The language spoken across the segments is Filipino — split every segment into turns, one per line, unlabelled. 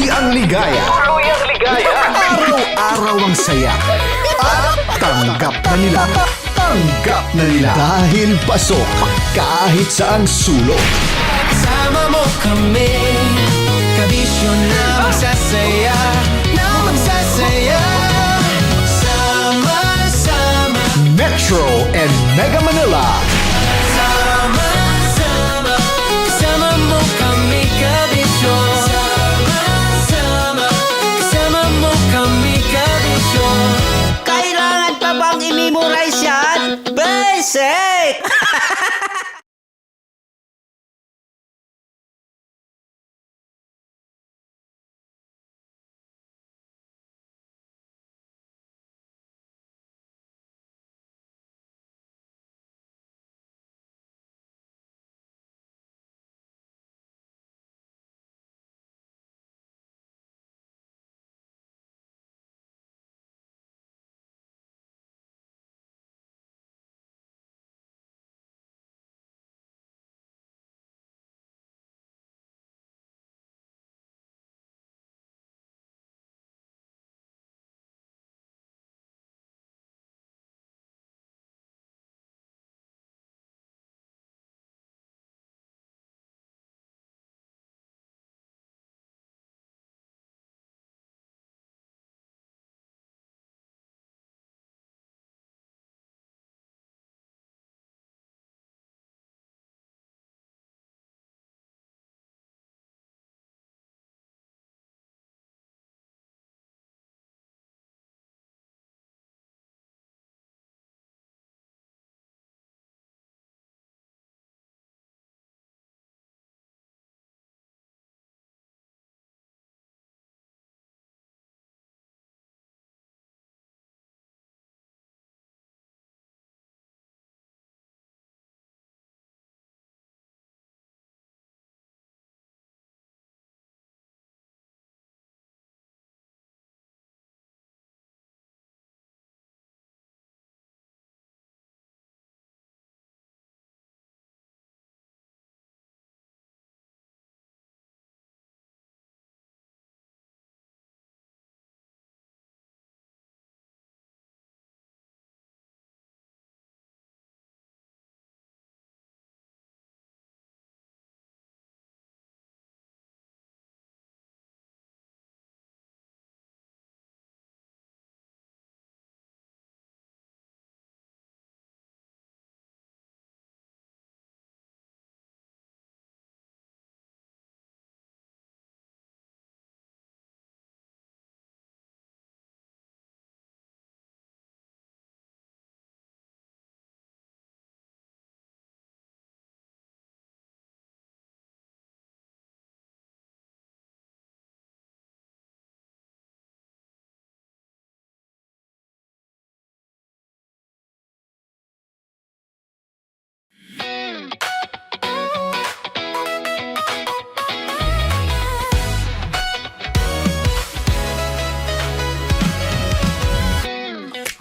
Tuluyang ligaya. Araw-araw ang saya. At tanggap na nila. Tanggap na nila. Dahil pasok kahit saang sulok.
Kasama mo kami, kabisyo na magsasaya, na magsasaya. Sama-sama,
Metro and Mega Manila.
sama-sama, kasama mo kami, kabisyo. Sama-sama, kasama mo kami, kabisyo.
Kailangan pa bang i-memorize yan? Basic!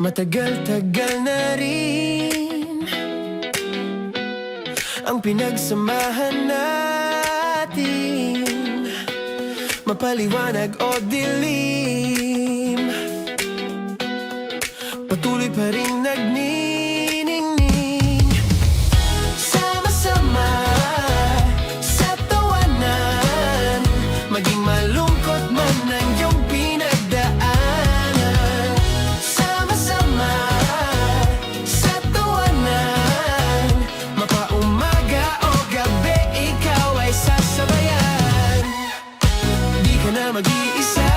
Matagal-tagal na rin ang pinagsamahan natin, mapaliwanag o dilim, patuloy pa rin nagniningning. Sama-sama sa tawanan, maging malungkot man ang iyong pinagdaanan. Sama-sama sa tawanan, mapaumaga o gabi, ikaw ay sasabayan. Di ka na mag-iisa,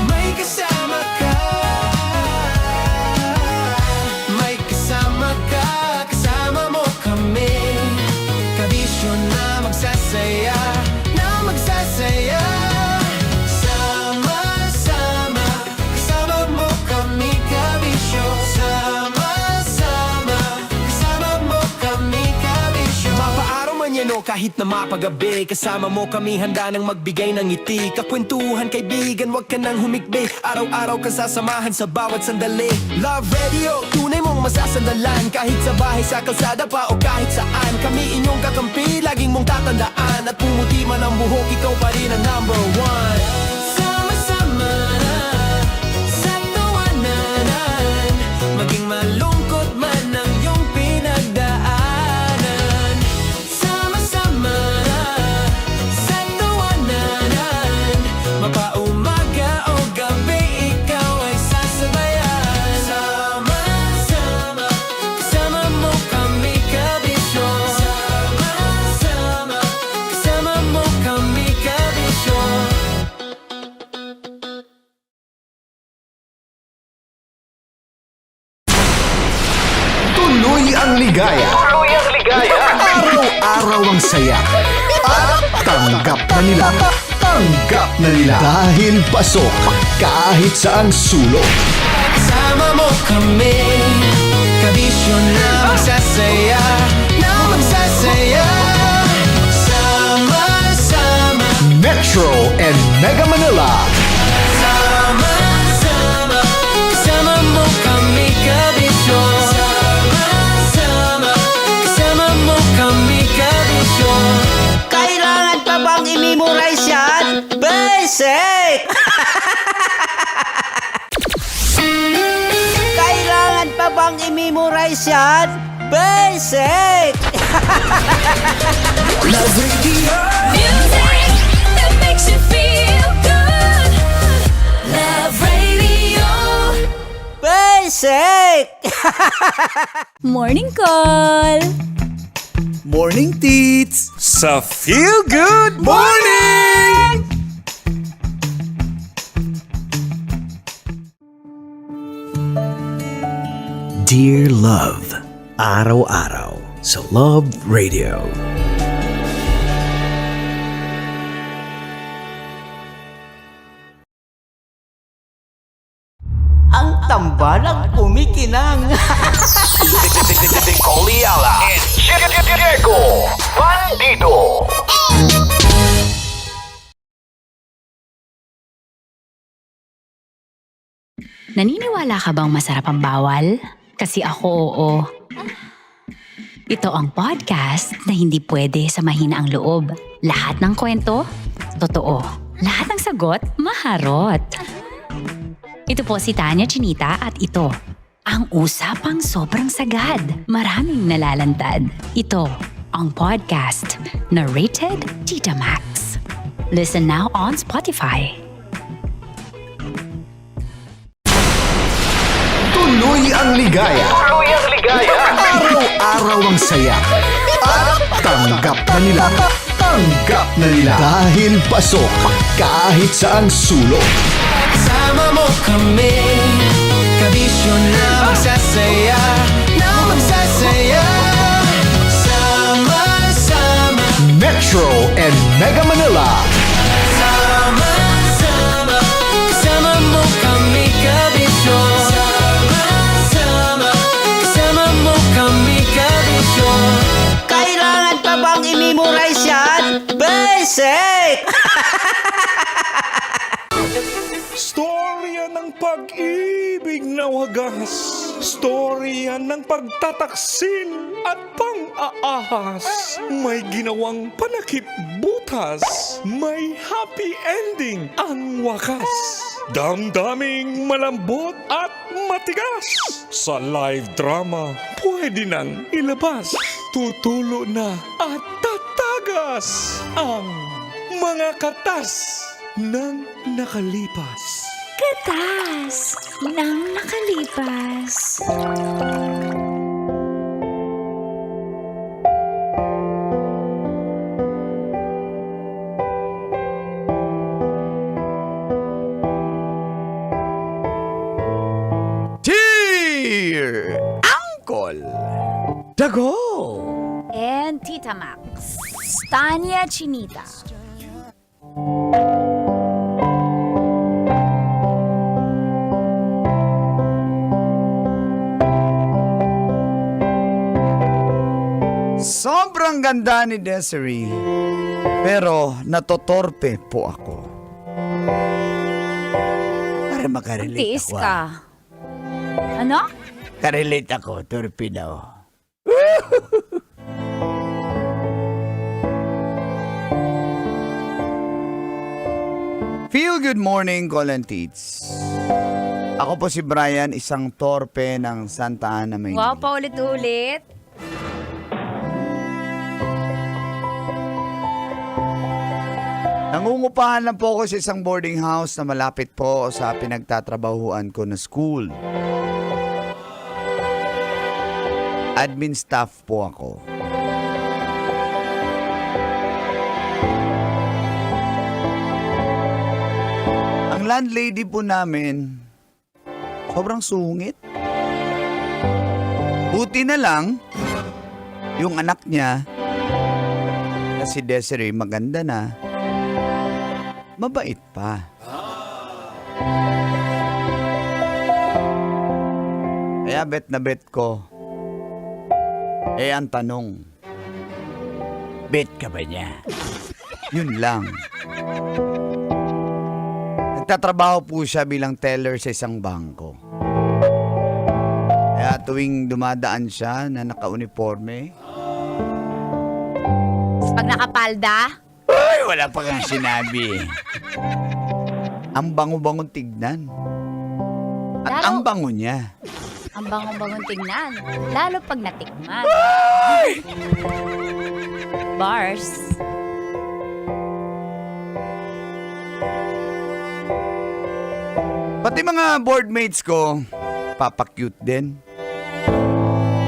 may kasama ka. May kasama ka, kasama mo kami, kabisyo na magsasaya, na magsasaya. Sama-sama, kasama mo kami, kabisyo. Sama-sama, kasama mo kami, kabisyo. Mapaaraw man yan o kahit na mapagabi, kasama mo kami, handa nang magbigay ng ngiti. Kakwentuhan, kaibigan, wag ka nang humikbi. Araw-araw ka sasamahan sa bawat sandali. Love Radio, tunay mong masasandalan, kahit sa bahay, sa kalsada pa o kahit saan. Kami inyong kakampi, laging mong tatandaan, at pumuti man pa rin ang number one. Sama-sama na sa tawanan, maging malungkot man ang iyong pinagdaanan. Sama-sama na sa tawanan, mapaumaga o gabi ikaw ay sasabayan. Sama-sama, kasama mo kami kabisyo. Sama-sama, kasama mo kami kabisyo.
Tuloy ang ligaya. Araw-araw ang saya. At tanggap na nila. Tanggap na nila. Dahil pasok kahit saang sulok.
Kasama mo kami, kabisyo na magsasaya, na magsasaya. Sama-sama,
Metro and Mega Manila.
sama-sama, kasama mo kami kabisyo. Sama-sama, kasama mo kami kabisyo.
Kailangan pa bang i-memorize yan? Basic! Kailangan pa bang i-memorize yan? Basic!
Love Radio.
Music that makes you feel good. Love Radio.
Basic!
Morning call.
Morning, Tits! Sa Feel Good Morning! Dear Love, araw-araw sa Love Radio.
Ang tambalang kumikinang.
Naniniwala ka bang masarap ang bawal? Kasi ako oo. Ito ang podcast na hindi pwede sa mahina ang loob. Lahat ng kwento, totoo. Lahat ng sagot, maharot. Ito po si Tanya Chinita at ito, ang usapang sobrang sagad. Maraming nalalantad. Ito, ang podcast na rated Tita Max. Listen now on Spotify.
Tuloy ang ligaya. Araw-araw ang saya. At tanggap na nila. Tanggap na nila. Dahil pasok kahit saang sulok.
Kasama mo kami, kabisyo na magsasaya, na magsasaya. Sama-sama,
Metro and Mega Manila.
sama-sama, kasama mo kami kabisyo. Sama-sama, kasama mo kami kabisyo.
Kailangan pa bang i-memorize yan? Basic!
Storya ng pag-ibig na wagas. Storya ng pagtataksil at pang-aahas. May ginawang panakip butas. May happy ending ang wakas. Damdaming malambot at matigas. Sa live drama, pwede nang ilabas. Tutulo na at tatagas ang mga katas ng nakalipas.
Katas ng nakalipas.
Dear Uncle Dago!
And Tita Max. Tanya Chinita.
Sobrang ganda ni Desiree, pero natotorpe po ako. Para makarelate
Tiis
ako.
ka. Ano?
Karelate ako, torpe daw. Feel good morning, Colin Teats. Ako po si Brian, isang torpe ng Santa Ana, Maynila.
Wow, paulit-ulit.
Nangungupahan lang po ako sa isang boarding house na malapit po sa pinagtatrabahuan ko na school. Admin staff po ako. Ang landlady po namin, sobrang sungit. Buti na lang, yung anak niya, na si Desiree, maganda na, mabait pa. Kaya bet na bet ko. Ang tanong, bet ka ba niya? Yun lang. Nagtatrabaho po siya bilang teller sa isang bangko. Kaya tuwing dumadaan siya na naka-uniforme,
Pag nakapalda,
ay, wala pa kang sinabi. Ang bango-bangong tignan. At
Lalo-
ang bango niya.
ang bango-bangong tingnan. Lalo pag natikman. Bars.
Pati mga boardmates ko, papa-cute din.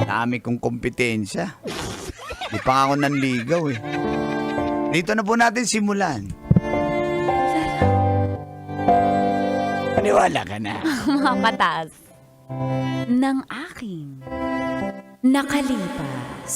Dami kong kompetensya. Di pa nga ako nanligaw eh. Dito na po natin simulan. Paniwala ka na.
Mga patas ng aking nakalipas.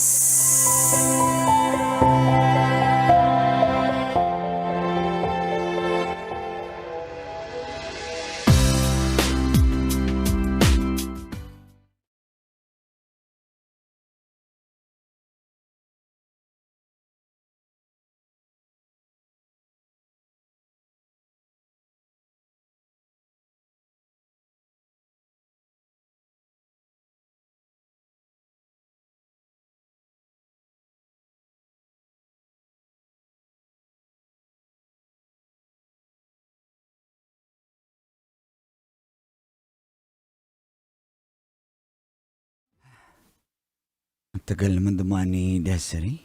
Ang tagal naman dumaan ni Desiree.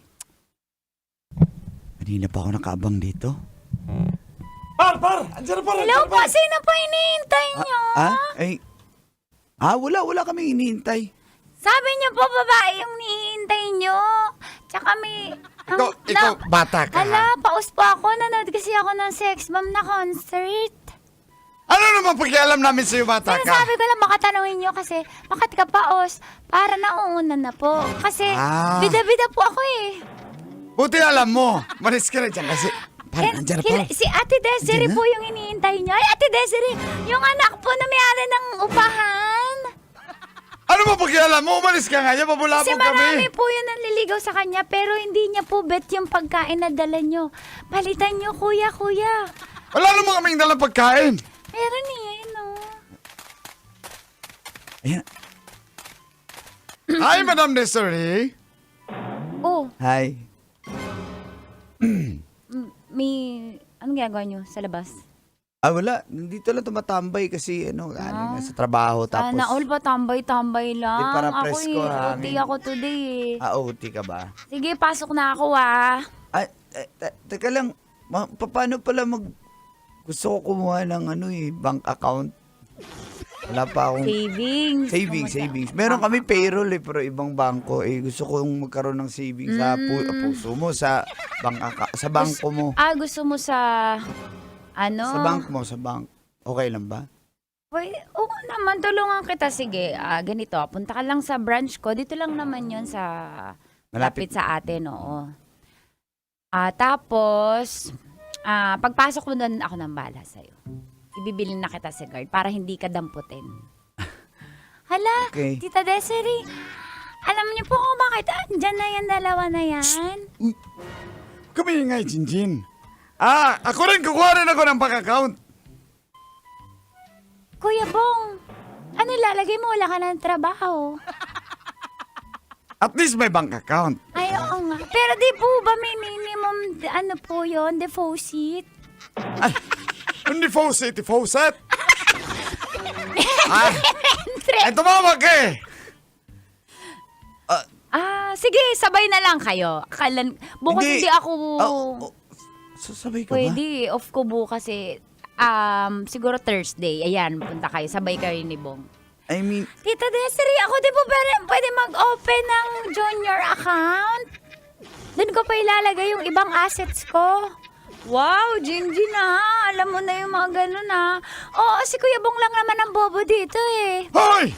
Kanina pa ako nakaabang dito.
Par! Andiyan na par!
Hello po, sino po iniintay nyo?
Wala kami hinihintay.
Sabi niyo po babae yung nihintay nyo. Tsaka may...
Ikaw, bata ka.
Hala, paus po ako. Nanood kasi ako ng Sex Bomb na concert.
Ano naman pakialam namin sa'yo, bata ka?
Sabi ko lang, baka tanungin nyo kasi, bakit ka paos? Para nauuna na po. Kasi, bida-bida po ako eh.
Buti alam mo. Malis ka na dyan kasi...
Si Ate Desiree po yung iniintay nyo. Ay, Ate Desiree, yung anak po na may-ari ng upahan.
Ano mo pakialam mo? Umalis ka nga niya,
Kasi
pabulabog
marami
kami.
po yung nanliligaw sa kanya, pero hindi niya po bet yung pagkain na dala nyo. Palitan nyo, kuya.
Wala naman kaming dalang pagkain.
Meron eh, no?
Ayan. Hi, Madam Desiree.
Oh,
Hi.
anong ginagawa nyo sa labas?
Wala. Nandito lang tumatambay kasi sa trabaho. Tapos,
Sana all ba tambay-tambay lang?
Di, para
Ako
presko,
OT
hangin.
ako today eh.
OT ka ba?
Sige, pasok na ako ah.
Teka lang. Paano pala gusto ko kumuha ng bank account. Wala pa akong... Savings. Meron kami payroll pero ibang bangko. Gusto kong magkaroon ng savings sa puso mo, sa bangko mo.
Gusto mo sa...
Sa bank mo, sa bank. Okay lang ba?
Wait, oo naman, tulungan kita. Sige, ganito. Punta ka lang sa branch ko. Dito lang naman yon sa... Malapit sa atin, oo. Tapos, pagpasok mo doon, ako nang bahala sa'yo. Ibibilin na kita sa guard para hindi ka damputin. Hala,
Okay.
Tita Desiree, alam niyo po kung bakit andyan na yan, dalawa na yan?
Kami nga, Jinjin. Ako rin, kukuha rin ako ng bank account.
Kuya Bong, ano lalagay mo? Wala ka ng trabaho.
At least may bank account.
Ay, oo nga. Pero di po ba may minimum, ano po yon deposit?
Hindi faucet, faucet. Ay, tumawag eh.
Sige, sabay na lang kayo. Bukas hindi ako
Sasabay ka ba?
pwede. Off ko bukas eh. Siguro Thursday. Ayan, punta kayo. Sabay kayo ni Bong.
I mean,
Tita Desiree, ako di po pwede mag-open ng junior account? Doon ko pa ilalagay yung ibang assets ko. Wow, Jinji na. Alam mo na yung mga ganun ha. Oo, si Kuya Bong lang naman ang bobo dito eh.
Hoy!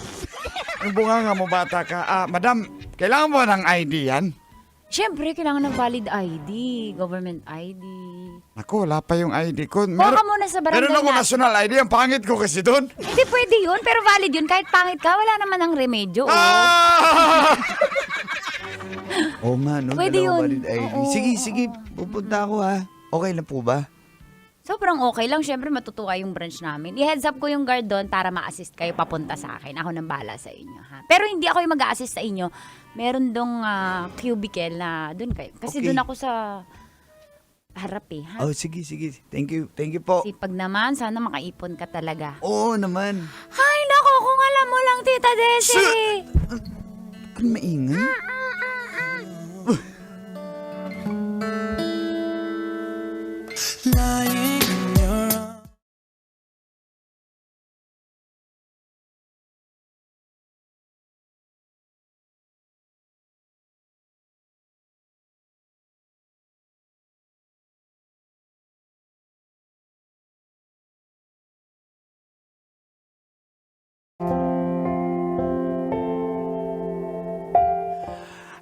Ang bunga nga mo bata ka. Madam, kailangan mo ng ID yan?
Siyempre, kailangan ng valid ID. Government ID.
Ako, wala pa yung ID ko.
Kuha ka muna sa barangay
Meron ako
natin.
national ID. Ang pangit ko kasi doon.
Hindi pwede yun, pero valid yun. Kahit pangit ka, wala naman ang remedyo. Oh.
oh nga, no?
Pwede
Dalawa
yun.
valid ID.
Oo,
Sige, pupunta ako ha. Okay na po ba?
Sobrang okay lang. Siyempre, matutuwa yung branch namin. I-heads up ko yung guard doon para ma-assist kayo papunta sa akin. Ako nang bala sa inyo. Ha? Pero hindi ako yung mag-a-assist sa inyo. Meron dong cubicle na doon kayo. Kasi
Okay.
doon ako sa harap eh. Ha?
Oh, sige. Thank you po.
Sipag naman, sana makaipon ka talaga.
Oo naman.
Ay, nako, kung alam mo lang, Tita Desi.
Kung maingay.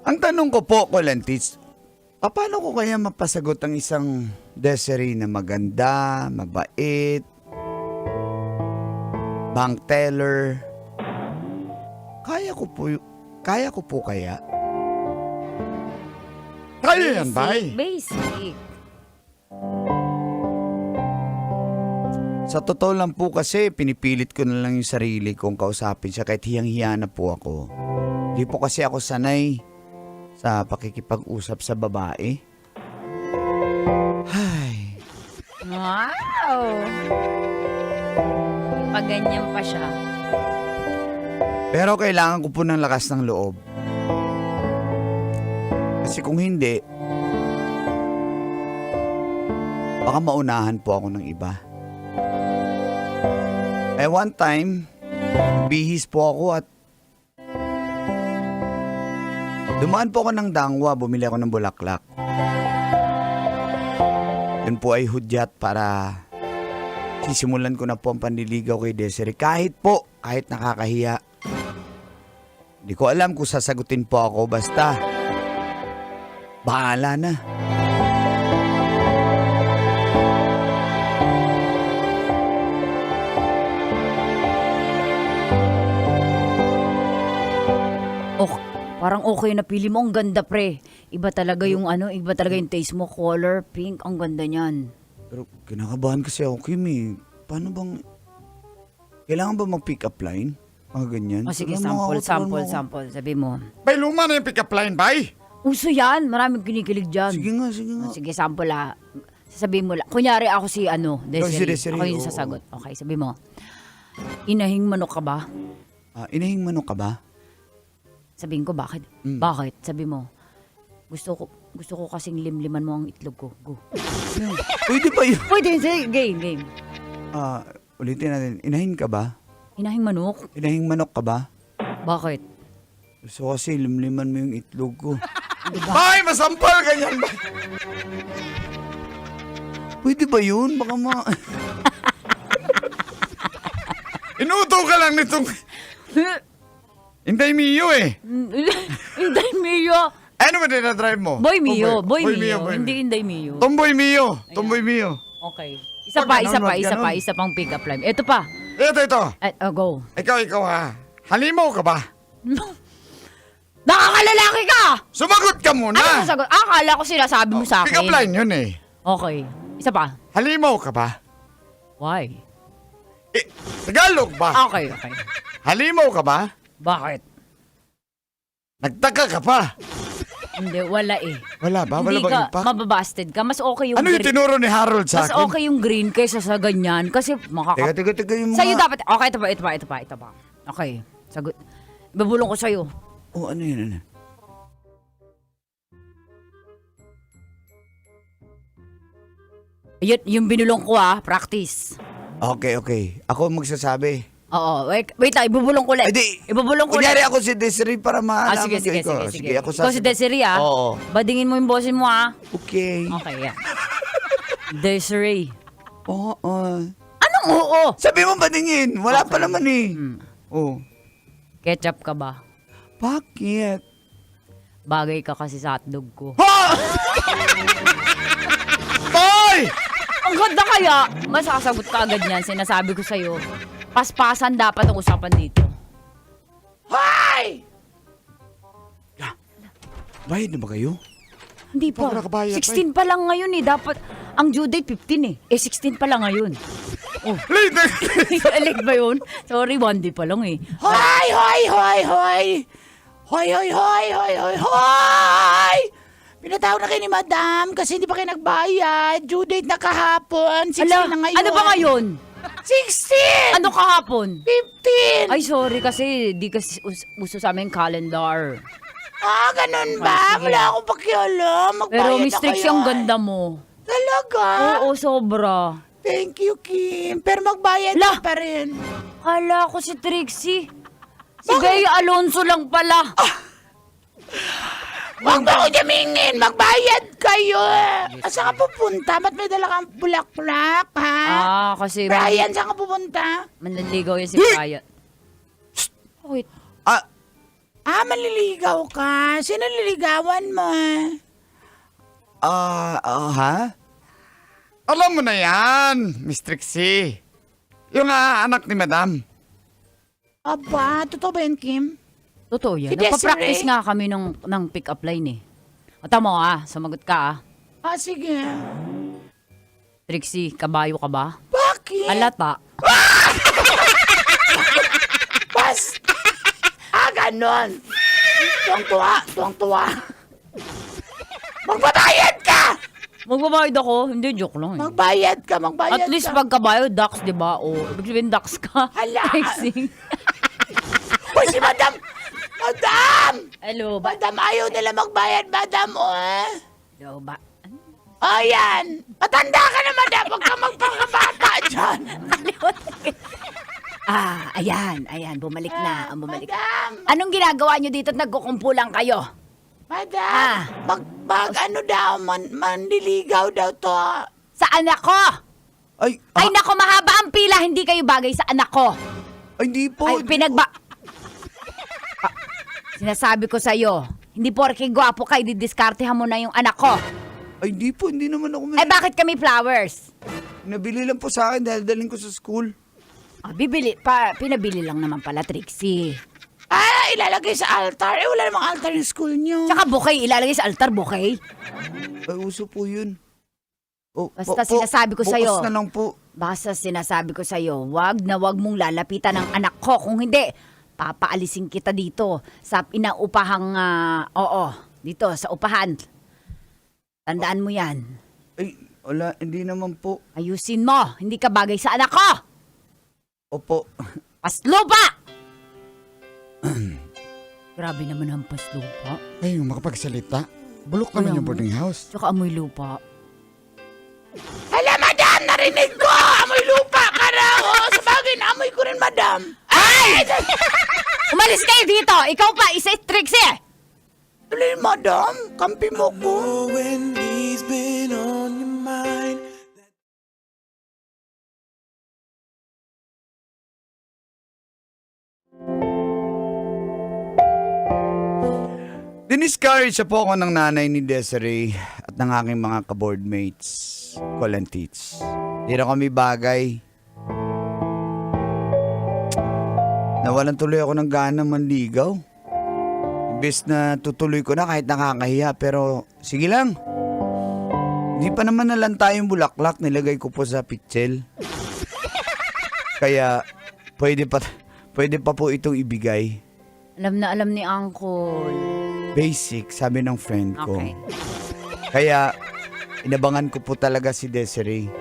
Ang tanong ko po, Colantis, paano ko kaya mapasagot ang isang Desiree na maganda, mabait, bank teller? Kaya ko po kaya?
Kaya yan, bay.
Basic.
Sa totoo lang po kasi, pinipilit ko na lang yung sarili kong kausapin siya kahit hiyang-hiya na po ako. Di po kasi ako sanay sa pakikipag-usap sa babae. Ay,
Wow! Pag ganyan pa siya.
pero kailangan ko po ng lakas ng loob. Kasi kung hindi, baka maunahan po ako ng iba. One time, bihis po ako at dumaan po ako ng Dangwa, bumili ako ng bulaklak. Yun po ay hudyat para sisimulan ko na po ang panliligaw kay Desiree. Kahit nakakahiya. Hindi ko alam kung sasagutin po ako, basta bahala na.
Parang okay na pili mo. Ang ganda, pre. Iba talaga yung taste mo. Color, pink. Ang ganda niyan.
Pero kinakabahan kasi ako, Kim eh. Paano bang... Kailangan ba mag-pick up line? Mga ganyan.
O sige,
Turuan mo ako, turuan mo ako.
sample. Sabi mo.
Bay, luma na yung pick-up line, bay.
Uso yan. Maraming kinikilig dyan.
Sige nga.
O, sige, sample Sasabihin mo lang. Kunyari ako si Desiree.
Desiree,
Ako yung
oo.
sasagot. Okay, sabi mo. Inahing manok ka ba?
Inahing manok ka ba?
Sabihin ko, bakit?
Mm.
Bakit? Sabi mo, gusto ko kasing limliman mo ang itlog ko. Go.
Pwede ba yun?
Pwede, sige, game.
Ulitin natin. Inahin ka ba?
Inahing manok?
Inahing manok ka ba?
Bakit?
Gusto kasi limliman mo yung itlog ko.
Bay, masampal ganyan, bay.
Pwede ba yun? Baka
Inuto ka lang nitong... Inday Mio eh.
Inday Mio.
Ano ba dinadrive mo?
Boy Mio. Boy
Boy
Mio.
Boy
Hindi Inday Mio.
Tomboy Mio. Tomboy Mio.
Okay. Isa
Wag
pa.
ganun.
Isa pang pick up line. Ito pa.
Ito.
Go.
Ikaw ha. Halimaw ka ba?
Nakakalalaki ka!
Sumagot ka muna.
Ano sasagot? Akala ko sinasabi mo sa akin.
Pick up line yun eh.
Okay. Isa pa.
Halimaw ka ba?
Why?
Tagalog ba?
Okay.
Halimaw ka ba?
Bakit?
Nagtaka ka pa.
Hindi, wala eh.
Wala ba? Wala
Hindi
bang
ka,
impact?
mababasted ka. Mas okay yung
Ano yung
green.
tinuro ni Harold sa
Mas
akin?
okay yung green kaysa sa ganyan. Kasi
Teka, yung mga...
Sa'yo dapat, okay, ito pa. Okay, sagot. Babulong ko sa'yo.
Oh, ano yun, ano?
Yun, yung binulong ko practice.
Okay. Ako magsasabi.
Oo, wait lang, ibubulong ko ulit.
Ay, di.
Ibubulong ko
Kunyari
ulit.
ako si Desiree para maalaman
Sige.
ko. Sige, ako
Ikaw si Desiree
Oo.
Badingin mo yung boses mo
Okay.
Okay, yeah. Desiree.
Oo.
Anong oo?
Sabi mo ba tingin? Wala pa naman eh. Oh.
Ketchup ka ba?
Bakit?
Bagay ka kasi sa hotdog ko.
Hoy!
Ang ganda kaya, masasagot ka agad yan. Sinasabi ko sa'yo, paspasan dapat ang usapan dito.
Hoy! Bayad na ba kayo?
Hindi pa.
Bakit nakabayad,
16 pa lang ngayon eh. Dapat, ang due date 15 eh. 16 pa lang ngayon. Late ba yun? Sorry, 1 day pa lang eh.
Hoy! Pinatawag na kayo ni Madam kasi hindi pa kayo nagbayad. Due date na kahapon. 16
Ala,
na ngayon.
ano ba ngayon?
16!
Ano kahapon?
15!
Ay, sorry kasi di kasi uso sa amin calendar.
Ganun ba?
Sige.
Wala akong pakialam. Magbayad
Pero
na
Miss Trixie,
kayo.
ang ganda mo.
Talaga?
Oo, sobra.
Thank you, Kim. Pero magbayad
La!
ka pa rin.
Kala ko si Trixie. Si Bea Alonso lang pala.
Huwag mo ako jamingin. Magbayad kayo. Saan ka pupunta? Ba't may dala kang bulak-bulak, ha?
Kasi
Brian, saan ka pupunta?
manliligaw yan si Brian. Wait.
Manliligaw ka. Sino liligawan mo?
Ha?
Alam mo na yan, Miss Trixie. Yung anak ni Madam.
Aba, totoo ba yun, Kim?
Totoo yan.
Si Desiree?
Nagpa-practice nga kami ng pick-up line eh. O tama sumagot ka
Sige.
Trixie, kabayo ka ba?
Bakit?
Alata.
Bas! Ganon. Tuwang-tuwa. Magbabayad ka!
Magbabayad ako? Hindi, joke lang eh.
Magbayad ka.
At least pag kabayo, ducks, di ba? O, ibig sabihin ducks ka.
Hala.
Trixie.
Uy, si Madam! Madam!
Hello, ba?
Madam, ayaw nila magbayad, Madam,
Hello, ba?
Yan. Matanda ka na, Madam. Huwag ka magpakabata dyan.
Ayan, bumalik na. Bumalik.
Madam!
Anong ginagawa nyo dito at nagkukumpulan kayo?
Madam! Ano daw, manliligaw daw to.
Sa anak ko!
Ay,
Ay, nako, mahaba ang pila. Hindi kayo bagay sa anak ko.
hindi po.
Ay, Sinasabi ko sa'yo, hindi porke gwapo ka, didiskartehan mo na yung anak ko.
Ay, hindi naman ako
Eh, bakit kami flowers?
Nabili lang po sa akin dahil daling ko sa school.
Pinabili lang naman pala, Trixie.
Ilalagay sa altar. Wala namang altar yung school nyo.
Tsaka bouquet, ilalagay sa altar, bouquet.
Ay, uso po yun.
Basta sinasabi ko sa'yo.
Bukas na lang po.
Basta sinasabi ko sa'yo, wag mong lalapitan ng anak ko. Kung hindi, papaalisin kita dito sa inaupahang, dito sa upahan. Tandaan mo yan.
Ay, wala, hindi naman po.
Ayusin mo, hindi ka bagay sa anak ko.
Opo.
Paslupa! Grabe naman ang paslupa.
Ay, yung makapagsalita. Bulok naman yung boarding house.
Tsaka amoy lupa.
Hala, Madam! Narinig ko! Amoy lupa ka na! Sa bagay, naamoy ko rin, Madam.
Umalis kayo dito! Ikaw pa, isa Trixie!
Tuloy, Madam. Kampi mo ko.
When he's been on your mind.
Diniscourage po ako ng nanay ni Desiree at ng aking mga ka-boardmates, call and teach. Di na kami bagay. Nawalan tuloy ako ng gana manligaw. Imbes na tutuloy ko na kahit nakakahiya, pero sige lang. Di pa naman nalanta yung bulaklak, nilagay ko po sa pitchel. Kaya pwede pa po itong ibigay.
Alam na alam ni Uncle.
Basic, sabi ng friend ko.
Okay.
Kaya, inabangan ko po talaga si Desiree.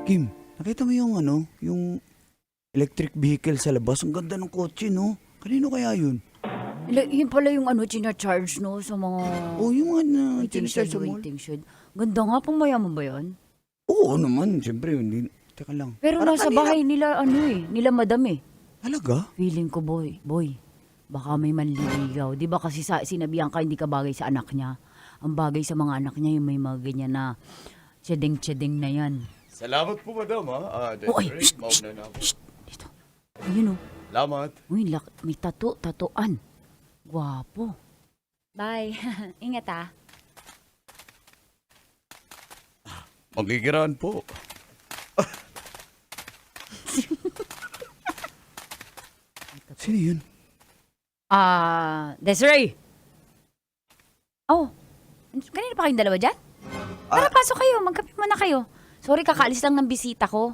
Kim, nakita mo yung yung electric vehicle sa labas? Ang ganda ng kotse, no? Kanino kaya yun?
Yun pala yung charge, no? Sa mga
Oh, yung mga
waiting
tinisay
shed,
sa mall.
waiting shed. Ganda nga, pang mayaman ba yan?
Oo naman, siyempre. Hindi. Teka lang.
Pero
Parang
nasa
kanina-
bahay nila, nila madam eh.
Talaga?
Feeling ko, boy, baka may manliligaw. Di ba kasi sinabihan ka, hindi ka bagay sa anak niya. Ang bagay sa mga anak niya, yung may mga ganyan na tsedeng-tsedeng na yan.
Salamat po, madam, ha?
Oh, ay, shh,
mauna na ako.
Dito. Ayun o.
Salamat.
Uy, may tatuan. Gwapo. Bye. Ingat ah.
Magigiraan po.
Sino yun?
Desiree! Oh, kanina pa kayong dalawa dyan? Tara, pasok kayo. Magkape muna kayo. Sorry, kakaalis lang ng bisita ko.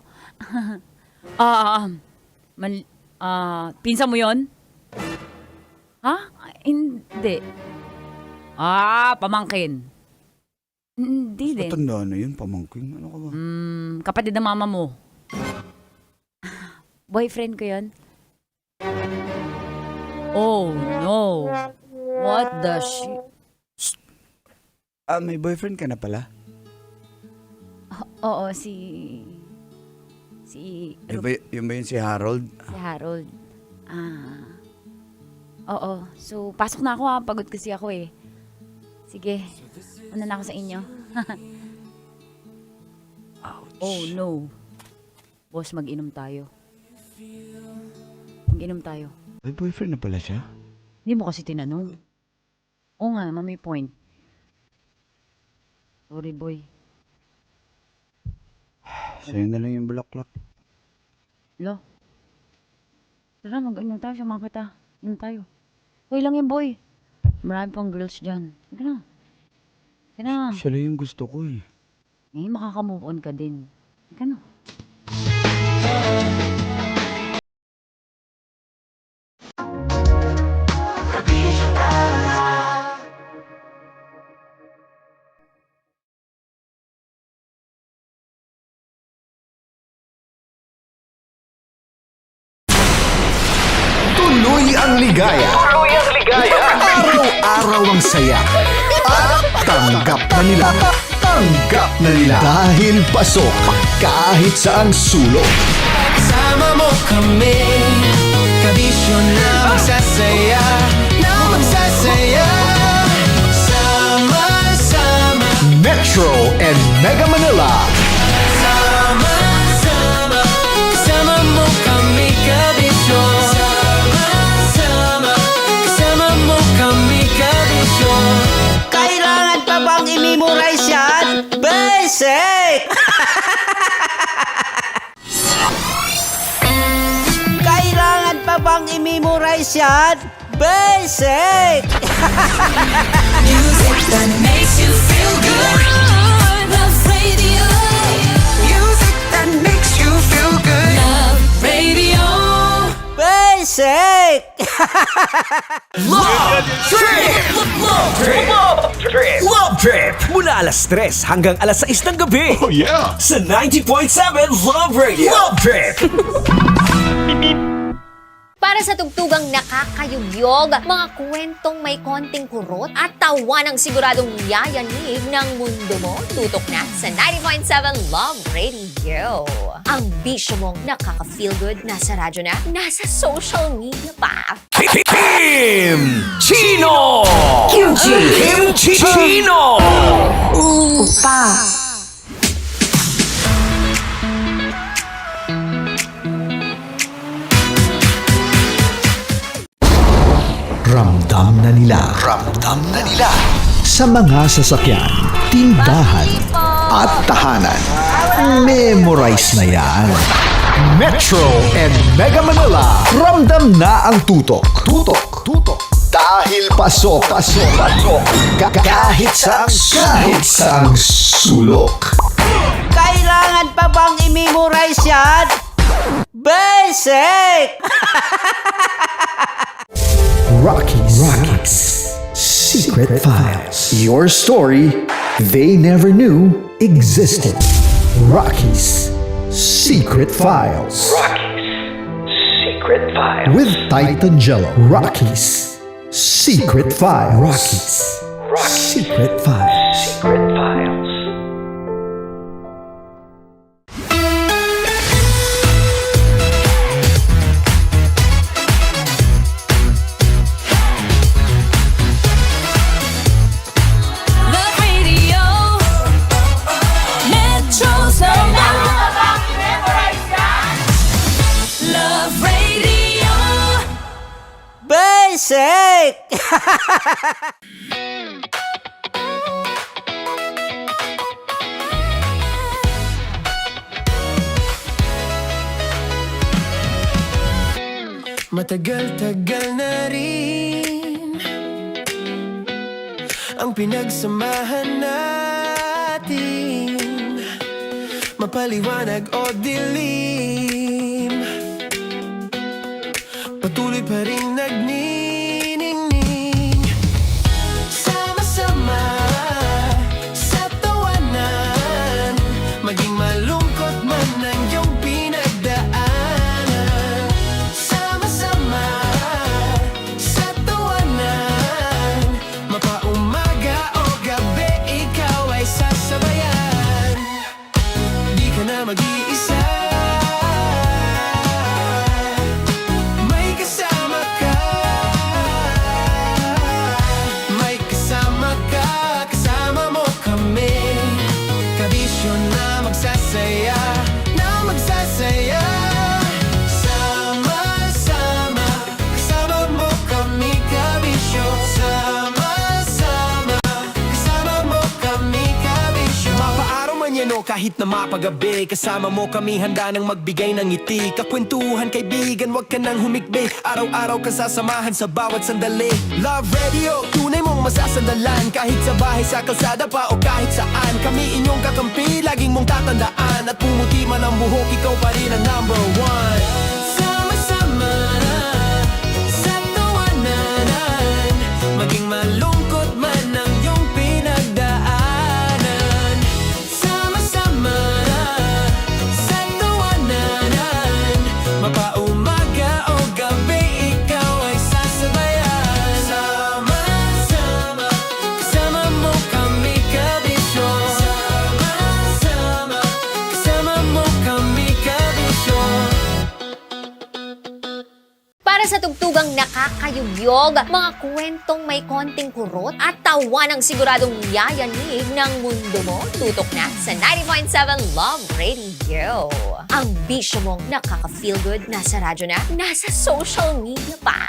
Pinsa mo yon? Ha? Hindi. Pamangkin. Hindi din.
Matanda na yun, pamangking. Ano ka ba?
Kapatid ng mama mo. Boyfriend ko yon? Oh, no. What the shit?
May boyfriend ka na pala?
Oo, si
Yun ba yun si Harold?
Harold. Oo. So, pasok na ako ha. Pagod kasi ako eh. Sige. Una na ako sa inyo.
Ouch.
Oh, no. Boss, mag-inom tayo. Mag-inom tayo.
May boyfriend na pala siya?
Hindi mo kasi tinanong. Oo nga, may point. Sorry, boy.
Sa'yo na lang yung bulaklak.
Lo. Tara, mag-inom tayo. Samahan kita. Inom tayo. Okay lang yan, boy. Marami pang girls dyan. Sige na. Sige na.
Siya lang yung gusto ko eh.
Makakamove on ka din. Sige na.
Tuloy ang ligaya. Araw-araw ang saya. At tanggap na nila. Tanggap na nila. Dahil pasok kahit saang sulok.
Kasama mo kami, kabisyo na magsasaya, sama-sama.
Metro and Mega Manila.
Sama-sama, kasama mo kami, kabisyo. Sama-sama, kasama mo kami, kabisyo.
Kailangan pa bang i-memorize yan? Basic! Kailangan pa bang i-memorize yan? Basic!
Music that makes you feel good. Love Radio. Music that makes you feel good. Love Radio.
Basic!
Love Trip! Mula alas 3 hanggang alas 6 ng gabi.
Oh yeah!
Sa 90.7 Love Radio. Love Trip!
Para sa tugtugang nakakayugyog, mga kwentong may konting kurot at tawa ng siguradong yayanig ng mundo mo, tutok na sa 90.7 Love Radio. Ang bisyo mong nakaka-feel good, nasa radyo na, nasa social media pa.
Kim Chino! Kimchi Chino!
Ramdam na nila. Ramdam na nila. Sa mga sasakyan, tindahan, at tahanan. Memorize na yan. Metro and Mega Manila. Ramdam na ang tutok. Tutok. Tutok. Dahil pasok. Pasok. Pasok. Kahit saang sulok.
Kailangan pa bang i-memorize yan? Basic!
Rocky's Secret Files. Your story they never knew existed. Rocky's Secret Files.
Secret File.
With Titan Jello. Rocky's Secret Files. Rocky's Secret Files.
Secret Files.
Love Radio. Metro's number. Love Radio.
Basic!
Matagal-tagal na rin ang pinagsamahan natin, mapaliwanag o dilim, patuloy pa rin nagniningning. Sama-sama sa tawanan, maging malungkot man ang iyong pinagdaanan. Sama-sama sa tawanan, mapaumaga o gabi, ikaw ay sasabayan. Di ka na mag-iisa, may kasama ka. May kasama ka, kasama mo kami. Kabisyo na magsasaya, na magsasaya. Sama-sama, kasama mo kami, kabisyo. Sama-sama, kasama mo kami, kabisyo. Mapaaraw man yan o kahit na mapagabi, kasama mo kami, handa nang magbigay ng ngiti. Kakwentuhan, kaibigan, wag ka nang humikbi. Araw-araw ka sasamahan sa bawat sandali. Love Radio, tunay mong masasandalan. Kahit sa bahay, sa kalsada pa o kahit saan, kami inyong kakampi, laging mong tatandaan. At pumuti man ang buhok, ikaw pa rin ang number one. Sama-sama sa tawanan, maging malungkot man ang iyong pinagdaanan. Sama-sama sa tawanan, mapaumaga o gabi, ikaw ay sasabayan. Sama-sama, kasama mo kami, kabisyo. Sama-sama, kasama mo kami, kabisyo.
Para sa tugtugang nakakayugyog, mga kwentong may konting kurot at tawa ng siguradong yayanig ng mundo mo, tutok na sa 90.7 Love Radio. Ang bisyo mong nakaka-feel good, nasa radyo na, nasa social media pa.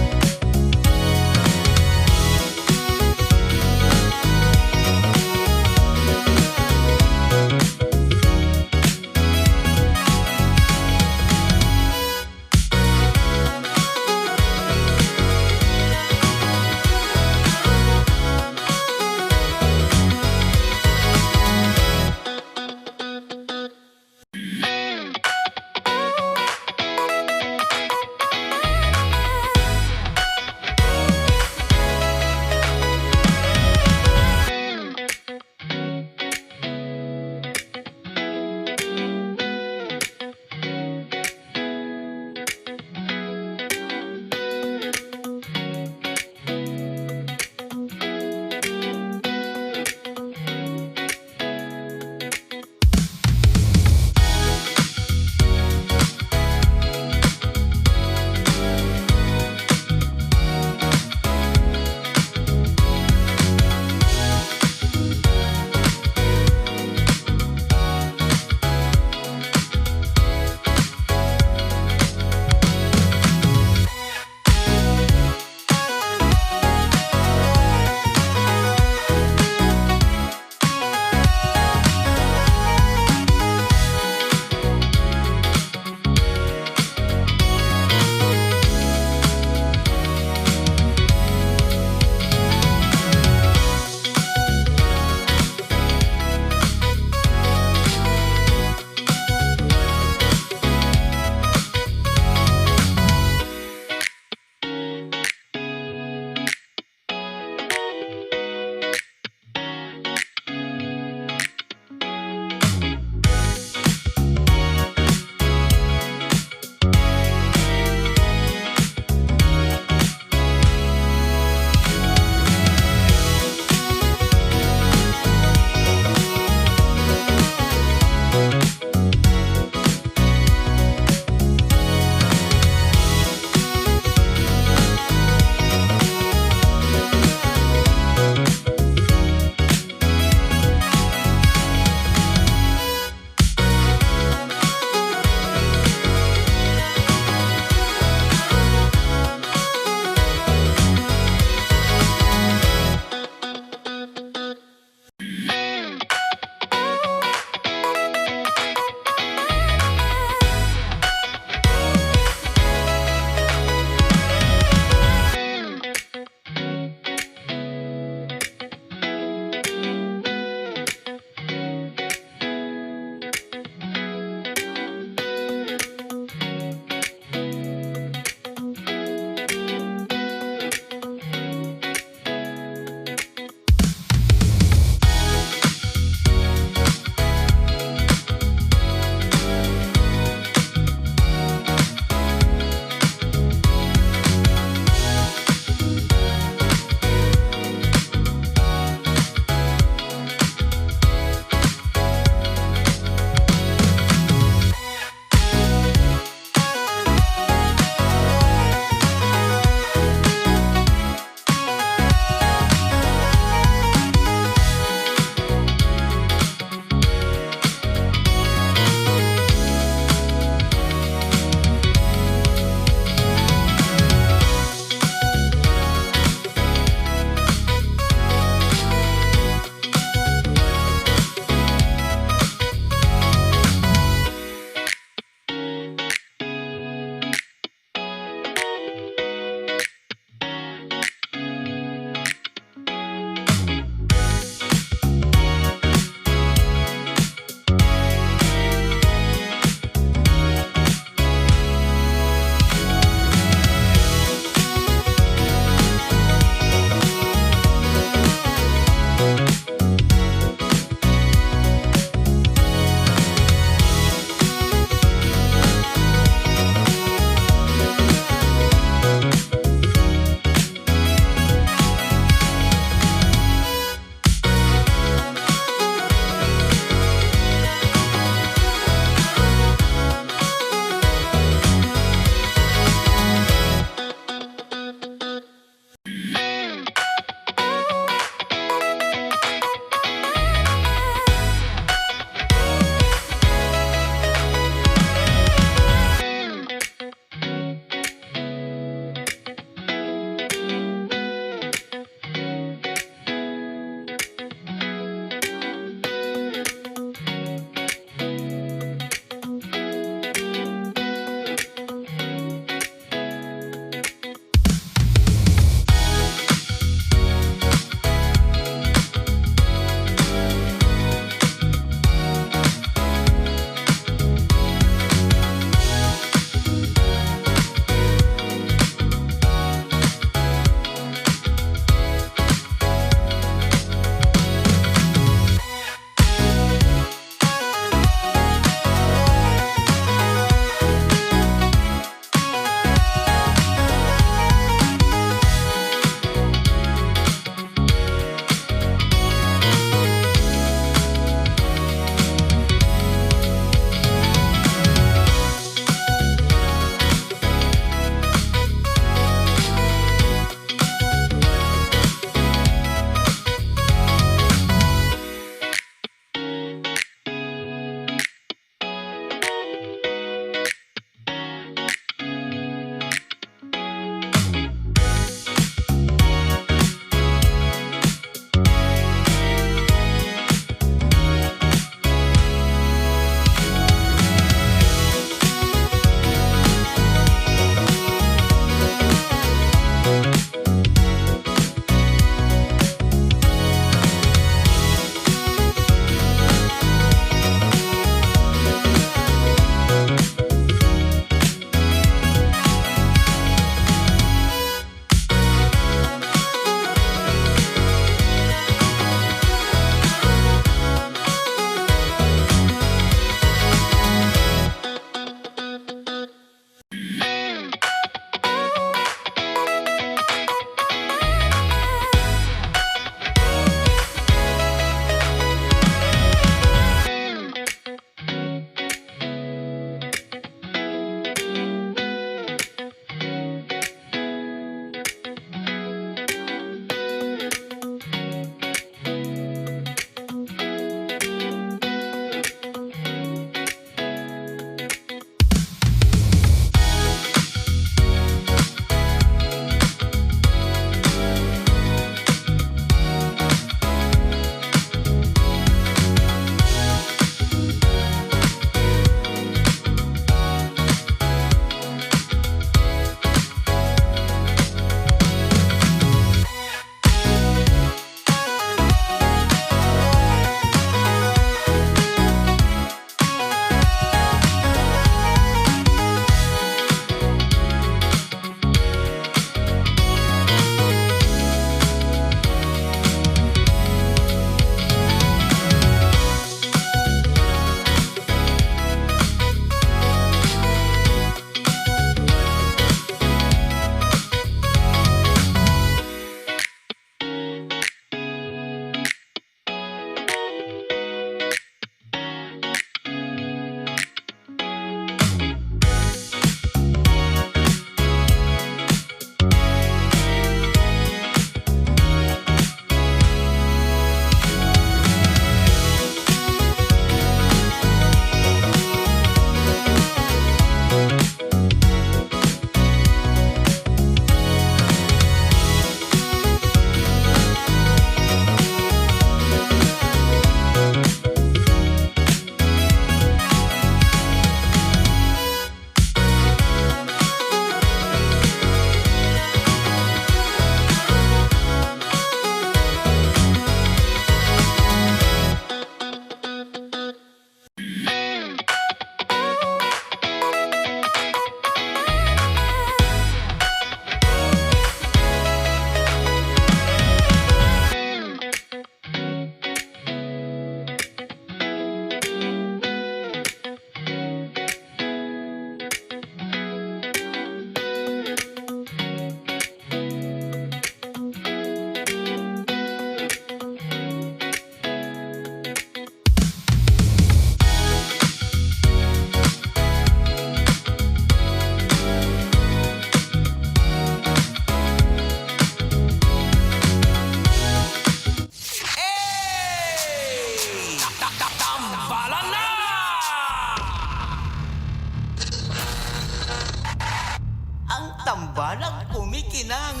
tambalang kumikinang.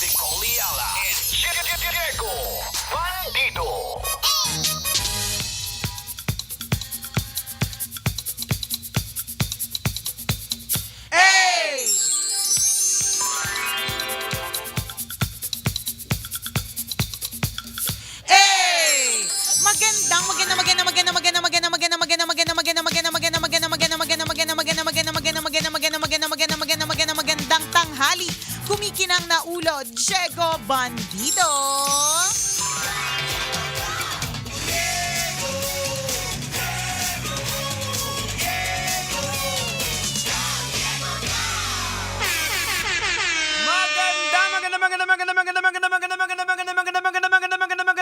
Nicole Ayala and Diego Bandido.
Magandang tanghali. Kumikinang na ulo, Diego Bandido.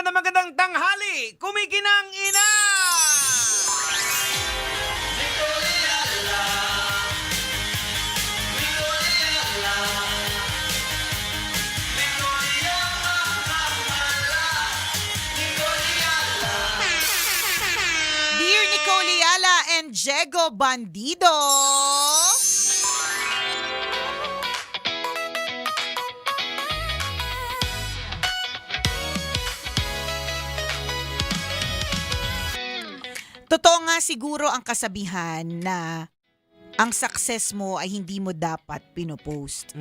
Magandang tanghali. Kumikinang ina.
Dear Nicole Ayala and Diego Bandido. Totoo nga siguro ang kasabihan na ang success mo ay hindi mo dapat pinopost.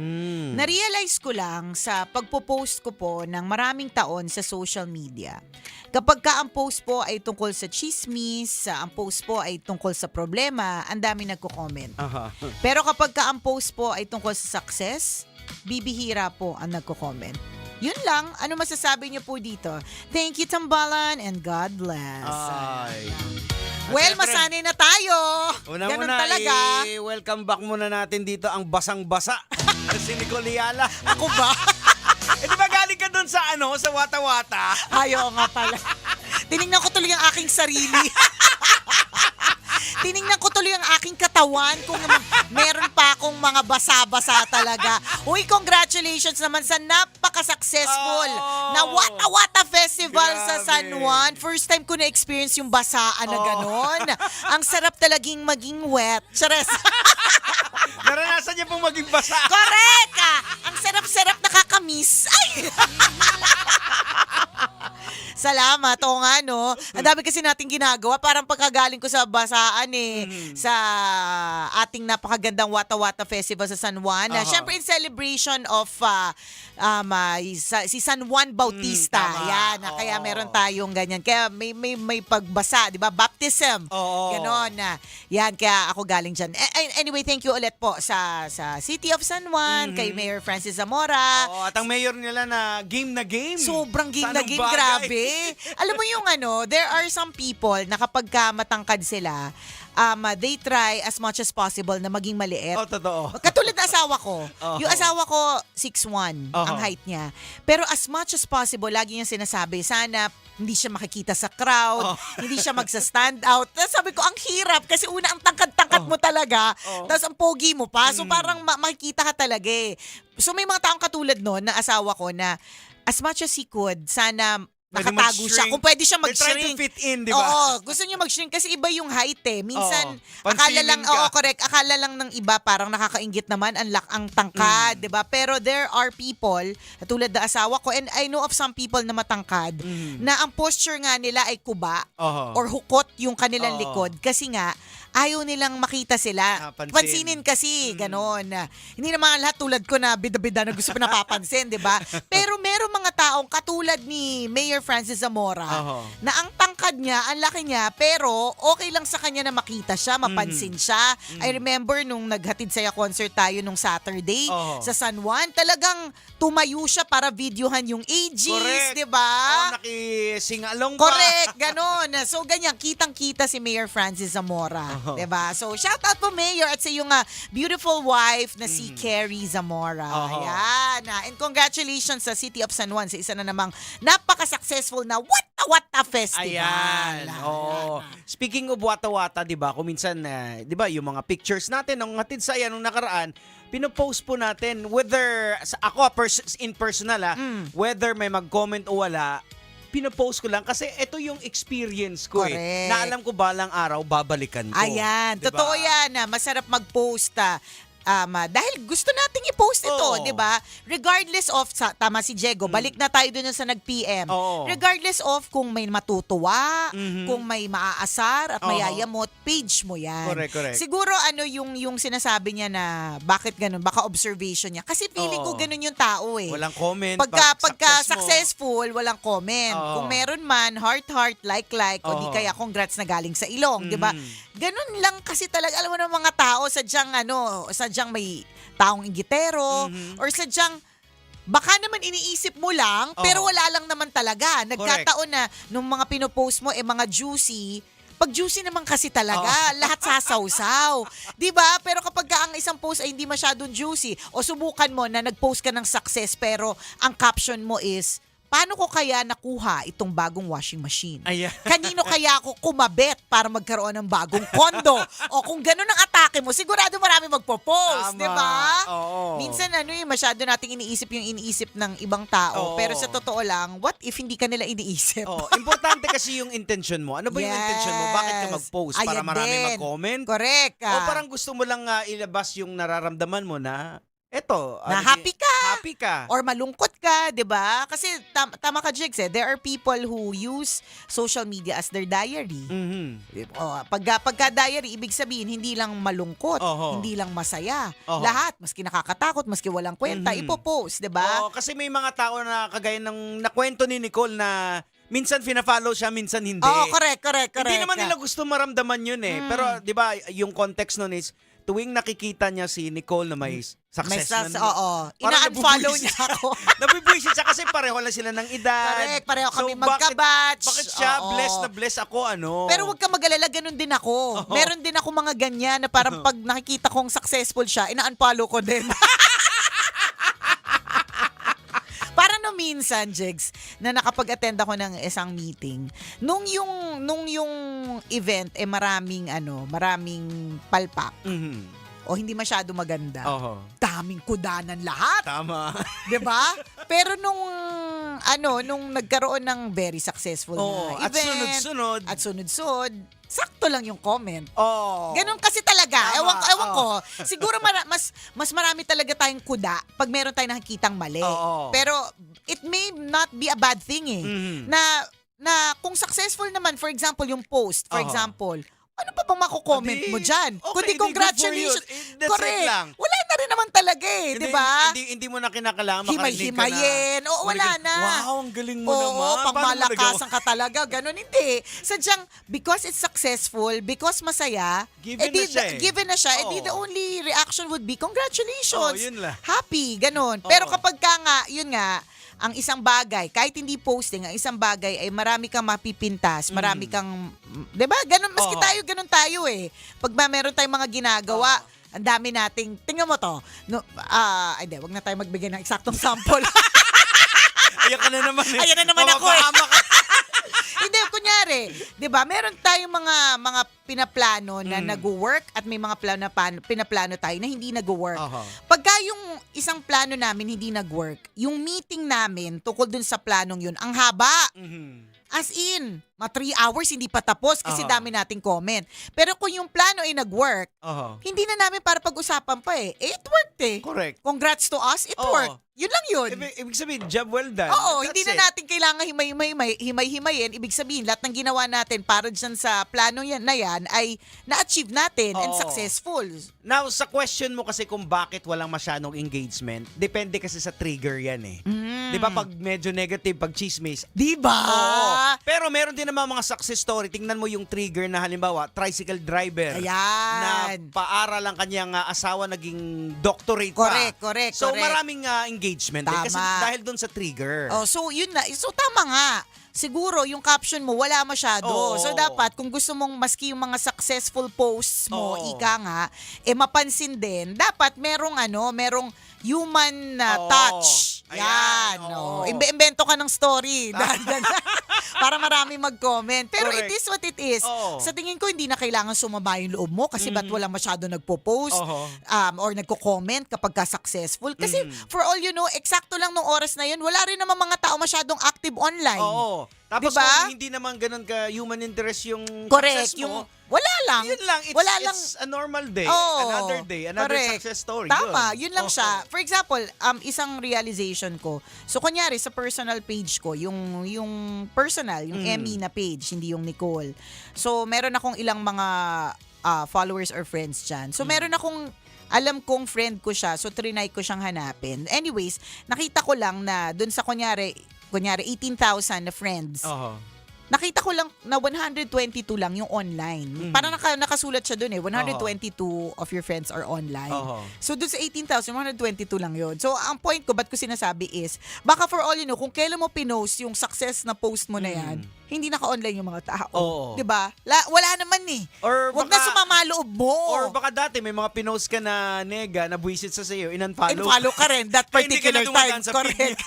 Na-realize ko lang sa pagpo-post ko po ng maraming taon sa social media. Kapag ka ang post po ay tungkol sa chismis, ang post po ay tungkol sa problema, ang dami nagko-comment. Pero kapag ka ang post po ay tungkol sa success, bibihira po ang nagko-comment. Yun lang, ano masasabi niyo po dito? Thank you, Tambalan, and God bless. Well, masanay na tayo. Ganun talaga.
Welcome back muna natin dito ang basang-basa. Si Nicole Ayala.
Ako ba?
Di ba galing ka dun sa sa Wata-Wata?
Ayaw nga pala. Tinignan ko tuloy ang aking sarili. Tinignan ko tuloy ang aking katawan kung meron pa akong mga basa-basa talaga. Uy, congratulations naman sa napaka-successful na Wata-Wata Festival sa San Juan. First time ko na-experience yung basaan na ganon. Ang sarap talaging maging wet. Chares.
Naranasan niya pong maging basa.
Correct! Ang sarap-sarap nakakamiss. Ay! Salamat. Oo nga, no? Ang dami kasi natin ginagawa. Parang pagkagaling ko sa basaan sa ating napakagandang Wata-Wata Festival sa San Juan. Siyempre in celebration of si San Juan Bautista. Yan. Kaya meron tayong ganyan. Kaya may pagbasa, di ba? Baptism. Ganon. Yan. Kaya ako galing dyan. Anyway, thank you ulit po sa City of San Juan, kay Mayor Francis Zamora.
At ang mayor nila na game.
Sobrang game na
Sanong
game,
bagay.
grabe. Alam mo yung there are some people na kapag ka matangkad sila, they try as much as possible na maging maliit.
Totoo.
Katulad na asawa ko. Yung asawa ko, 6'1", ang height niya. Pero as much as possible, lagi niyang sinasabi, sana hindi siya makikita sa crowd, hindi siya magsa-stand out. Tapos sabi ko, ang hirap kasi una ang tangkad-tangkad mo talaga, tapos ang pogi mo pa. So parang makikita ka talaga eh. So may mga taong katulad noon na asawa ko na as much as he could, sana nakatago siya. Kung pwede siya mag-shrink.
They're trying to fit in, di ba?
Oo, gusto niya mag-shrink kasi iba yung height eh. Minsan, akala
pansinin
lang,
ka.
correct, akala lang ng iba parang nakakainggit naman ang tangkad, di ba? Pero there are people, tulad na asawa ko, and I know of some people na matangkad, na ang posture nga nila ay kuba or hukot yung kanilang likod kasi nga, ayaw nilang makita sila. Pansinin kasi, ganon. Hindi naman lahat tulad ko na bida-bida na gusto pa napapansin, di ba? Pero merong mga taong katulad ni Mayor Francis Zamora na ang tangkad niya, ang laki niya, pero okay lang sa kanya na makita siya, mapansin siya. I remember nung naghatid saya concert tayo nung Saturday sa San Juan, talagang tumayo siya para videohan yung AGs, di ba?
Nakisingalong pa.
Correct, ganon. So ganyan, kitang-kita si Mayor Francis Zamora. Diba? So shout out po Mayor at sa iyong beautiful wife na si Carrie Zamora. Ayan. And congratulations sa City of San Juan sa isa na namang napaka-successful na Wata-Wata Festival.
Ayan. Speaking of Wata-Wata, 'di ba? Kung minsan 'di ba, yung mga pictures natin nung hatid sa nung nakaraan, pinopost po natin whether ako in personal whether may mag-comment o wala, pinopost ko lang kasi ito yung experience ko na alam ko balang araw babalikan ko.
Ayan,
diba?
totoo yan. Masarap mag-post. dahil gusto nating i-post ito,
Oo.
'di ba? Regardless of tama si Diego, balik na tayo dun sa nag-PM.
Oo.
Regardless of kung may matutuwa,
Mhm.
kung may maaasar at
Oo.
mayayamot, page mo 'yan.
Correct.
Siguro yung sinasabi niya na bakit ganun, baka observation niya. Kasi feeling ko
Oo.
ganun yung tao eh.
Walang comment.
Pagka
success mo.
successful, walang comment.
Oo.
Kung meron man, heart, like, o di
Oo.
kaya congrats na galing sa ilong, di ba?
Mhm.
Ganun lang kasi talaga, alam mo ng mga tao, sadyang may taong inggitero,
Mhm.
or sadyang baka naman iniisip mo lang, pero
Oo.
wala lang naman talaga. Nagkataon na nung mga pinopost mo, mga juicy, pag juicy naman kasi talaga, lahat sasawsaw. 'Di ba? Pero kapag ang isang post ay hindi masyadong juicy, o subukan mo na nag-post ka ng success pero ang caption mo is, paano ko kaya nakuha itong bagong washing machine?
Ayan.
Kanino kaya ako kumabet para magkaroon ng bagong kondo? O kung gano'n ang atake mo, sigurado marami magpo-post,
Tama.
'di ba?
Oo.
Minsan masyado nating iniisip yung iniisip ng ibang tao.
Oo.
Pero sa totoo lang, what if hindi ka nila iniisip?
Oh, importante kasi yung intention mo. Ano ba yung intention mo? Bakit ka
Yes.
mag-post? Para
Ayan
marami
din.
mag-comment?
Correct.
O parang gusto mo lang ilabas yung nararamdaman mo na eto.
Na happy ka.
Happy ka.
Or malungkot ka, 'di ba? Kasi tama ka, Jigs, there are people who use social media as their diary.
Mhm.
Pagka diary, ibig sabihin hindi lang malungkot,
Oho.
hindi lang masaya.
Oho.
Lahat, maski nakakatakot, maski walang kwenta,
Mhm.
ipopost, 'di ba?
Oo, kasi may mga tao na kagaya ng nakwento ni Nicole na minsan fina-follow siya, minsan hindi.
Oo, correct.
Hindi naman nila gusto maramdaman yun eh.
Mm.
Pero 'di ba, yung context nun is tuwing nakikita niya si Nicole na may
May
success
oo.
Parang
Ina-unfollow
nabubuisit.
niya ako.
Nabibwisit siya kasi pareho lang sila ng edad.
Correct, pareho kami
bakit-
magka-batch.
Bakit siya
Oo.
blessed na blessed ako
Pero wag ka mag-alala, ganun din ako.
Oo.
Meron din ako mga ganyan na parang pag nakikita kong successful siya, ina-unfollow ko din. Para no minsan, Jigs, na nakapag-attend ako ng isang meeting, nung yung event maraming palpak
Mhm.
o hindi masyado maganda.
Oho.
Daming kudanan lahat.
Tama.
'Di ba? Pero nung nagkaroon ng very successful
Oo,
na
at
event,
sunod-sunod.
at sunod-sunod, sakto lang yung comment.
Oh.
Ganon kasi talaga.
Tama,
Ewan ko. Siguro mas marami talaga tayong kuda pag meron tayong nakikitang mali.
Oo.
Pero it may not be a bad thing eh.
Mhm.
Na kung successful naman, for example, yung post, for
Oo.
example, ano pa bang mako-comment
Adi,
mo dyan?
okay,
Kundi
di good
congratulations.
for you. That's it
Correct.
lang.
Wala na rin naman talaga eh, di ba?
Hindi mo na kinakailangan makarinig ka na.
Himay-himayin. Oo, wala na.
Wow, ang galing mo
Oo,
naman. Paano mo
pangmalakasan
nagawa?
ka talaga. Ganon, hindi. Sadyang, because it's successful, because masaya,
Given na siya eh.
given na siya,
Oo.
the only reaction would be, congratulations.
Oo, yun lang.
Happy, ganon. Pero
Oo.
kapag ka nga, yun nga, ang isang bagay, kahit hindi posting, ang isang bagay ay marami kang mapipintas, marami kang, 'di ba? Ganun, maski
Oo.
ganun tayo eh. Pag meron tayong mga ginagawa, ang dami nating, tingnan mo to, hindi, wag na tayo magbigay ng eksaktong sample.
Ayan ka na naman eh.
Ayan na naman ako eh.
Mapapahama ka.
Hindi, kunyari, 'di ba? Meron tayong mga pinaplano na nag-work at may mga pinaplano tayo na hindi nag-work.
Aha.
Pagka yung isang plano namin hindi nag-work, yung meeting namin tukol dun sa planong yun, ang haba.
Mhm.
As in, 3 hours hindi pa tapos kasi
Aha.
dami nating comment. Pero kung yung plano ay nag-work,
Aha.
hindi na namin para pag-usapan pa eh. It worked eh.
Correct.
Congrats to us, it
Oo.
worked. Yun lang yun.
Ibig sabihin, job well done.
Oo,
That's
hindi na
it.
natin kailangan himay-himayin. Ibig sabihin, lahat ng ginawa natin para dyan sa plano na yan ay na-achieve natin and
Oo.
successful.
Now, sa question mo kasi kung bakit walang masyadong engagement, depende kasi sa trigger yan eh. Di ba pag medyo negative, pag chismis,
Diba?
oo. Pero meron din naman mga success story. Tingnan mo yung trigger na halimbawa, tricycle driver. Na
Ayan.
paaral ang kanyang asawa naging doctorate pa.
Correct.
So maraming engagement din
Tama.
kasi dahil doon sa trigger.
Oh, so yun na. So tama nga. Siguro yung caption mo wala masyado.
Oo.
So dapat kung gusto mong maski yung mga successful posts mo,
Oo.
ika nga, mapansin din, dapat merong human
Oo.
touch.
Ayan,
Yan.
oo.
Oh. Imbento ka ng story. Para marami mag-comment. Pero
Correct.
it is what it is.
Oo.
Sa tingin ko, hindi na kailangan sumaba yung loob mo kasi ba't wala masyado nagpo-post
Oo.
or nagko-comment kapag ka-successful. Kasi for all you know, eksakto lang nung oras na yun, wala rin naman mga tao masyadong active online.
Oo. Oo. Tapos
Diba?
kung hindi naman ganun ka human interest yung
Correct.
success mo,
Yung wala lang.
yun lang.
Wala lang.
It's a normal day.
Oo.
Another day. Another
Correct.
success story.
Tama, yun lang
Oo.
siya. For example, isang realization ko. So, kunyari, sa personal page ko, yung personal, yung Emmy na page, hindi yung Nicole. So, meron akong ilang mga followers or friends dyan. So, meron akong alam kong friend ko siya, so trinay ko siyang hanapin. Anyways, nakita ko lang na dun sa kunyari 18,000 na friends.
Oo.
Nakita ko lang na 122 lang yung online. Parang nakasulat siya dun 122 of your friends are online.
Oo.
So dun sa 18,000, 122 lang yun. So ang point ko, ba't ko sinasabi is, baka for all you know, kung kailan mo pinost yung success na post mo na yan, hindi naka-online yung mga tao.
Oo.
Diba? Wala naman eh.
Or
Huwag na sumama loob mo.
Or baka dati may mga pinost ka na nega na buwisit sa sayo, in-unfollow.
Follow ka rin that
Kaya hindi ka
particular
na dumadaan
time.
sa feed
Correct.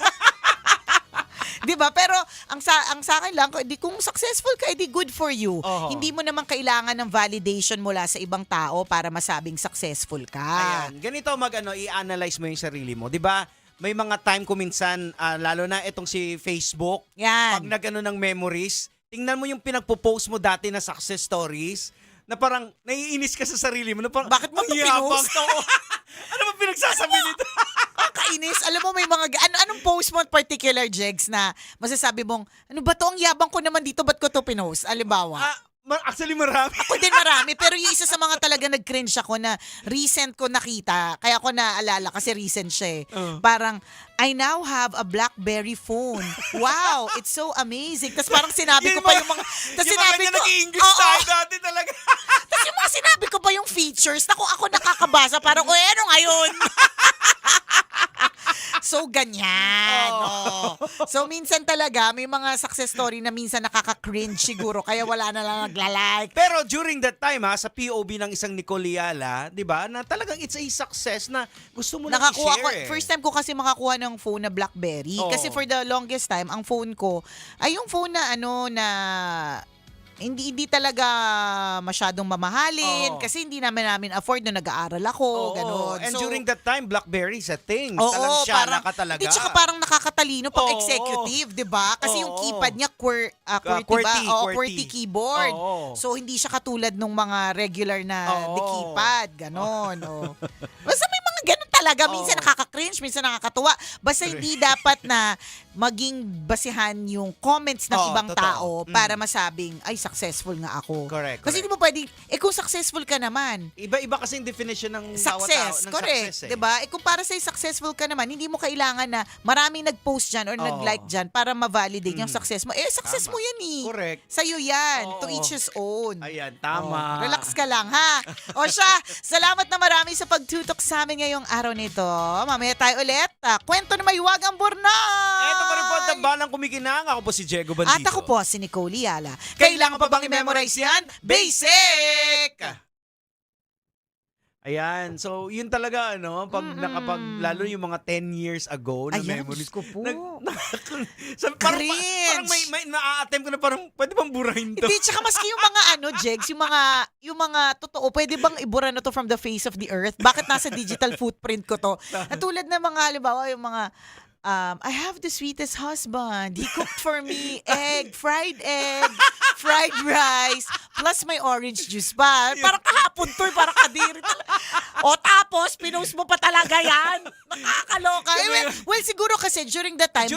'Di ba? Pero ang sa akin lang, kung successful ka, edi good for you.
Oho.
Hindi mo naman kailangan ng validation mula sa ibang tao para masabing successful ka.
Ayan. Ganito i-analyze mo yung sarili mo. 'Di ba? May mga time ko minsan, lalo na itong si Facebook,
Yan.
pag nag-ano ng memories, tingnan mo yung pinagpo-post mo dati na success stories, na parang naiinis ka sa sarili mo. Na parang,
Bakit mo
ang
ito
yabang.
pinost?
Ano ba pinagsasabi nito?
Kainis. Alam mo, may mga, anong post mo in particular, Jegs, na masasabi mong, ano ba to, ang yabang ko naman dito, ba't ko to pinost? Alimbawa.
Actually, marami.
Ako din marami, pero yung isa sa mga talaga nag-cringe ako na recent ko nakita, kaya ko naalala kasi recent siya eh. Parang, I now have a BlackBerry phone. Wow, it's so amazing. Tapos parang sinabi ko pa yung mga... Tapos
yung
sinabi
mga
ko,
nag-i-English
oo.
tayo dati talaga.
Tapos yung mga sinabi ko pa yung features, ako nakakabasa, parang, ano ngayon? So, ganyan. Oh. So, minsan talaga, may mga success story na minsan nakaka-cringe siguro, kaya wala na lang nagla-like.
Pero during that time sa POV ng isang Nicole Yala, 'di ba? Na talagang it's a success na gusto mo na
Nakakuha ko,
i-share.
first time ko kasi makakuha ng phone na BlackBerry.
Oo.
Kasi for the longest time, ang phone ko, ay yung phone na na hindi talaga masyadong mamahalin
Oo.
kasi hindi namin afford nung nag-aaral ako,
Oo.
ganun.
And
So,
during that time, BlackBerry is a thing.
oo,
Talagang syala ka talaga.
Hindi, tsaka parang nakakatalino pang
Oo.
executive, di ba? Kasi yung
Oo.
keypad niya, QWERTY
QWERTY,
ba? Oo,
QWERTY.
QWERTY keyboard.
Oo.
So, hindi siya katulad nung mga regular na
Oo.
the keypad. Ganon. Oh. Basta may mga ganun talaga. Minsan
Oo.
nakaka-cringe, minsan nakakatuwa. Basta hindi dapat na maging basihan yung comments ng
Oo,
ibang
totoo.
tao para masabing, ay, successful nga ako.
Correct,
Kasi hindi mo pwedeng, kung successful ka naman,
Iba-iba kasi yung definition ng bawat tao
success,
ng
correct.
success.
'Di ba? Kung para sa successful ka naman, hindi mo kailangan na maraming nag-post diyan or
Oo.
nag-like diyan para ma-validate yung success mo. Success
Tama.
mo 'yan eh.
Correct.
Sa'yo 'yan. To
Oo.
each his own.
Ayan, tama.
Oh, relax ka lang, ha? O siya, salamat na marami sa pagtutok sa amin ngayong araw nito. Mamaya tayo ulit. Kwento na may wagang burnay!
Ito pa rin po ang tambalang kumikinang. Ako po si Diego Bandido.
At ako po, si Nicole Yala. Kailangan pa bang i-memorize yan? Basic!
Ayan. So, yun talaga, lalo yung mga 10 years ago na
Ayan,
memories.
Diyos ko po.
Parang
Cringe.
may na-attempt ko na parang, pwede bang burahin to?
Hindi, tsaka maski yung mga Jegs, yung mga totoo, pwede bang ibura na to from the face of the earth? Bakit nasa digital footprint ko to? Natulad na mga, halimbawa, yung mga, I have the sweetest husband. He cooked for me fried rice, plus may orange juice pa. Parang kahapon to, parang kadiri talaga. O tapos, pinost mo pa talaga yan. Nakakaloka. Well, siguro kasi during that time,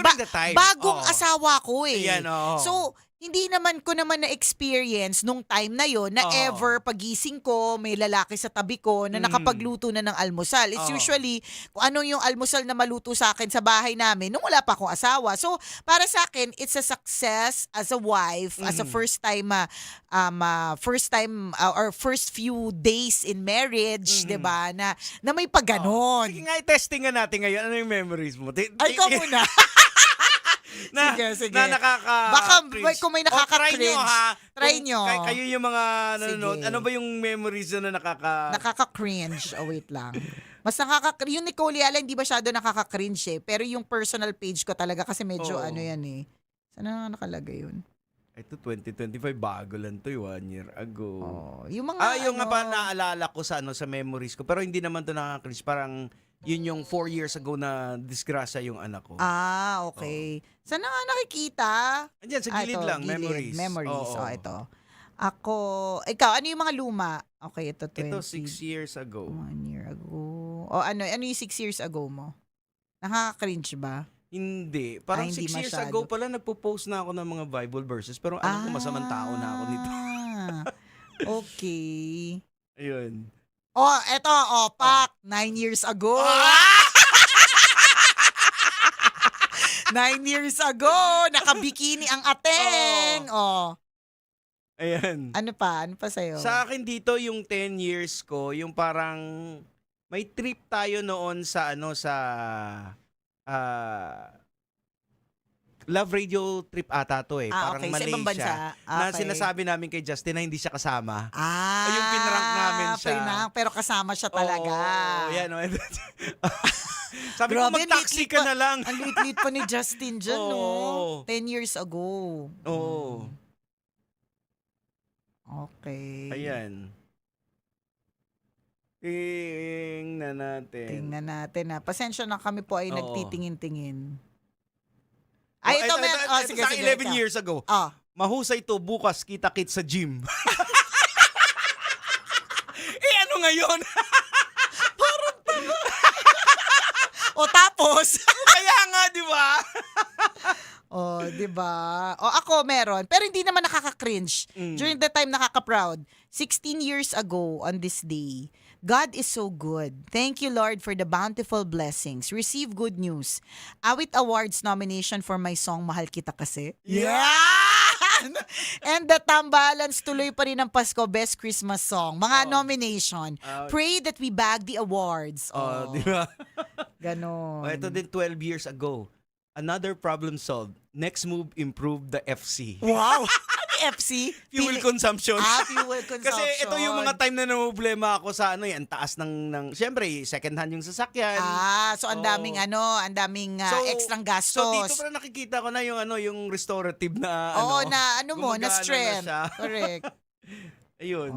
bagong
oo.
asawa ko eh.
Yan, oo.
So, hindi naman ko na-experience nung time na yon na
Oo.
ever pagising ko, may lalaki sa tabi ko na nakapagluto na ng almusal. It's
Oo.
usually kung ano yung almusal na maluto sa akin sa bahay namin nung wala pa akong asawa. So, para sa akin, it's a success as a wife, as a first time or first few days in marriage, 'di ba? Na may pagganon.
Sige nga, i-testing nga natin ngayon. Ano yung memories mo?
Ay, ikaw muna. Sige.
Na nakaka
Baka
cringe.
kung may nakaka-cringe.
Try nyo ha.
Try
Kung
nyo.
Kayo yung mga nanonood.
Sige.
Ano ba yung memories na
Nakaka-cringe. Oh, wait lang. Mas yung Nicole Yala, hindi masyado nakaka-cringe eh. Pero yung personal page ko talaga kasi medyo
Oo.
yan eh. Saan na nakalagay yun?
Ito, 2025, bago lang to, 1 year ago.
Oh, yung mga
Yung nga pa naalala ko sa sa memories ko, pero hindi naman to nakaka-cringe, parang Yun yung 4 years ago na disgrasya yung anak ko.
Ah, okay. Saan na nga nakikita?
Andyan, sa gilid
ito,
lang,
gilid.
memories.
Memories,
Oo.
ito. Ako, ikaw, ano yung mga luma? Okay, ito 20.
Ito 6 years ago.
1 year ago. O ano yung 6 years ago mo? Nakaka-cringe ba?
Hindi. Parang
hindi
6 years
masyado.
ago pala nagpo-post na ako ng mga Bible verses. Pero alam ko masamang tao na ako nito.
Okay.
Ayun.
Oh, eto, Pak. 9 years ago. 9 years ago. Nakabikini ang ateng. Oh.
Ayan.
Ano pa? Ano pa sa'yo?
Sa akin dito yung 10 years ko, yung parang may trip tayo noon sa Love Radio trip ata to eh. Parang
okay. Sa
Malaysia.
ibang bansa.
Na
Okay.
sinasabi namin kay Justin na hindi siya kasama.
Yung
pinrank namin siya.
pero kasama siya talaga.
Oo, yan. Oh. Sabi ko,
Grabe,
mag-taxi
lit-lit
ka
pa.
na lang.
Ang lit-lit pa ni Justin dyan,
Oo.
no? 10 years ago.
Oo.
Okay.
Ayan. Tingnan natin.
Tingnan natin ha. Pasensya na kami po ay
Oo.
nagtitingin-tingin.
Oh,
Ay, ito,
ito, sa 11 years ago.
Ah.
Mahusay to, bukas kita-kit sa gym. Ano ngayon?
O tapos?
Kaya nga, di ba?
Oh, 'di ba? O ako meron, pero hindi naman nakaka-cringe. During the time nakaka-proud. 16 years ago on this day, God is so good. Thank you, Lord, for the bountiful blessings. Receive good news. Awit Awards nomination for my song Mahal Kita Kasi. Yeah! And the Tambalans tuloy pa rin ng Pasko Best Christmas Song. Mga nomination. Pray that we bag the awards.
Oh, di ba?
Ganon.
Oh, ito din 12 years ago. Another problem solved. Next move, improve the FC.
Wow! FC?
Fuel consumption.
Fuel consumption.
Kasi ito yung mga time na namumblema ako sa ang taas ng siyempre, second hand yung sasakyan.
So ang daming extrang gastos.
So dito pa nakikita ko na yung restorative na
na
gumagana
strength.
na siya.
Correct.
Ayun.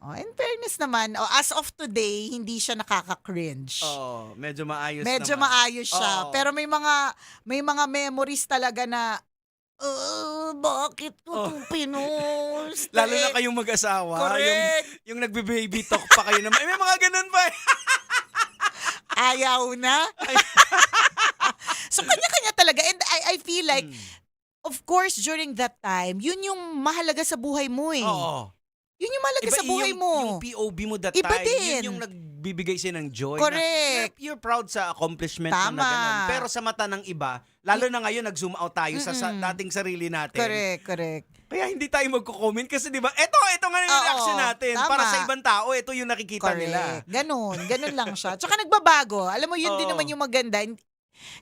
In fairness naman, as of today, hindi siya nakaka-cringe.
Medyo maayos
Medyo
naman.
maayos siya.
Oo.
Pero may mga memories talaga na, bakit ko ito pinost?
Lalo na kayong mag-asawa.
Correct.
Yung nagbe-baby talk pa kayo naman. May mga ganun pa eh.
Ayaw na. So, kanya-kanya talaga. And I feel like, of course, during that time, yun yung mahalaga sa buhay mo eh.
Oo.
Yun yung mahalaga sa buhay mo.
Yung POV mo that
Iba
time,
din.
yun yung nagbibigay sa'yo ng joy.
Correct.
You're proud sa accomplishment mo na
Tama.
ganun. Pero sa mata ng iba, lalo na ngayon, nag-zoom out tayo sa dating sarili natin.
Correct.
Kaya hindi tayo magko-comment kasi di ba, ito nga yung reaction natin.
tama.
Para sa ibang tao, ito yung nakikita nila.
Ganun lang siya. Tsaka nagbabago. Alam mo, yun din
Oo.
naman yung maganda.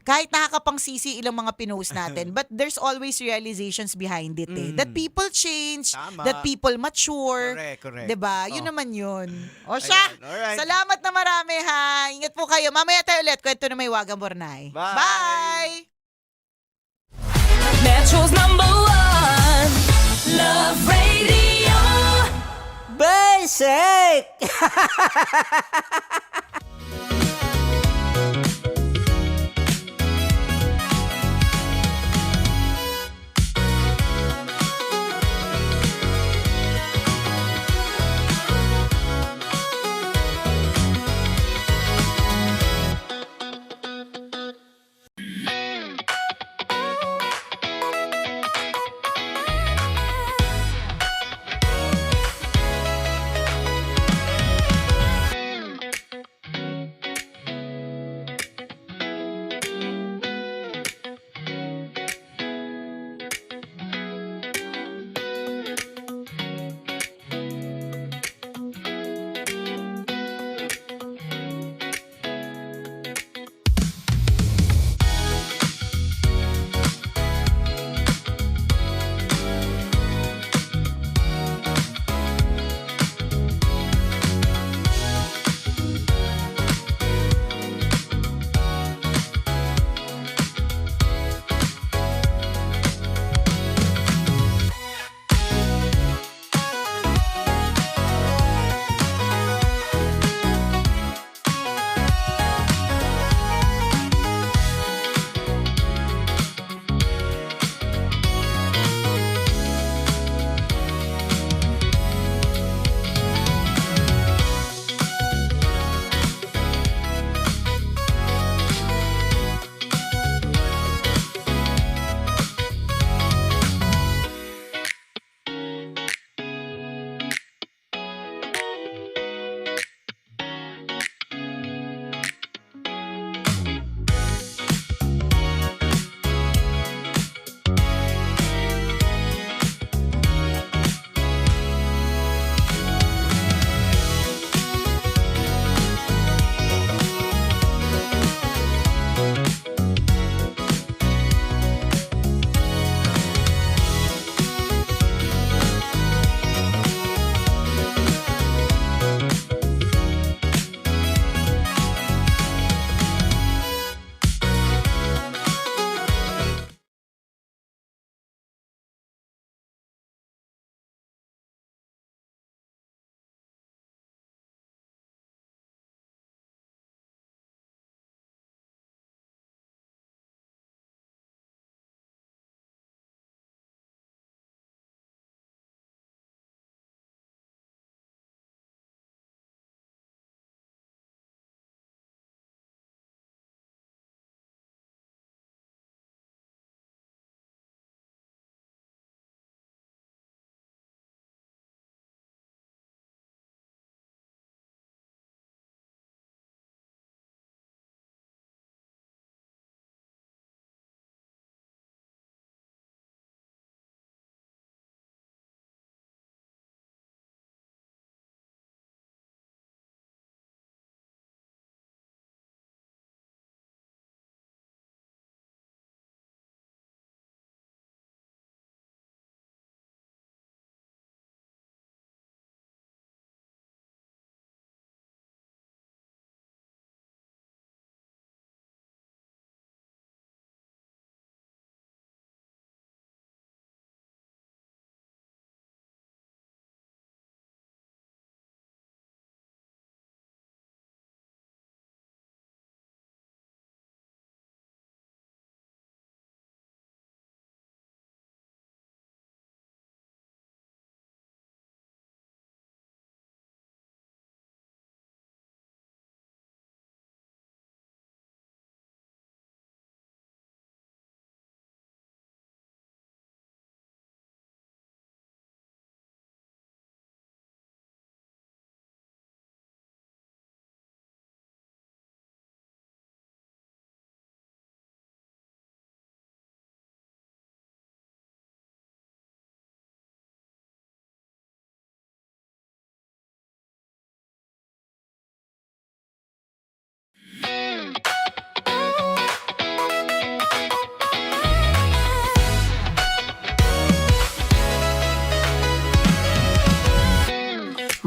Kahit nakakapangsisi ilang mga pinost natin, but there's always realizations behind it eh. That people change,
Tama.
that people mature.
Correct.
Diba? Yun naman yun. O siya,
Ayan, alright.
salamat na marami ha. Ingat po kayo. Mamaya tayo ulit. Kwento na may Wagang Bornay.
Bye.
Bye!
Metro's #1 Love Radio.
Basic!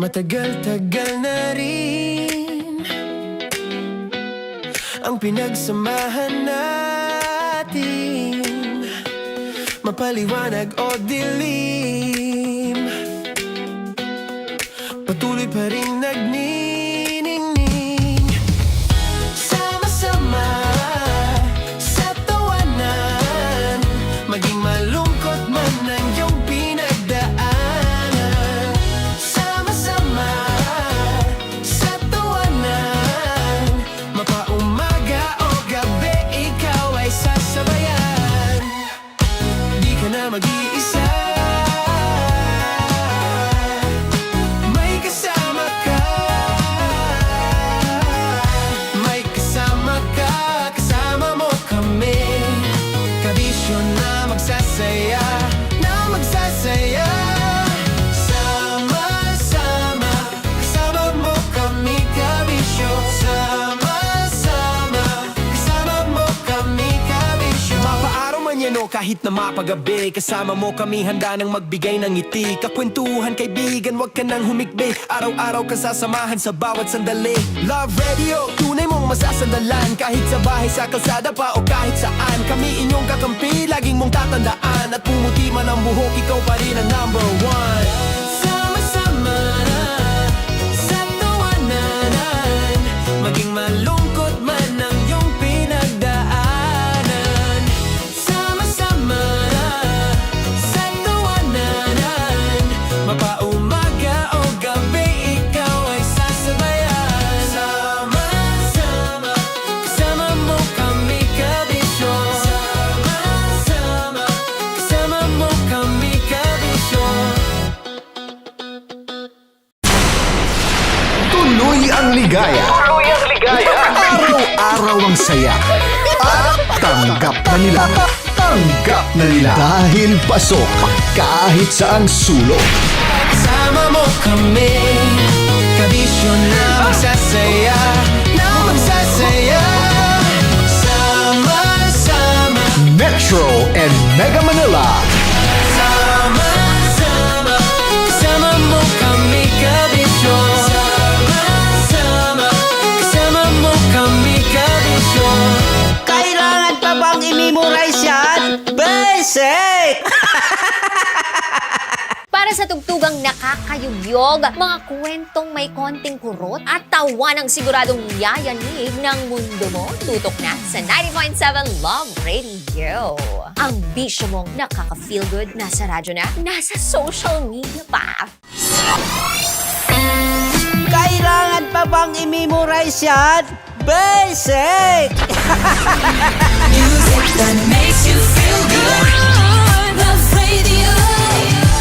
Matagal-tagal na rin ang pinagsamahan natin, mapaliwanag o dilim, patuloy pa rin nagniningning. Sama-sama sa tawanan, maging malungkot man ang iyong pinagdaanan. Sama-sama sa tawanan, mapaumaga o gabi, ikaw ay sasabayan. Di ka na mag-iisa, may kasama ka. May kasama ka, kasama mo kami. Kabisyo na magsasaya, na magsasaya. Sama-sama, kasama mo kami, kabisyo. Sama-sama, kasama mo kami, kabisyo. Mapaaraw man yan o kahit na mapagabi, kasama mo kami, handa nang magbigay ng ngiti. Kakwentuhan, kaibigan, wag ka nang humikbi. Araw-araw ka sasamahan sa bawat sandali. Love Radio, tunay mong masasandalan. Kahit sa bahay, sa kalsada pa o kahit saan, kami inyong kakampi, laging mong tatandaan. At pumuti man ang buhok, ikaw pa rin ang number one. Sama-sama sa tawanan, maging malungkot man ang iyong pinagdaanan. Sama-sama sa tawanan, mapaumaga o gabi, ikaw ay sasabayan. Sama-sama, kasama mo kami, kabisyo. Sama-sama, kasama mo kami, kabisyo.
Tuloy ang ligaya. Araw-araw ang saya. At tanggap na nila. Tanggap na nila. Dahil pasok kahit saang sulok.
Kasama mo kami, kabisyo na magsasaya, na magsasaya. Sama-sama,
Metro and Mega Manila.
sama-sama, kasama mo kami, kabisyo. Sama-sama, kasama mo kami, kabisyo.
Kailangan pa bang i-memorize yan? Basic!
Para sa tugtugang nakakayugyog, mga kwentong may konting kurot at tawa ng siguradong yayanig ng mundo mo, tutok na sa 90.7 Love Radio. Ang bisyo mong nakaka-feel good, nasa radyo na, nasa social media pa.
Kailangan pa bang i-memorize yan? Basic!
Music that makes you feel good. Love Radio.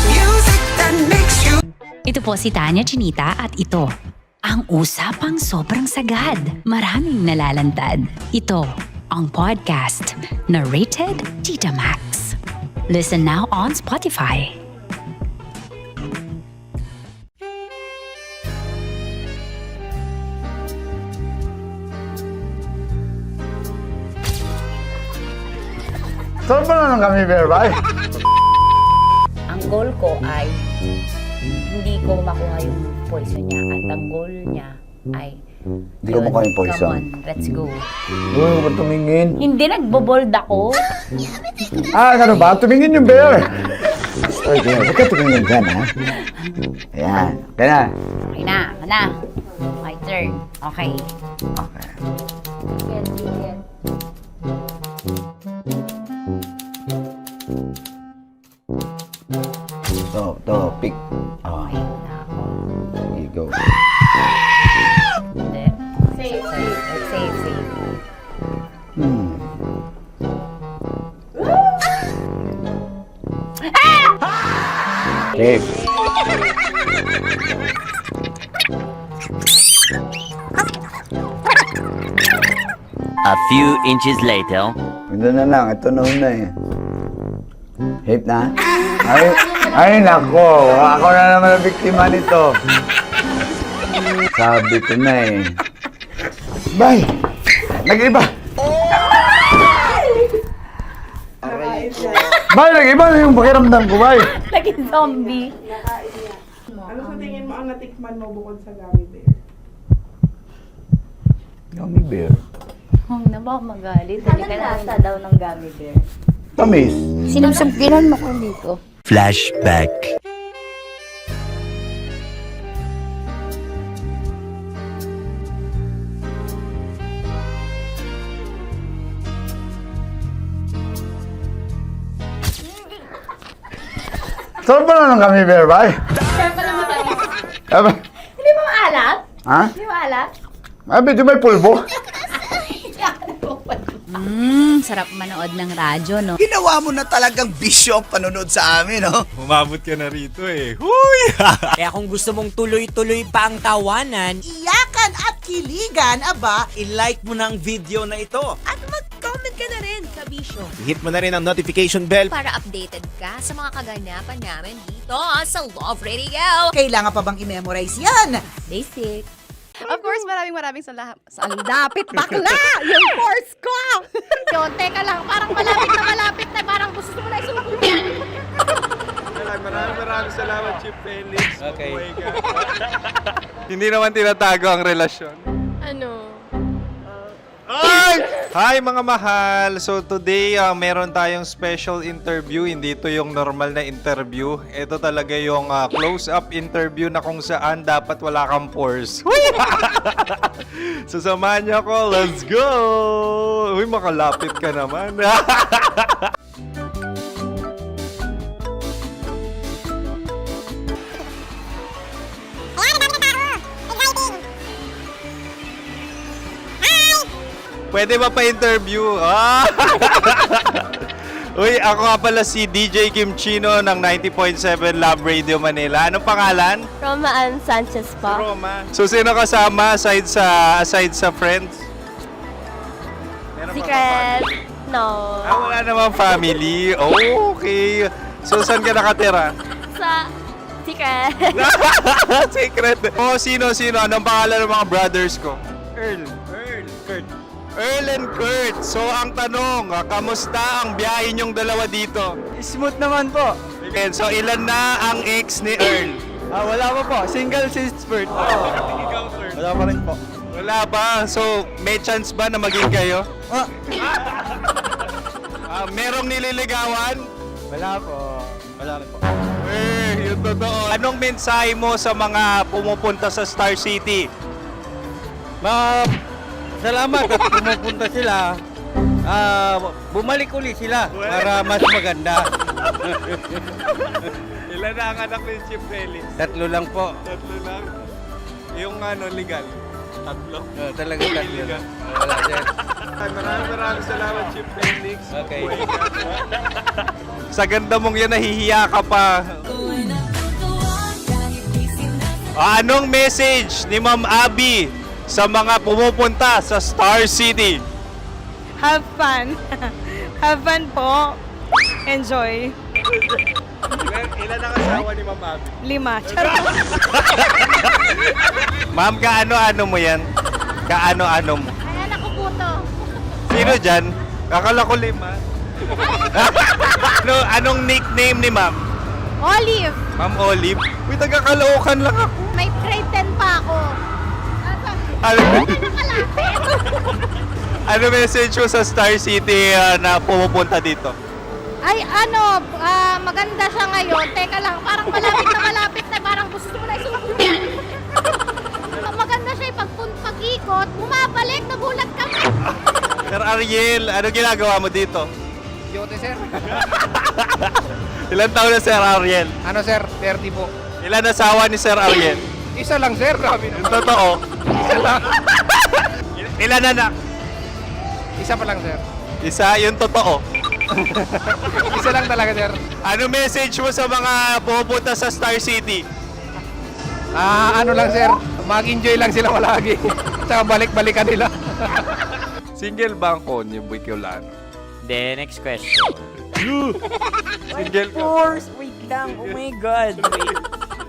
Music that makes you
Ito po si Tanya Chinita at ito, ang usapang sobrang sagad, maraming nalalantad. Ito, ang podcast na Rated Tita Max. Listen now on Spotify.
Saan pa naman kami, Berbay?
Ang goal ko ay hindi ko makuha yung poison niya. At ang goal niya ay
Hindi ko makuha yung poison.
Come on, let's go.
Huwag mo ba tumingin?
Hindi, nagbobold ako.
Ano ba? Tumingin yung bear. Oy, bear, huwag ka tumingin dyan, ha? Ayan. Kaya na.
Okay na, my turn. Okay.
Okay.
Yan, yan.
To, pick. Oh,
Okay na ako.
there you go.
Hindi. Save.
Save.
A few inches later.
Ito na lang. Ito na una eh. Hip na? Ay, nako. Ako na naman ang biktima nito. Sabi ko na eh. Bay! Nag-iba! Bay, nag-iba na yung pakiramdam ko, bay!
Naging zombie.
Ano sa tingin mo ang ang natikman mo bukod sa gummy bear?
Gummy bear.
Huwag na ba magalit? Hindi ka lasa daw ng gummy bear.
Tamis.
Sinusumpilan mo ko dito.
Flashback.
Sarap ba na ng gummy bear, bay?
Hindi mo maalat?
Ha?
Hindi mo maalat?
Abi, di may pulbo?
Sarap manood ng radyo, no?
Ginawa mo na talagang bisyo ang panonood sa amin, no?
Umabot ka na rito eh. Huy!
Kaya kung gusto mong tuloy-tuloy pa ang tawanan,
Iyakan at kiligan, aba,
I-like mo na ang video na ito.
At mag-comment ka na rin, Kabisyo.
Hit mo na rin ang notification bell.
Para updated ka sa mga kaganapan namin dito sa Love Radio.
kailangan pa bang i-memorize yan?
Basic.
Of course, maraming salamat. Ang lapit bakla! Yung force ko! Yun, teka lang, parang malapit na, parang gusto mo na isulat.
Maraming salamat, Chief Felix. Okay. Hindi naman tinatago ang relasyon.
Ano?
Hi mga mahal! So today, meron tayong special interview. Hindi ito yung normal na interview. Ito talaga yung close-up interview na kung saan dapat wala kang pores. So samahan niyo ako. Let's go! Uy, makalapit ka naman. Pwede ba pa-interview? Ah! Uy, ako nga pala si DJ Kim Chino ng 90.7 Love Radio Manila. Anong pangalan?
Roma Ann Sanchez po.
Roma. So, sino kasama aside sa friends? Meron pa ba family?
No.
Wala namang family. Oh, okay. So, saan ka nakatira?
Sa secret.
Secret. Oh, sino? Anong pangalan ng mga brothers ko? Earl, Kurt. Earl and Kurt. So, ang tanong, kamusta ang biyahe niyong dalawa dito?
Smooth naman po.
Okay, so, ilan na ang ex ni Earl?
Wala pa po. Single since birth. Wala pa rin po.
Wala ba? So, may chance ba na maging kayo? Merong nililigawan?
Wala po. Wala rin po.
Yung totoo. Anong mensahe mo sa mga pumupunta sa Star City?
salamat at pumupunta sila. Bumalik uli sila para mas maganda.
Ilan na ang anak ni Chief Felix?
3 lang po.
3 lang. Yung legal? 3?
Talagang 3. Wala sir.
Maraming salamat, Chief Felix.
Okay.
Sa ganda mong yan, nahihiya ka pa. Anong message ni Ma'am Abby sa mga pumupunta sa Star City?
Have fun. Have fun po. Enjoy.
Ilan ang asawa ni Ma'am Abby?
5. Charot.
Ma'am, kaano-ano mo yan? Kaano-ano mo?
Ayan ako po to.
Sino dyan? Akala ko 5. Anong nickname ni Ma'am?
Olive.
Ma'am Olive? Uy, taga-Caloocan lang ako.
May grade 10 pa ako.
Ano message mo sa Star City na pumupunta dito?
Ay, maganda siya ngayon. Teka lang, parang malapit na, parang gusto mo na isulat. Maganda siya pag-ikot, bumabalik, nagulat ka.
Sir Ariel, ano ginagawa mo dito?
Yote, sir.
Ilan taon na Sir Ariel?
Ano, sir? 30 po.
Ilan asawa ni Sir Ariel?
Isa lang, sir. Grabe
Yung totoo? Ilan anak?
Isa pa lang, sir.
Isa, yung totoo.
Isa lang talaga, sir.
Ano message mo sa mga pumupunta sa Star City?
Ano lang, sir. Mag-enjoy lang sila palagi. Tsaka balik-balikan nila.
Single ba ang konyo, Boy Kiolano?
Then, next question.
Single ka?
Wait lang. Oh my God.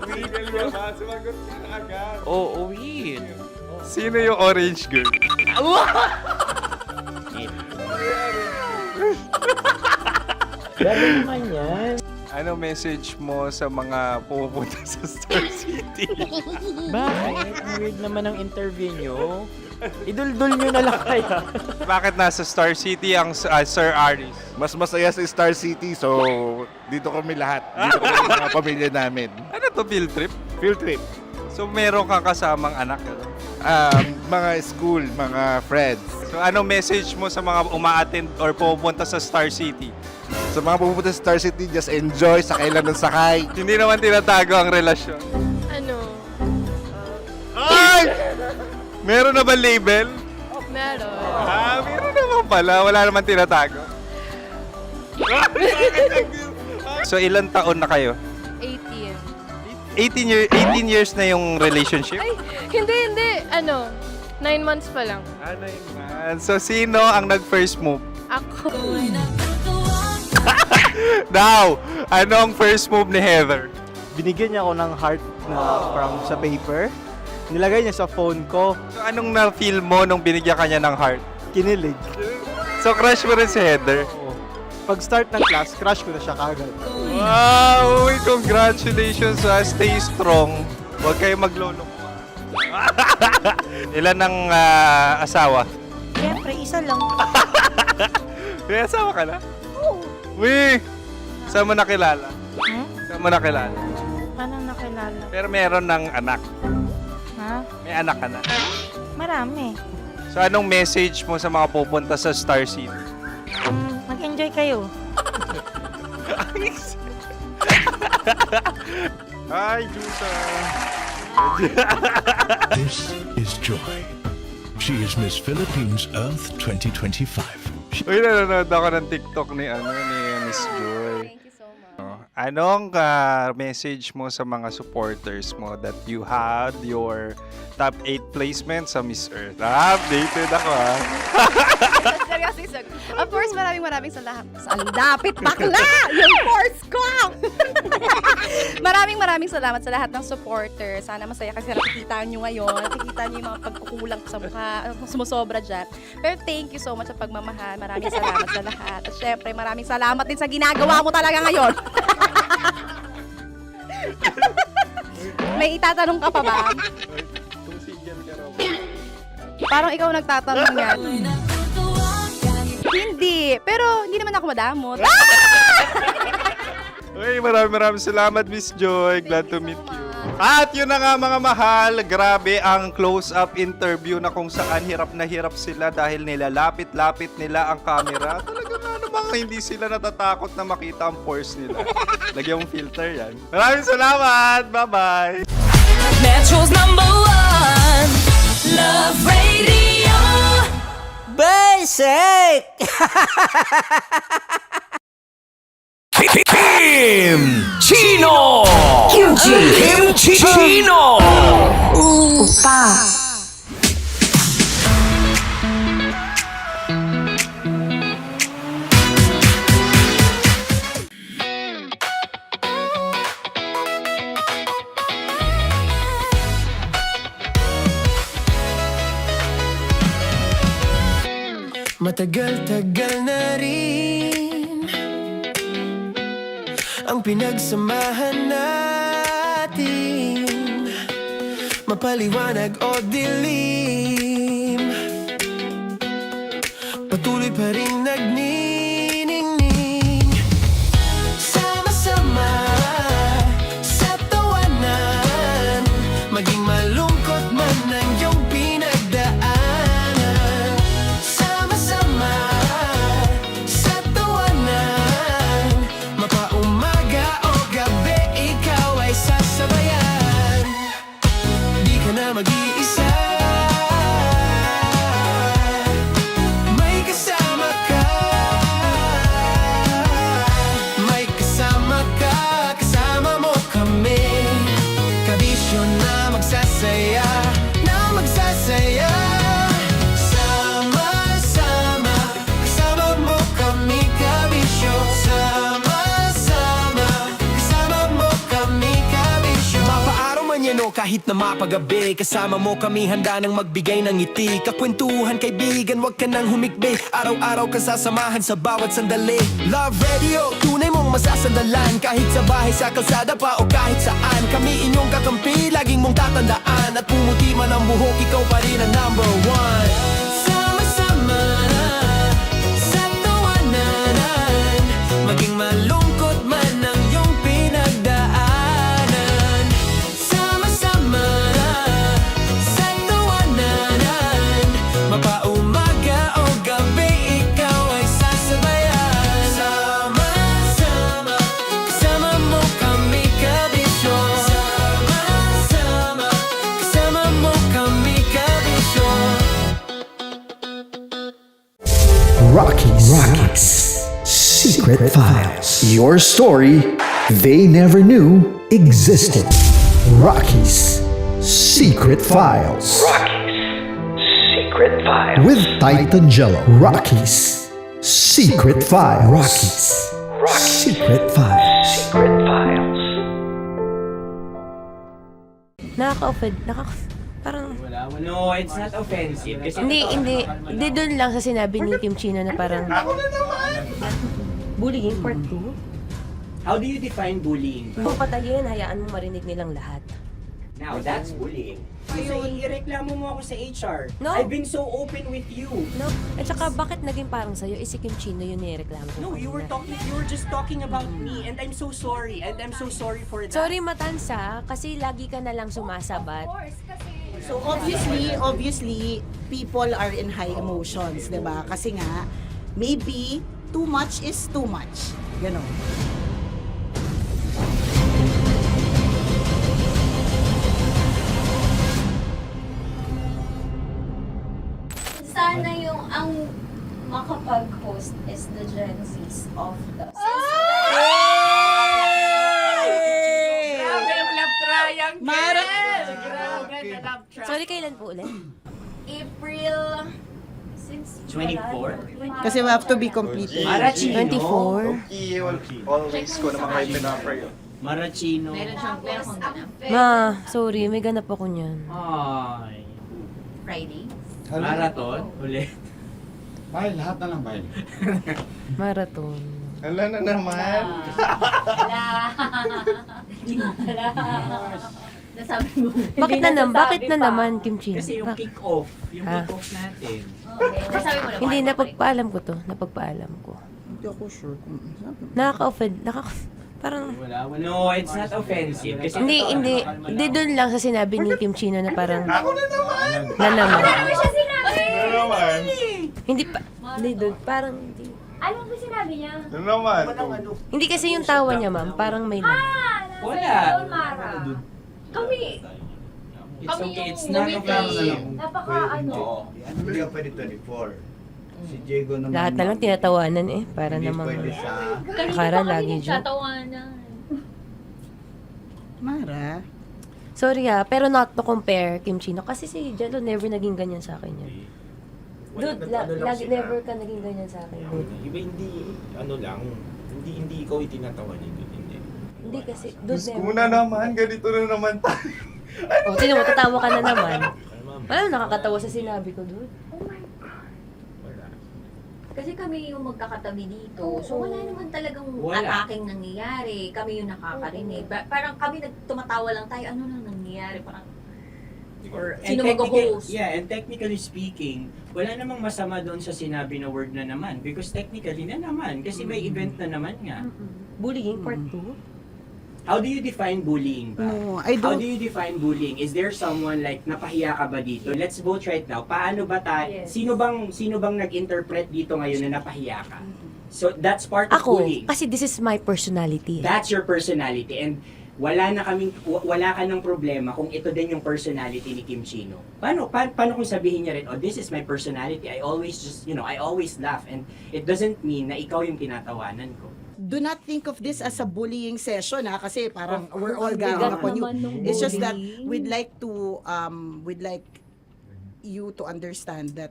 Single ka ba? Sumagot ka na agad.
Oh, wait.
Sino yung orange girl?
Dali naman yan.
Ano message mo sa mga pumupunta sa Star City?
Bakit? Ang weird naman ang interview nyo. Idul-dul nyo na lang kaya.
Bakit nasa Star City ang Sir Aris?
Mas masaya sa Star City, so dito kami lahat. Dito kami mga pamilya namin.
Ano to, field trip?
Field trip.
So meron kang kasamang anak? Ano?
Mga school, mga friends.
So anong message mo sa mga uma-attend or pupunta sa Star City?
Sa mga pupunta sa Star City, just enjoy, sakay lang ng sakay.
Hindi naman tinatago ang relasyon.
Ano?
Ay! Meron na ba label?
Meron.
Meron naman pala. Wala naman tinatago. So ilan taon na kayo?
18.
18 years na yung relationship?
Ay, hindi. 9 months pa lang.
Ano yun, man? So sino ang nag-first move?
Ako.
Now, ano ang first move ni Heather?
Binigyan niya ako ng heart na from sa paper. Nilagay niya sa phone ko.
So anong na-feel mo nung binigyan ka niya ng heart?
Kinilig.
So crush mo rin si Heather?
Oo. Pag start ng class, crush ko na siya kagad.
Wow! Uy, congratulations ha. Stay strong. Huwag kayo maglolo. Ilan ang asawa?
Siyempre, isa lang.
May asawa ka na? Oo. Uy! Saan mo nakilala? Saan mo nakilala?
Paano nakilala?
Pero meron ng anak.
Ha?
May anak ka na.
Marami.
So anong message mo sa mga pupunta sa Star City?
Mag-enjoy kayo.
Hi, Jusa!
This is Joy. She is Miss Philippines Earth 2025.
Uy, nanonood ako ng TikTok ni Miss Joy.
Thank you so much.
Anong message mo sa mga supporters mo that you had your top 8 placement sa Miss Earth? Updated ako ha.
Seryoso. Of course, maraming salamat. Ang dapit bakla! Yung course ko! maraming salamat sa lahat ng supporters. Sana masaya kasi nakikita nyo ngayon. Nakikita nyo yung mga pagkukulang sa mukha, sumusobra dyan. Pero thank you so much sa pagmamahal. Maraming salamat sa lahat. At syempre, maraming salamat din sa ginagawa mo talaga ngayon. May itatanong ka pa ba? Parang ikaw nagtatanong yan. Hindi. Pero hindi naman ako madamot.
Uy, maraming salamat, Miss Joy. Glad to meet you. At yun na nga mga mahal, grabe ang close-up interview na kung saan hirap na hirap sila dahil nilalapit-lapit nila ang camera. Talaga nga namang hindi sila natatakot na makita ang pores nila. Lagyan mong filter yan. Maraming salamat! Bye-bye!
Metro's #1 Love Radio.
Basic!
Kim Chino! Kim Chino! Matagal-tagal na rin ang pinagsamahan natin, mapaliwanag o dilim, patuloy pa rin nagniningning. Sama-sama sa tawanan, maging malungkot man ang iyong pinagdaanan. Sama-sama sa tawanan, mapaumaga o gabi, ikaw ay sasabayan. Di ka na mag-iisa, may kasama ka. kahit na mapagabi. Kasama mo kami handa nang magbigay ng ngiti. Kakwentuhan kaibigan, wag ka nang humikbi. Araw-araw kasasamahan sa bawat sandali. Love Radio, tunay mong masasandalan. Kahit sa bahay, sa kalsada pa o kahit saan. Kami inyong kakampi, laging mong tatandaan. At pumuti man ang buhok, ikaw pa rin ang number one. Sama-sama sa tawanan, maging malungkot man ang iyong pinagdaanan. Sama-sama sa tawanan, mapaumaga o gabi, ikaw ay sasabayan. Sama-sama, kasama mo kami kabisyo. Sama-sama, kasama mo kami kabisyo.
Rockies. Secret Files. Your story they never knew existed. Rockies. Secret Files.
Secret Files.
With Titan Jello. Rockies. Secret Files. Rockies. Secret Files.
Secret Files.
Nakaka-offend. Parang...
No, it's not offensive. Kasi
Hindi doon lang sa sinabi ni Kim Chino na parang... Bullying, part 2?
how do you define bullying?
Kung patayin, hayaan mo marinig nilang lahat.
Now, that's bullying. So, ireklamo mo ako sa HR.
No.
I've been so open with you.
No? At saka, bakit naging parang sa'yo? Si Kim Chino yun nireklamo ko.
No, you were just talking about me, and I'm so sorry. And I'm so sorry for that.
Sorry, Matansa, kasi lagi ka na lang sumasabat.
So obviously, people are in high emotions, 'di ba? Kasi nga, maybe too much is too much. Ganon.
Sana yung ang makapag-host is the Gen Zs of the
Grabe ang love triangle!
Mara-
Grabe ang love triangle!
Sorry, kailan po ulit?
April since
24?
Kasi we have to be completed.
Marachino.
24.
Always ko naman kayo pinapray.
Marachino.
Ma, sorry, may ganap ako niyan.
Ay.
Friday.
Marathon? Ulit.
Mahal, lahat na lang mahal.
Marathon.
Hala na naman.
Nasabi mo.
Bakit na naman, Kim Chino?
Kasi yung kick-off. Yung kick-off natin.
Nasabi mo naman.
Hindi, napagpaalam ko to. Napagpaalam ko.
Hindi ako sure kung
Nakaka-offend. Parang...
No, it's not offensive. Kasi
Hindi doon lang sa sinabi ni Kim Chino na parang... Ako na naman.
Ano siya sinabi?
Hindi pa... Hindi doon, parang... Hindi.
Ano ba sinabi niya?
Ano naman?
Hindi kasi yung tawa niya, ma'am. Parang may lang.
Wala.
Mara. Kami.
It's okay. It's not offensive.
Napaka ano.
Hindi ka pwede 24. Si Diego naman.
Lahat na lang tinatawanan eh. Para
Hindi
namang...
pwede sa...
Akala lagi joke.
Tatawanan.
Mara.
Sorry pero not to compare, Kim Chino. Kasi si Jello never naging ganyan sa akin yan. Dude, lagi never ka naging ganyan sa akin, dude.
Iba hindi, ano lang, hindi ikaw itinatawa niya, dude, hindi.
Hindi kasi, dude,
Diyos
never.
ko na naman, ganito na naman tayo.
O, sino mo, tatawa ka na naman. Alam, nakakatawa sa sinabi ko, dude.
Kasi kami yung magkakatabi dito. So wala naman talagang attacking nangyayari. Kami yung nakakarinig. Parang kami tumatawa lang tayo. Ano nang nangyayari? Parang sino mag-host?
Yeah, and technically speaking, wala namang masama doon sa sinabi na word na naman. Because technically na naman. Kasi may event na naman nga.
Bullying part 2?
How do you define bullying ba?
No, I
How
don't.
do you define bullying? Is there someone like napahiya ka ba dito? Let's vote right now. Paano ba tayo?
Yes.
Sino bang nag-interpret dito ngayon na napahiya ka? So that's part of
Ako,
bullying.
kasi this is my personality.
That's your personality, and wala ka ng problema kung ito din yung personality ni Kim Chino. Paano kung sabihin niya rin, oh, this is my personality. I always I always laugh, and it doesn't mean na ikaw yung tinatawanan ko.
Do not think of this as a bullying session kasi parang we're all ganging upon you. It's just that we'd like you to understand that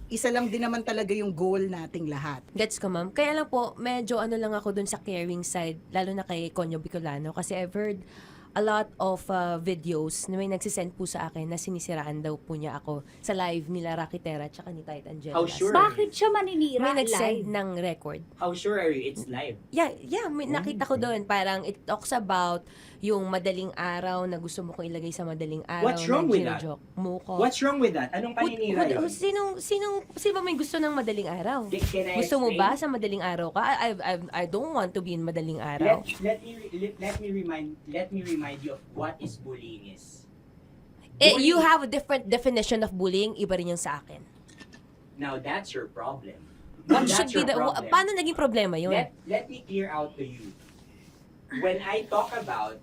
isa lang din naman talaga yung goal nating lahat.
Gets ko, ma'am. Kaya lang po, medyo lang ako dun sa caring side, lalo na kay Konyo Bicolano. Kasi I've heard a lot of videos na may nagsisend po sa akin na sinisiraan daw po niya ako sa live nila Rakitera tsaka ni Titan Angela.
How sure?
Bakit siya maninira
May nag-send
live?
ng record.
How sure are you it's live?
Yeah, may nakita ko doon. Parang it talks about yung madaling araw na gusto mo kong ilagay sa madaling araw.
What's wrong
na
with that?
gino-joke mo ko.
What's wrong with that? Anong paninira yun?
Sino ba may gusto ng madaling araw?
Can I
Gusto mo
explain?
ba sa madaling araw ka? I don't want to be in madaling araw.
Let me remind you of what is bullying is.
You have a different definition of bullying, iba rin yung sa akin.
Now that's your problem.
What
That's
should be
your problem.
paano naging problema yun?
Let me clear out to you. When I talk about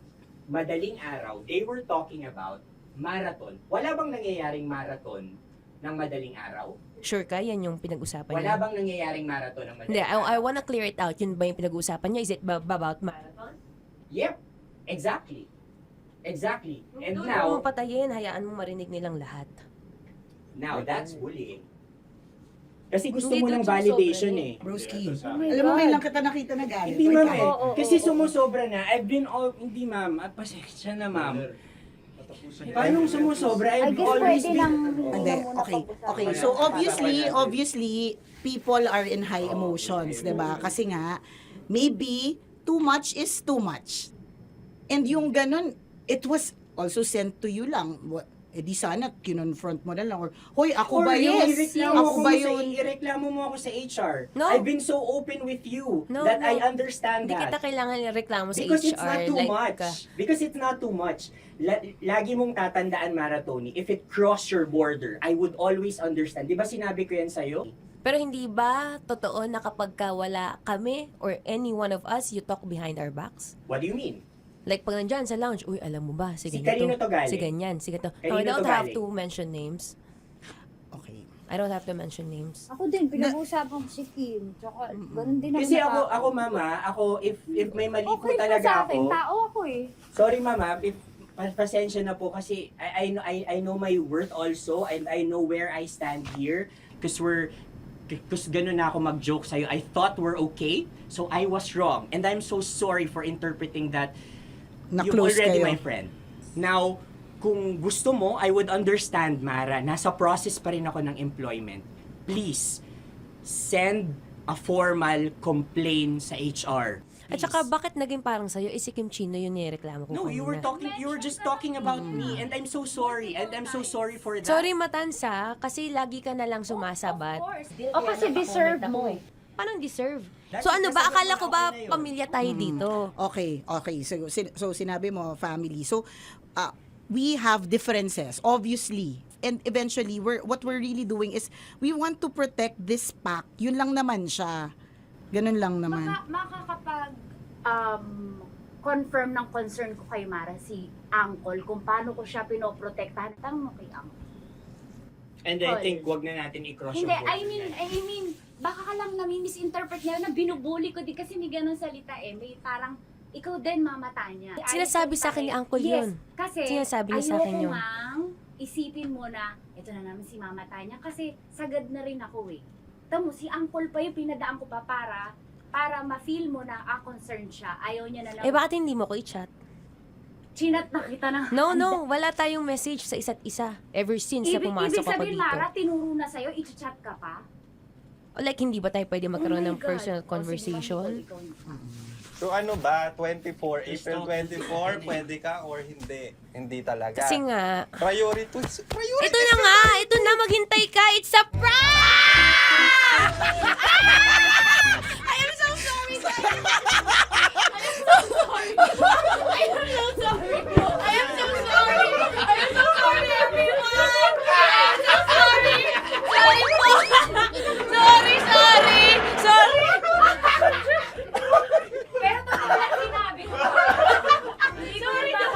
madaling araw, they were talking about marathon. Wala bang nangyayaring marathon ng madaling araw?
Sure ka? Yan yung pinag-usapan
Wala
niya?
bang nangyayaring marathon ng madaling
Hindi,
araw?
I wanna clear it out. Yun ba yung pinag-usapan niya? Is it about marathon?
Yep, exactly. Exactly. And
Huwag
now,
mo patayin, hayaan mo marinig nilang lahat.
that's bullying. Kasi gusto
Hindi,
mo
dun
ng
sumusobra
validation
eh.
Broski.
Oh my
Alam mo,
God.
ngayon lang kita nakita na galit.
Hindi
Wait
ma'am
lang.
eh. Kasi sumusobra na. I've been all, hindi ma'am. At pasensya na ma'am. Paano sumusobra?
I
I've
guess
always
pwede
been...
lang.
Hindi, okay. So obviously, people are in high emotions, 'di ba? Kasi nga, maybe too much is too much. And yung ganun, it was also sent to you lang. Di sana kinonfront mo na lang or hoy, ako ba yun? Ako ba yun?
Ireklamo mo ako sa HR.
No.
I've been so open with you
No,
that
no.
I understand
Hindi kita
that.
kailangan reklamo sa
Because
HR.
it's not too
like,
much. Because it's not too much. Lagi mong tatandaan, Maratoni, if it cross your border, I would always understand. Di ba sinabi ko yan sa'yo?
Pero hindi ba totoo na kapag wala kami or any one of us, you talk behind our backs?
What do you mean?
Like pag nandyan sa lounge, uy, alam mo ba, si
Si
ganito,
kanino to galing?
si ganyan, si ganito. No,
Kanino
I don't
to
have
galing?
to mention names.
Okay.
I don't have to mention names.
Ako din, pinag-uusapan ko si Kim. Tsaka, ganun din
Kasi
naman
ako mama, if may mali po
Okay
talaga
sa akin,
ako.
tao ako eh.
Sorry mama, if pasensya na po kasi I know my worth also and I know where I stand here because ganun na ako mag-joke sa'yo. I thought we're okay, so I was wrong. And I'm so sorry for interpreting that you're
Na-close
already
kayo.
my friend. Now, kung gusto mo, I would understand, Mara. Nasa process pa rin ako ng employment. Please, send a formal complaint sa HR.
At saka bakit naging parang sa'yo, si Kim Chino yung nireklamo ko
No,
kanina.
you were just talking about me and I'm so sorry. And I'm so sorry for that.
Sorry Matansa, kasi lagi ka na lang sumasabat.
O kasi deserve mo.
Paano deserve?
That's
So ano ba,
because
akala ko ba
ako na yun.
pamilya tayo dito?
Okay. So sinabi mo, family. So, we have differences, obviously. And eventually, what we're really doing is, we want to protect this pact. Yun lang naman siya. Ganun lang naman.
Makakapag confirm ng concern ko kay Mara si Uncle kung paano ko siya pinoprotektahan. Tanong mo kay Uncle.
And I think wag na natin i-cross
Hindi,
yung border.
I mean, baka ka lang nami-misinterpret niya na binubuli ko din kasi may ganun salita eh. May parang, ikaw din mamata niya.
Sinasabi sa akin ni Uncle yun.
Yes, kasi
Sinasabi niya sa akin yun.
ayoko ngang isipin mo na, ito na naman si mamata niya kasi sagad na rin ako eh. Tamo, si Uncle pa yung pinadaan ko pa para ma-feel mo na concerned siya. Ayaw niya na lang.
Eh bakit hindi mo ko i-chat?
Chinat na kita na.
No, wala tayong message sa isa't isa ever since na pumasok
Ibig
ako
sabihin,
dito.
Mara, tinuro na sa'yo, i-chat ka pa?
O like, hindi ba tayo pwede magkaroon
Oh my
ng
God.
personal
O, sige,
conversation?
Nicole, ikaw.
So ano ba, 24, April 24, pwede ka or hindi? Hindi talaga.
Kasi nga,
Priorities.
ito na nga, ito na, maghintay ka, it's a prank! I am so sorry, guys! I am so sorry! I am so sorry! I am so sorry, everyone! I am so sorry! Sorry po! Sorry!
Pero totoo lang sinabi ko. Sorry na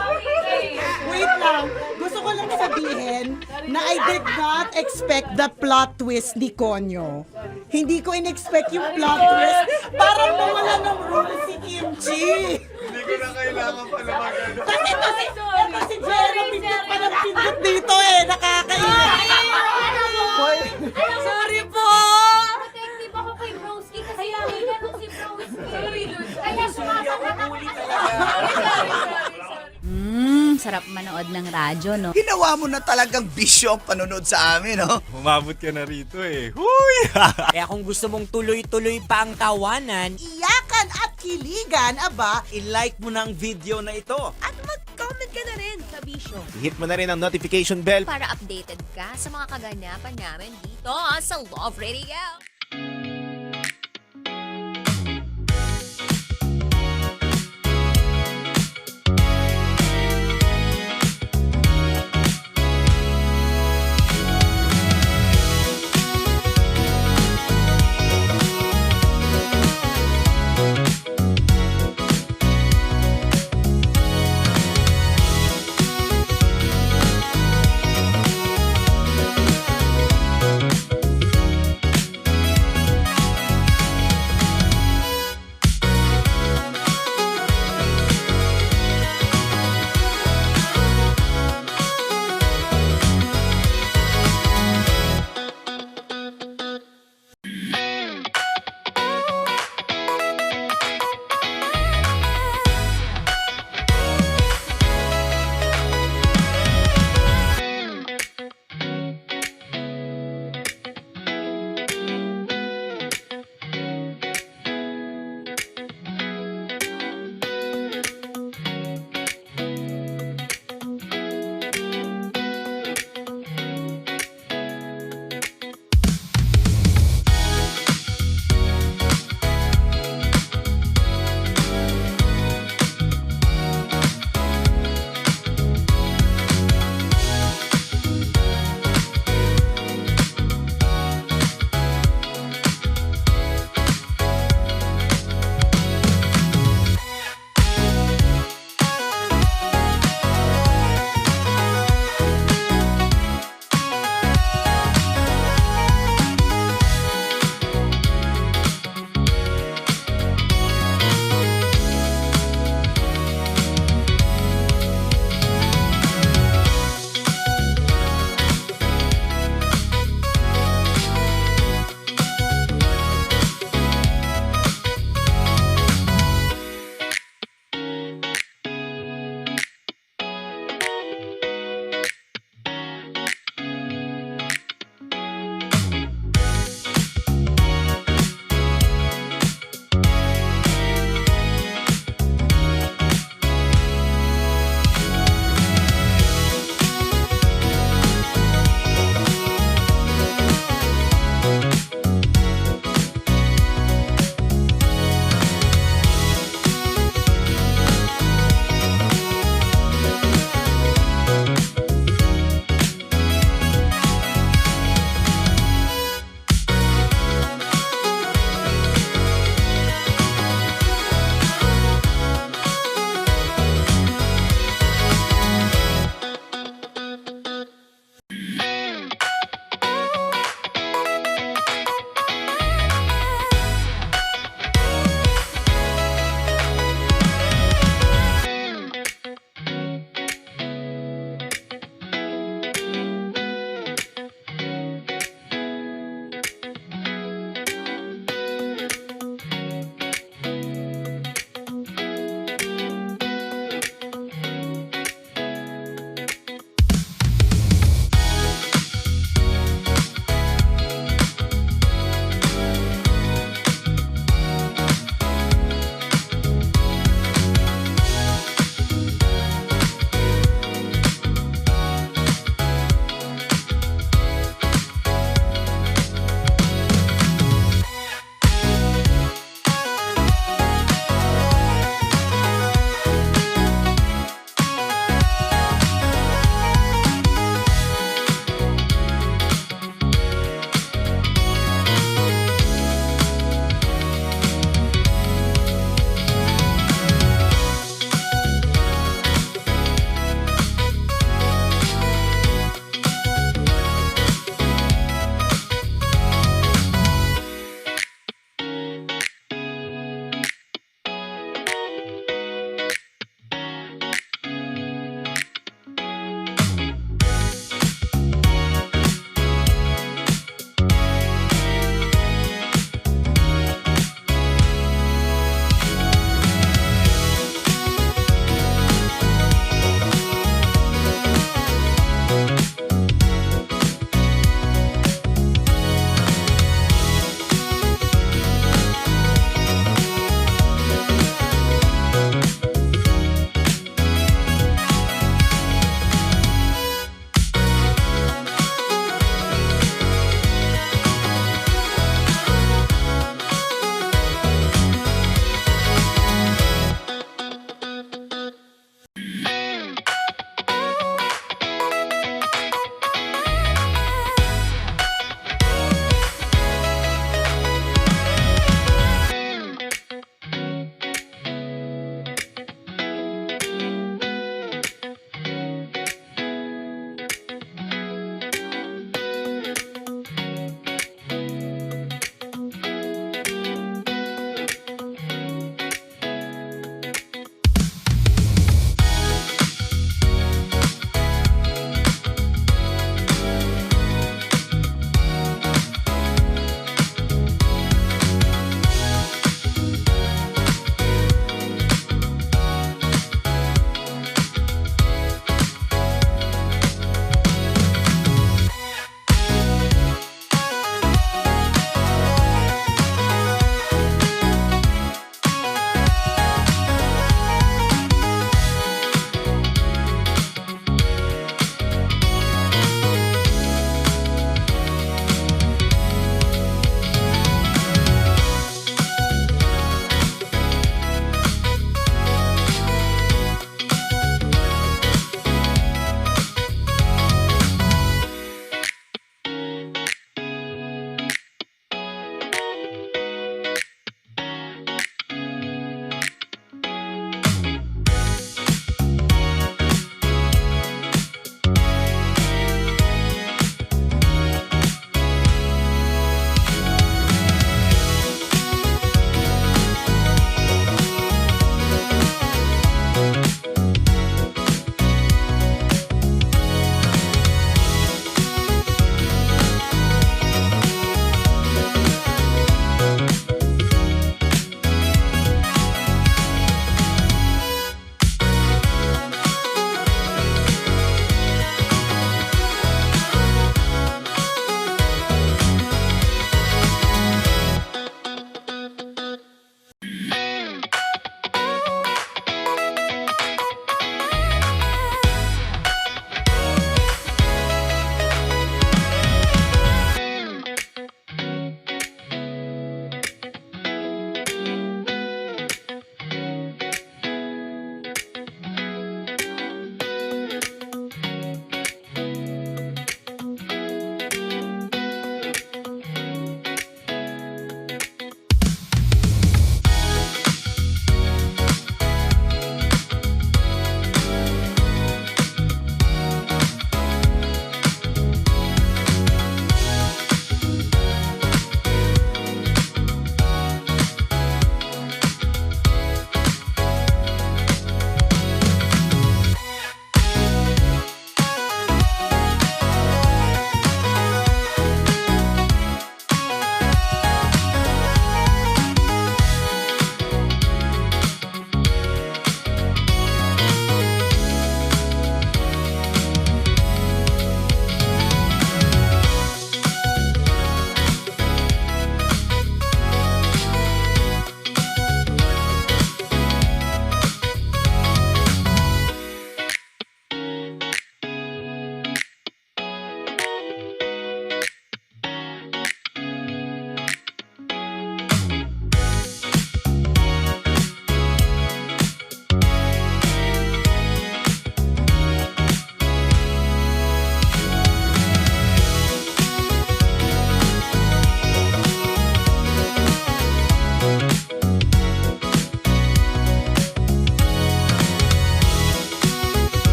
Wait lang. Gusto ko lang sabihin na I did not expect the plot twist ni Konyo. Hindi ko in-expect yung plot twist. Parang nawala ng role si Kimchi.
Hindi ko na kailangan pa na magano.
Kasi ito si Jerry, pindot pa ng pindot dito eh. Nakakainis.
Sorry po!
Protective ako kay Broski kasi may ganun si Broski. Sorry, Lord. Kaya sumasagot ako. Sorry. masarap manood ng radyo, no?
Ginawa mo na talagang bisyo ang panonood sa amin, no?
Umabot ka na rito eh. Huy!
Kaya kung gusto mong tuloy-tuloy pa ang tawanan,
Iyakan at kiligan, aba,
I-like mo na ang video na ito.
at mag-comment ka na rin, Kabisyo.
Hit mo na rin ang notification bell
Para updated ka sa mga kaganapan namin dito sa Love Radio.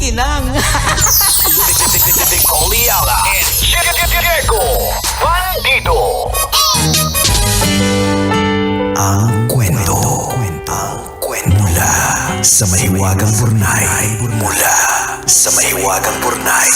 kumikinang.
Nicole Yala and Diego Bandido.
Ang kwento. Mula sa mahiwagang burnay. Mula sa mahiwagang burnay.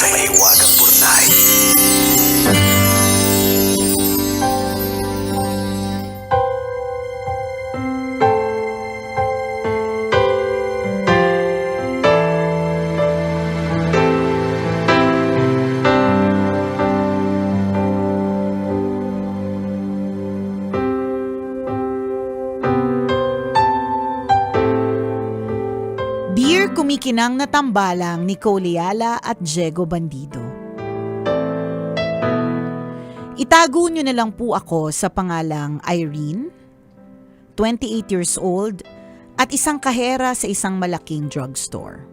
Dear kumikinang na tambalang Nicole Yala at Diego Bandido. Itago nyo na lang po ako sa pangalang Irene, 28 years old, at isang kahera sa isang malaking drugstore.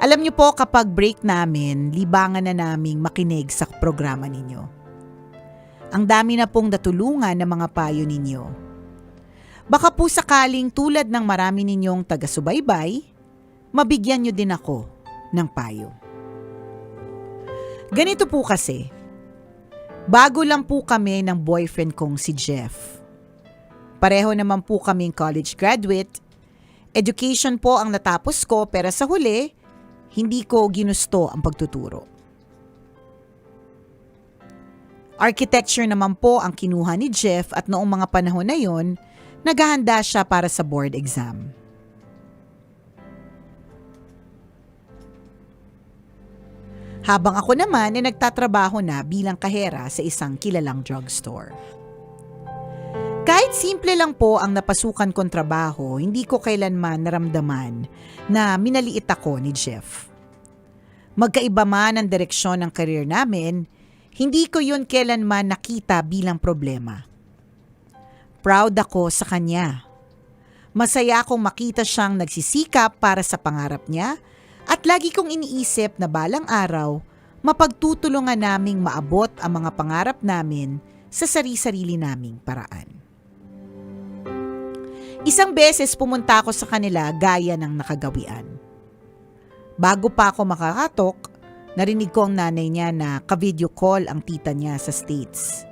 Alam nyo po kapag break namin, libangan na naming makinig sa programa ninyo. Ang dami na pong natulungan ng mga payo ninyo. Baka po sakaling tulad ng marami ninyong taga-subaybay, mabigyan nyo din ako ng payo. Ganito po kasi, bago lang po kami ng boyfriend kong si Jeff. Pareho naman po kaming college graduate. Education po ang natapos ko pero sa huli, hindi ko ginusto ang pagtuturo. Architecture naman po ang kinuha ni Jeff at noong mga panahon na yon, naghahanda siya para sa board exam. Habang ako naman ay nagtatrabaho na bilang kahera sa isang kilalang drugstore. Kahit simple lang po ang napasukan kong trabaho, hindi ko kailanman naramdaman na minaliit ako ni Jeff. Magkaiba man ang direksyon ng career namin, hindi ko yun kailanman nakita bilang problema. Proud ako sa kanya. Masaya akong makita siyang nagsisikap para sa pangarap niya at lagi kong iniisip na balang araw, mapagtutulungan naming maabot ang mga pangarap namin sa sarili-sarili naming paraan. Isang beses pumunta ako sa kanila gaya ng nakagawian. Bago pa ako makakatok, narinig ko ang nanay niya na ka-video call ang tita niya sa States.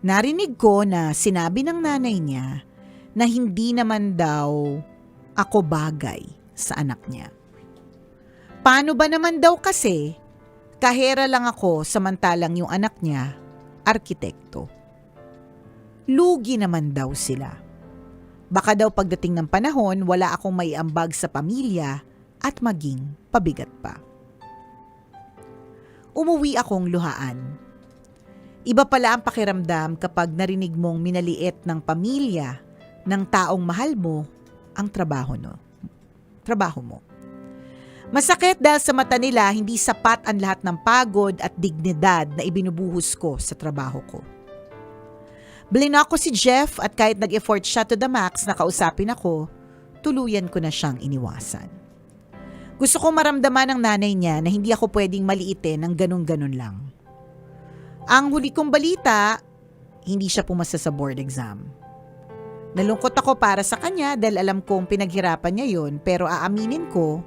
Narinig ko na sinabi ng nanay niya na hindi naman daw ako bagay sa anak niya. Paano ba naman daw kasi, kahera lang ako samantalang yung anak niya, arkitekto. Lugi naman daw sila. Baka daw pagdating ng panahon, wala akong maiambag sa pamilya at maging pabigat pa. Umuwi akong luhaan. Iba pala ang pakiramdam kapag narinig mong minaliit ng pamilya ng taong mahal mo ang trabaho mo. Masakit dahil sa mata nila hindi sapat ang lahat ng pagod at dignidad na ibinubuhos ko sa trabaho ko. Blinak ko si Jeff at kahit nag-effort siya to the max na kausapin ako, tuluyan ko na siyang iniwasan. Gusto ko maramdaman ng nanay niya na hindi ako pwedeng maliitin ng ganun-ganun lang. Ang huli kong balita, hindi siya pumasa sa board exam. Nalungkot ako para sa kanya dahil alam kong pinaghirapan niya yun pero aaminin ko,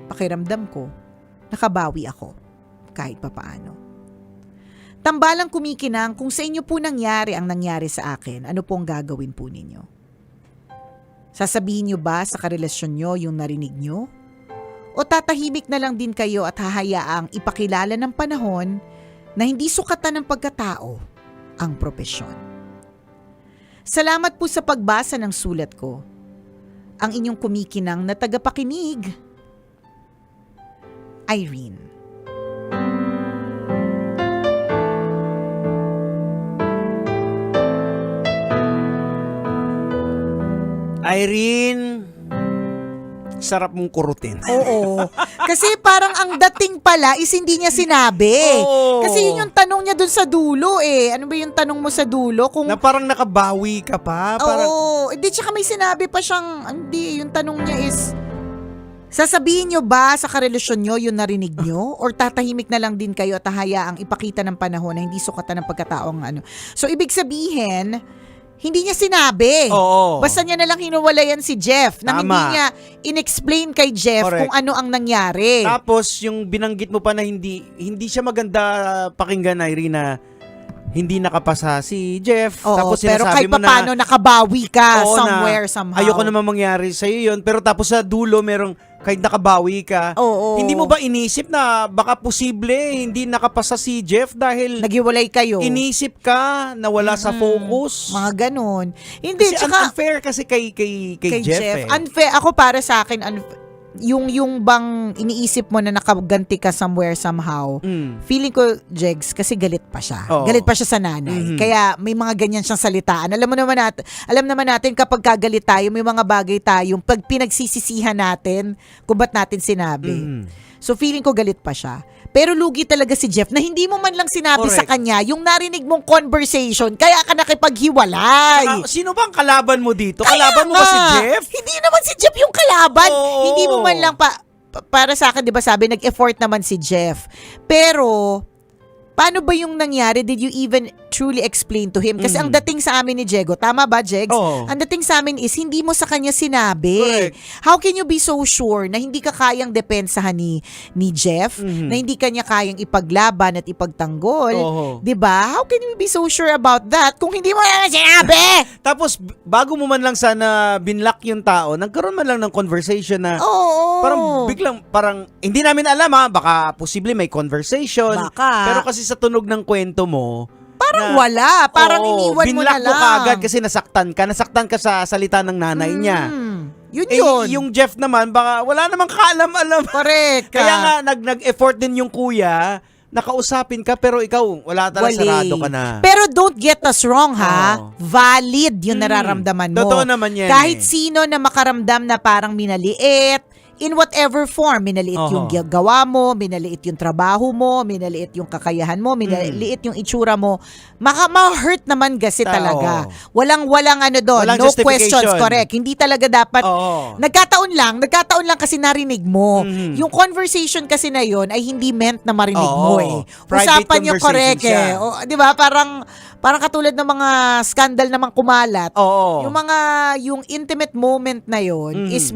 pakiramdam ko, nakabawi ako kahit papaano. Tambalang kumikinang kung sa inyo po nangyari ang nangyari sa akin, ano pong gagawin po ninyo? Sasabihin niyo ba sa karelasyon niyo yung narinig niyo? O tatahimik na lang din kayo at hahayaang ipakilala ng panahon na hindi sukatan ng pagkatao ang propesyon. Salamat po sa pagbasa ng sulat ko. Ang inyong kumikinang na tagapakinig, Irene.
Irene, sarap mong kurutin.
Oo. Kasi parang ang dating pala is hindi niya sinabi.
Oo.
Kasi yun yung tanong niya dun sa dulo eh. Ano ba yung tanong mo sa dulo? Kung
Na parang nakabawi ka pa. Parang,
oo. Hindi, tsaka may sinabi pa siyang, hindi, yung tanong niya is, sasabihin niyo ba sa karelasyon niyo yung narinig niyo? Or tatahimik na lang din kayo at hayaang ipakita ng panahon na hindi sukatan ng pagkataong ano? So, ibig sabihin, hindi niya sinabi.
Oo.
Basta niya nalang hinuwalayan si Jeff na
Tama.
hindi niya inexplain kay Jeff
Correct.
kung ano ang nangyari.
Tapos yung binanggit mo pa na hindi siya maganda pakinggan, Irene, hindi nakapasa si Jeff.
Oo,
Tapos
pero
sinasabi
kahit
mo na
paano nakabawi ka
oo,
somewhere,
na
somehow.
ayoko naman mangyari sa'yo yun. Pero tapos sa dulo, merong kahit nakabawi ka.
Oo.
Hindi mo ba inisip na baka posible hindi nakapasa si Jeff dahil
Nagiwalay kayo?
inisip ka na wala sa focus?
Mga ganun. Hindi,
Kasi
tsaka
unfair kasi kay Jeff.
Unfair. Ako para sa akin, yung bang iniisip mo na nakaganti ka somewhere somehow, feeling ko, Jegs, kasi galit pa siya.
Oo.
Galit pa siya sa nanay. Kaya may mga ganyan siyang salitaan. Alam naman natin kapag kagalit tayo, may mga bagay tayong pag pinagsisisihan natin kung ba't natin sinabi. So feeling ko galit pa siya. Pero lugi talaga si Jeff na hindi mo man lang sinabi sa
Correct.
kanya yung narinig mong conversation, kaya ka nakipaghiwalay.
Saka, sino bang kalaban mo dito? Kalaban mo ba si Jeff?
Hindi naman si Jeff yung kalaban.
Oo.
Hindi mo man lang para sa akin, 'di ba, sabi nag-effort naman si Jeff. Pero paano ba yung nangyari? Did you even truly explain to him? Kasi ang dating sa amin ni Jego, tama ba, Jegs?
Oo.
Ang dating sa amin is hindi mo sa kanya sinabi.
Correct.
How can you be so sure na hindi ka kayang depensahan ni Jeff? Na hindi kanya kayang ipaglaban at ipagtanggol?
Oo.
'Di ba? How can you be so sure about that kung hindi mo na sinabi?
Tapos, bago mo man lang sana binlock yung tao, nagkaroon man lang ng conversation na
Oo.
parang biglang, hindi namin alam baka posible may conversation.
Baka.
Pero kasi sa tunog ng kwento mo,
Parang wala. Parang
oo,
iniwan mo na
binlock
lang.
mo kaagad kasi nasaktan ka sa salita ng nanay niya.
Yun
Eh,
yun.
yung Jeff naman, baka wala namang kaalam-alam.
Correct.
Kaya nga, nag-effort din yung kuya, nakausapin ka, pero ikaw, wala talaga,
Wali.
sarado ka na.
Pero don't get us wrong, ha?
Oo.
Valid yung nararamdaman mo.
Totoo naman yan
Kahit
eh.
sino na makaramdam na parang minaliit, in whatever form, minaliit yung gawa mo, minaliit yung trabaho mo, minaliit yung kakayahan mo, minaliit yung itsura mo, ma-hurt naman kasi talaga. Walang doon.
Walang
No
justification.
questions, correct. Hindi talaga dapat,
Oo.
nagkataon lang kasi narinig mo. Yung conversation kasi na yon ay hindi meant na marinig mo
Oo.
eh.
Private
Usapan niyo correct
conversation
eh.
siya.
O, 'di ba? Parang katulad ng mga scandal namang kumalat.
Oo.
Yung intimate moment na yon is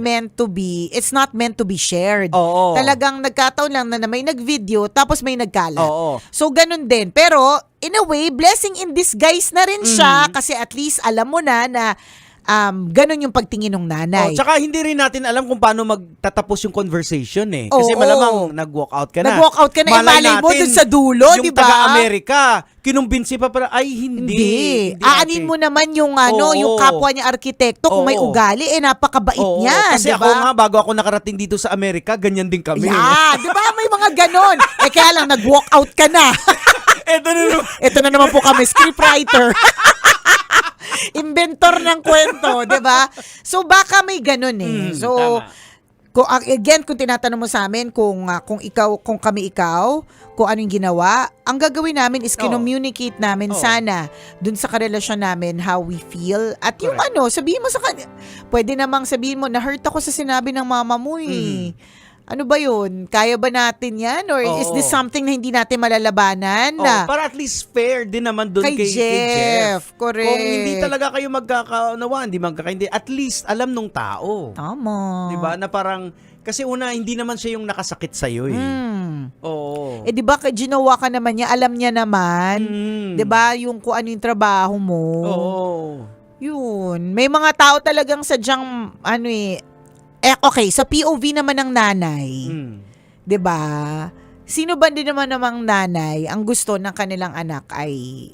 it's not meant to be shared.
Oo.
Talagang nagkataon lang na may nag-video tapos may nagkalat.
Oo.
So ganun din. Pero in a way, blessing in disguise na rin siya kasi at least alam mo na ganun yung pagtingin ng nanay.
Tsaka hindi rin natin alam kung paano magtatapos yung conversation eh. Kasi
Oo.
malamang nag-walk out ka na.
Nag-walk out ka na, malay mo dun sa dulo, di
yung
ba?
taga-Amerika, kinumbinsi pa para, ay hindi.
Aanin mo naman yung yung kapwa niya arkitekto kung may
Oo.
ugali, napakabait
Oo,
niya,
kasi
di
ako
ba?
nga, bago ako nakarating dito sa Amerika, ganyan din kami.
Yeah, di ba? May mga ganon. Kaya lang, nag-walk out ka na. Ito na naman po kami, scriptwriter. Inventor ng kwento, di ba? So, baka may ganon eh. So, kung tinatanong mo sa amin kung kami ikaw, kung anong ginawa, ang gagawin namin is kinommunicate namin sana dun sa karelasyon namin how we feel. At yung sabihin mo sa kanya, pwede namang sabihin mo, na-hurt ako sa sinabi ng mama mo eh. Ano ba yun? Kaya ba natin yan? Or is this something na hindi natin malalabanan?
Para at least fair din naman doon kay Jeff.
Correct.
Kung hindi talaga kayo magkakaunawaan, hindi magkakaindi, at least alam nung tao.
Tama.
Diba? Na parang, kasi una, hindi naman siya yung nakasakit sa'yo eh. Oo.
Eh, di ba, ginawa ka naman niya, alam niya naman. Di ba, yung kung ano yung trabaho mo.
Oo.
Yun. May mga tao talagang sadyang, okay, sa POV naman ng nanay, 'di ba? Sino ba din naman namang nanay ang gusto ng kanilang anak ay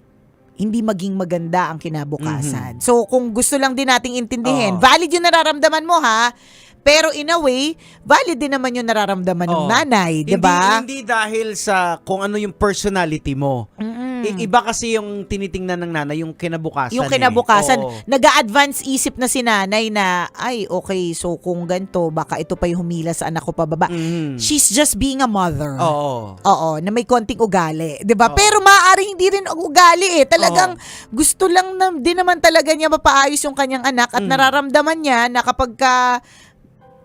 hindi maging maganda ang kinabukasan. So kung gusto lang din nating intindihin, valid 'yung nararamdaman mo ha. Pero in a way, valid din naman 'yung nararamdaman ng nanay, 'di ba?
Hindi dahil sa kung ano yung personality mo. Iba kasi yung tinitingnan ng nanay, yung kinabukasan.
Yung kinabukasan,
Oo.
nag-a-advance isip na si nanay na, ay, okay, so kung ganito, baka ito pa yung humila sa anak ko pababa. She's just being a mother. Oo, na may konting ugali. 'Di ba? Pero maaari hindi rin ang ugali eh. Talagang gusto lang din naman talaga niya mapaayos yung kanyang anak at nararamdaman niya na kapag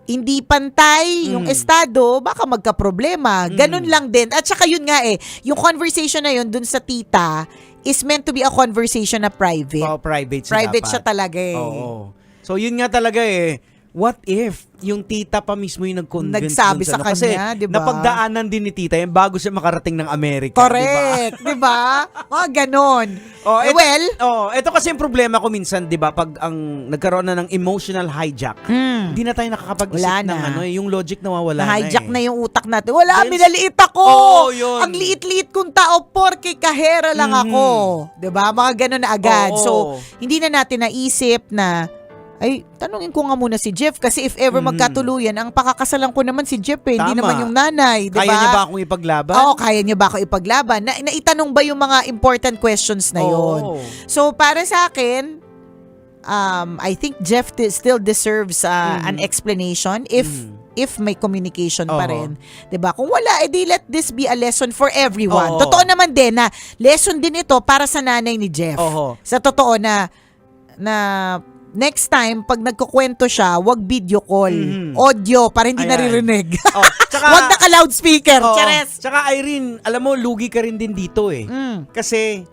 hindi pantay yung estado, baka magka-problema. Ganun lang din. At saka yun nga yung conversation na yun dun sa tita is meant to be a conversation na private.
Private siya
Private
dapat.
siya talaga eh.
Oo. So yun nga talaga eh. What if yung tita pa mismo yung nag-convince
Nagsabi
dun
sa
kasi
kanya, di ba?
napagdaanan din ni tita yan bago siya makarating ng Amerika.
Correct, di ba? Mga ganon.
Oh,
Eh, well,
ito kasi yung problema ko minsan, 'di ba, pag ang nagkaroon na ng emotional hijack, hindi na tayo nakakapag-isip
Wala
ng
na.
yung logic nawawala
na-hijack
na.
na yung utak natin. Wala,
Then,
minaliit ako.
Oo, yun.
Ang liit-liit kong tao, porke kahera lang ako. 'Di ba? Mga ganon na agad.
Oo.
So, hindi na natin naisip na ay, tanungin ko nga muna si Jeff kasi if ever magkatuluyan, ang pakakasalan ko naman si Jeff eh, hindi
Tama.
naman yung nanay, di ba?
Kaya niya ba akong ipaglaban?
Oo, kaya niya ba ako ipaglaban? Naitanong ba yung mga important questions na yun?
Oo.
So, para sa akin, I think Jeff still deserves an explanation if may communication pa
Oo.
rin. 'Di ba? Kung wala, edi let this be a lesson for everyone.
Oo.
Totoo naman din na lesson din ito para sa nanay ni Jeff.
Oo.
Sa totoo na next time, pag nagkukwento siya, wag video call. Audio, para hindi
Ayan.
naririnig.
Tsaka,
wag naka-loudspeaker.
Oo.
Chares!
Tsaka Irene, alam mo, lugi ka rin din dito eh. Kasi,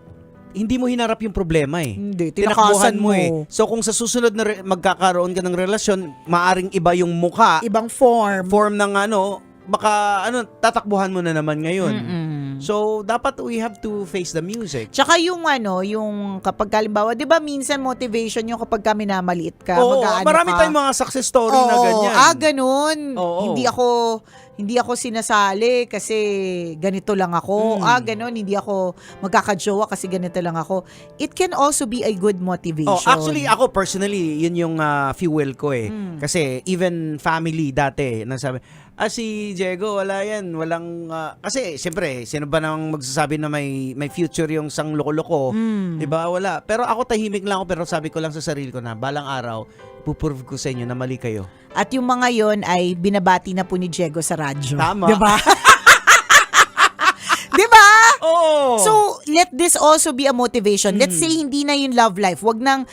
hindi mo hinarap yung problema eh.
Hindi,
Tinakbuhan
tinakasan
mo
mo.
eh. So kung sa susunod na magkakaroon ka ng relasyon, maaring iba yung mukha.
Ibang form.
Form ng baka tatakbuhan mo na naman ngayon. So dapat we have to face the music.
Tsaka yung yung kapag halimbawa, 'di ba minsan motivation yung kapag kami namaliit ka,
Oo,
mag-aano
marami
ka.
tayong mga success story na
Oo,
ganyan.
ganun.
Oo.
Hindi ako sinasali kasi ganito lang ako. Ganun, hindi ako magkakajowa kasi ganito lang ako. It can also be a good motivation.
Actually, ako personally, yun yung fuel ko eh. Kasi even family dati, nasabi, si Diego, wala yan. Walang, kasi siyempre, sino ba namang magsasabi na may future yung sang loko-loko? Diba? Wala. Pero ako tahimik lang ako, pero sabi ko lang sa sarili ko na, balang araw, puprove ko sa inyo na mali kayo.
At yung mga yon ay binabati na po ni Diego sa radyo.
Tama.
Diba? Diba?
Oo.
So, let this also be a motivation. Let's say hindi na yung love life. Wag nang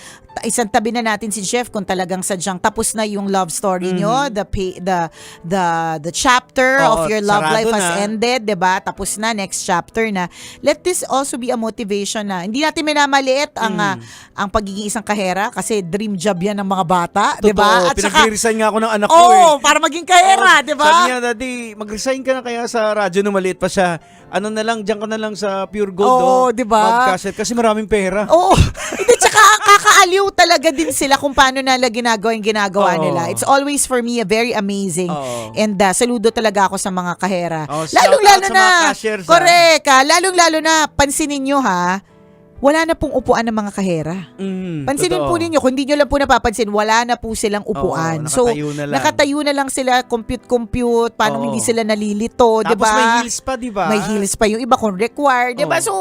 isang tabi na natin si Jeff kung talagang sadyang tapos na yung love story nyo, the chapter
Oo,
of your love
sarado
life has
na.
ended, 'di ba? Tapos na, next chapter na. Let this also be a motivation na hindi natin minamaliit ang pagiging isang kahera kasi dream job 'yan ng mga bata, 'di ba?
Totoo. Pinag-resign nga ako ng anak ko
para maging kahera, 'di ba?
Sabi niya, Daddy, mag-resign ka na kaya sa radyo nung maliit pa siya. Ano na lang, diyan ka na lang sa Pure Gold.
Oo, 'di ba?
Mag-cassette kasi maraming pera.
Oo. Hindi, tsaka kakaaliw talaga din sila kung paano nila ginagawa yung ginagawa
Oo.
nila. It's always for me very amazing.
Oo.
And saludo talaga ako sa mga kahera.
Oh,
Lalong-lalo
shout out sa
na,
mga cashiers,
correct ha, lalong-lalo na, pansinin nyo ha, wala na pong upuan ng mga kahera. Pansinin
totoo.
po ninyo, kung hindi nyo lang po napapansin, wala na po silang upuan.
Oo, nakatayo na lang.
nakatayo na lang sila, compute, paano
Oo.
hindi sila nalilito, di
Tapos
ba?
may heels pa, di ba?
May heels pa yung iba kung required, di ba?
Oo.
So,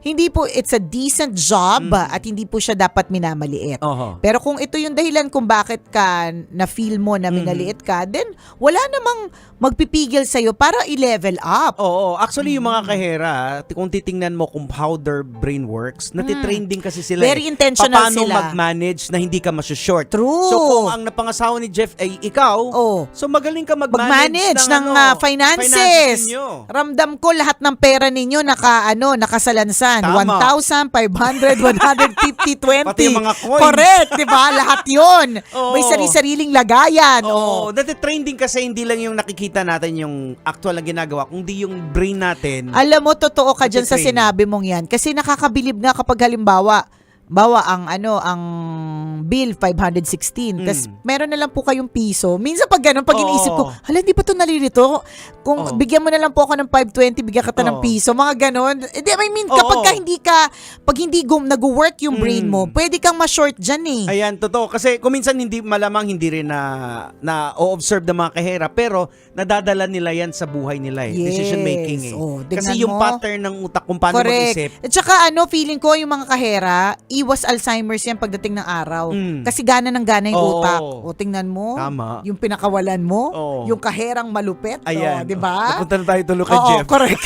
hindi po, it's a decent job at hindi po siya dapat minamaliit.
Oho.
Pero kung ito yung dahilan kung bakit ka na-feel mo na minaliit ka, then wala namang magpipigil sa'yo para i-level up.
Oo, actually yung mga kahera, kung titingnan mo kung how their brain works, natitrain din kasi sila.
Very intentional
paano
sila.
mag-manage na hindi ka masyashort.
True.
So kung ang napangasawa ni Jeff ay ikaw, so magaling ka mag-manage
ng finances.
ninyo.
Ramdam ko lahat ng pera ninyo nakasalansan.
Tama.
1,500, 150, 20.
Pati yung mga coins.
Correct, di ba? Lahat yun.
Oo.
May sari-sariling lagayan.
Oo, natitrain din kasi hindi lang yung nakikita natin yung actual na ginagawa, kundi yung brain natin.
Alam mo, totoo ka dyan sa
Natitrain.
sinabi mong yan. Kasi nakakabilib nga kapag halimbawa, ang bill 516. Tapos meron na lang po kayong piso. Minsan pag ganun, pag iniisip ko, hala, hindi pa ito nalilito. Kung bigyan mo na lang po ako ng 520, bigyan kita ng piso. Mga ganun. I mean, kapag nag-work yung brain mo, pwede kang ma-short dyan eh.
Ayan, totoo. Kasi kung minsan malamang hindi rin na o-observe ng mga kahera, pero nadadala nila yan sa buhay nila eh.
Yes.
Decision making eh.
Tingnan
Kasi yung
mo.
pattern ng utak kung paano mag-isip.
At saka feeling ko yung mga kahera, iwas Alzheimer's yan pagdating ng araw. Kasi gana ng gana yung
Oo.
utak. O tingnan mo,
Tama.
yung pinakawalan mo,
Oo.
yung kaherang malupit.
Ayan.
O, di ba?
Napunta na tayo tulo kay
Oo,
Jeff.
correct.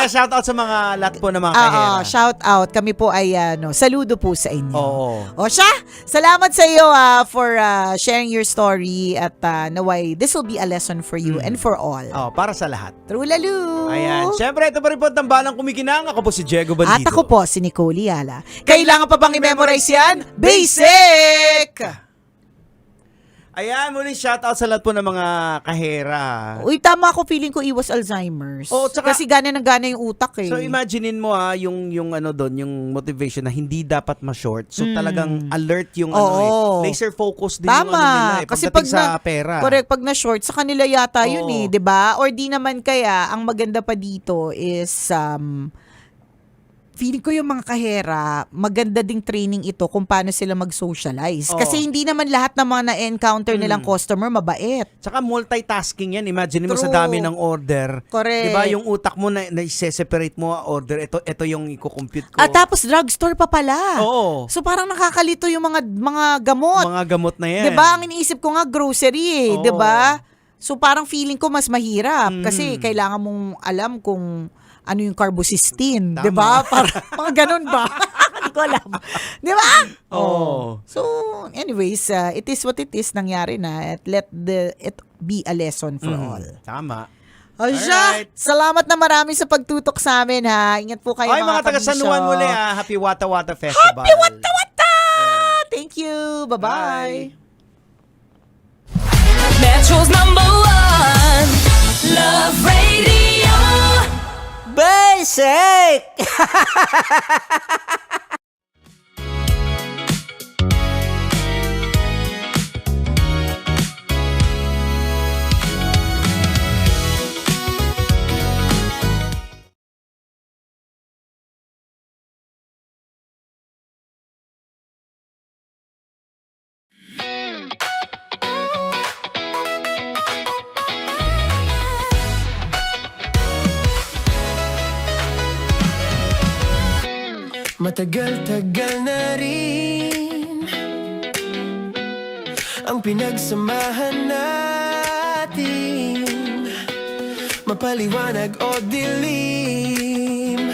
Shout out sa mga lahat po ng mga kahera.
Shout out. Kami po ay saludo po sa inyo.
Oo.
O siya, salamat sa iyo for sharing your story at naway this will be a lesson for you and for all.
Para sa lahat.
True lalo.
Ayan. Siyempre, ito pa rin po ang Tambalang Kumikinang. Ako po si Diego Bandido.
At ako po si Nicole Yala. Kailangan pa bang i-memorize yan? Basic!
Ayan, muli shoutout sa lahat po ng mga kahera.
Uy, tama ako. Feeling ko iwas Alzheimer's. Kasi gana ng gana yung utak eh.
So imaginein mo yung ano doon, yung motivation na hindi dapat ma-short. So talagang alert yung laser focus din yung ano nila
Kasi
pagdating sa pera.
Correct, pag na-short sa kanila yata yun eh, 'di ba? Or di naman kaya ang maganda pa dito is feeling ko yung mga kahera, maganda ding training ito kung paano sila mag-socialize. Kasi hindi naman lahat ng mga na-encounter nilang customer mabait.
Tsaka multitasking yan. Imagine mo sa dami ng order.
Correct.
Diba yung utak mo na i-separate mo order. Ito yung i-compute ko.
At tapos drugstore pa pala.
Oo.
So parang nakakalito yung mga gamot.
Mga gamot na yan.
Diba? Ang iniisip ko nga grocery eh. Diba? So parang feeling ko mas mahirap. Kasi kailangan mong alam kung ano yung carbocysteine, 'di ba? Para mga ganun ba? Hindi ko alam. 'Di ba? So, anyways, it is what it is, nangyari na. At let it be a lesson for all.
Tama.
Alright. Salamat na marami sa pagtutok sa amin ha. Ingat po kayo
mga taga San Juan muli ha. Happy Wata Wata Festival.
Happy Wata Wata! Thank you. Bye-bye.
Metro's number one, Love Radio.
Basic!
Matagal-tagal na rin ang pinagsamahan natin, mapaliwanag o dilim,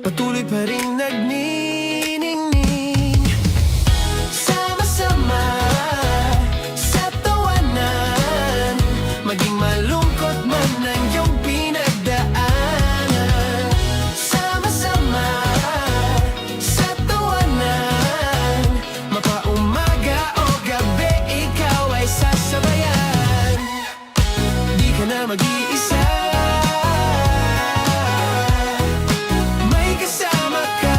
patuloy pa rin nagniningning, sama-sama sa tawanan, maging malungkot man ang iyong pinagdaanan. Sama-sama sa tawanan, mapaumaga o gabi, ikaw ay sasabayan. Di ka na mag-iisa, may kasama ka,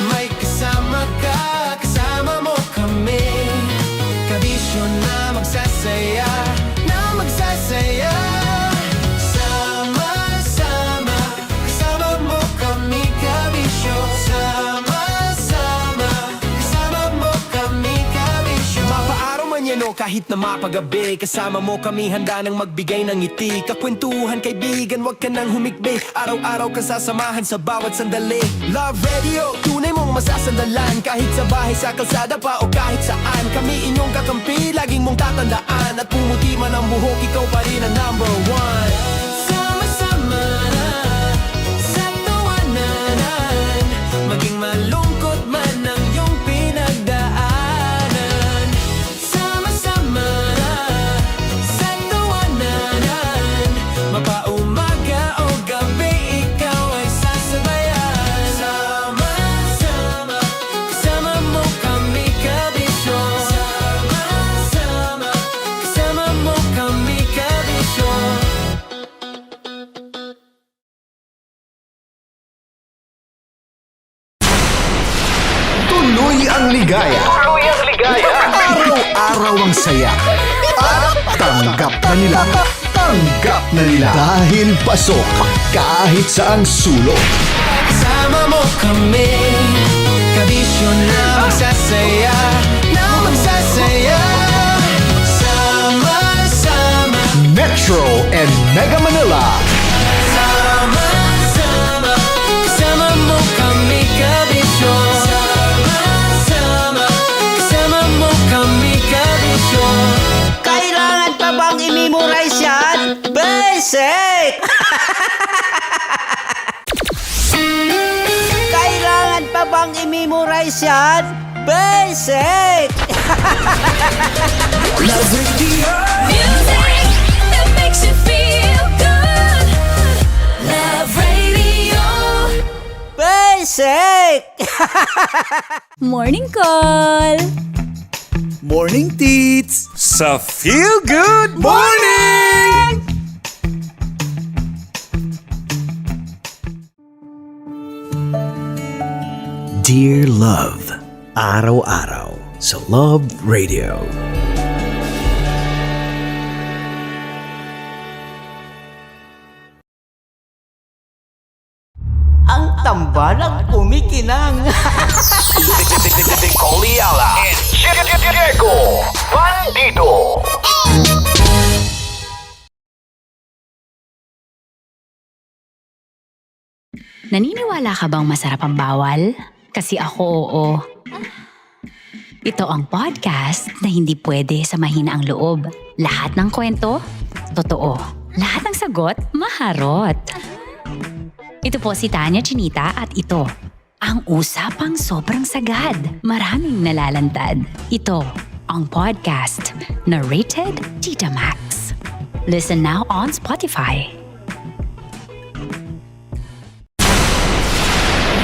may kasama ka, kasama mo kami. Kabisyon na magsasaya, na magsasaya. Sama-sama, kasama mo kami, kabisyo. Sama-sama, kasama mo kami, kabisyo. Mapaaraw man yan o kahit na mapagabi, kasama mo kami, handa nang magbigay ng ngiti. Kakwentuhan, kaibigan, wag ka nang humikbi. Araw-araw ka sasamahan sa bawat sandali. Love Radio, tunay mong masasandalan. Kahit sa bahay, sa kalsada pa o kahit saan, kami inyong kakampi, laging mong tatandaan. At pumuti man ang buhok, ikaw pa rin ang number one. Sama-sama sa tawanan, maging malungkot man ang iyong pinagdaanan. Sama-sama sa tawanan, mapaumaga o gabi, ikaw ay sasabayan. Sama-sama, kasama mo kami, kabisyo. Sama-sama, kasama mo kami, kabisyo.
Tuloy ang ligaya.
Tuloy ang ligaya.
Araw-araw ang saya. At tanggap na nila. Tanggap na nila. Dahil pasok kahit saan sulok.
Kasama mo kami, kabisyo na magsasaya, na magsasaya. Sama-sama,
Metro and Mega Manila.
sama-sama, kasama mo kami, kabisyo. Sama-sama, kasama mo kami, kabisyo.
Kailangan pa bang i-memorize memorize yan? Basic!
Love Radio. Music that makes you feel good. Love Radio.
Basic!
Morning call!
Morning Tits!
Sa Feel Good Morning!
Dear Love, araw-araw sa Love Radio.
Ang tambalang kumikinang.
Coliala and Diego Bandido.
Naniniwala ka bang masarap ang bawal? Kasi ako oo. Ito ang podcast na hindi pwede sa mahina ang loob. Lahat ng kwento, totoo. Lahat ng sagot, maharot. Ito po si Tanya Chinita at ito, ang usapang sobrang sagad. Maraming nalalantad. Ito, ang podcast na Rated Tita Max. Listen now on Spotify.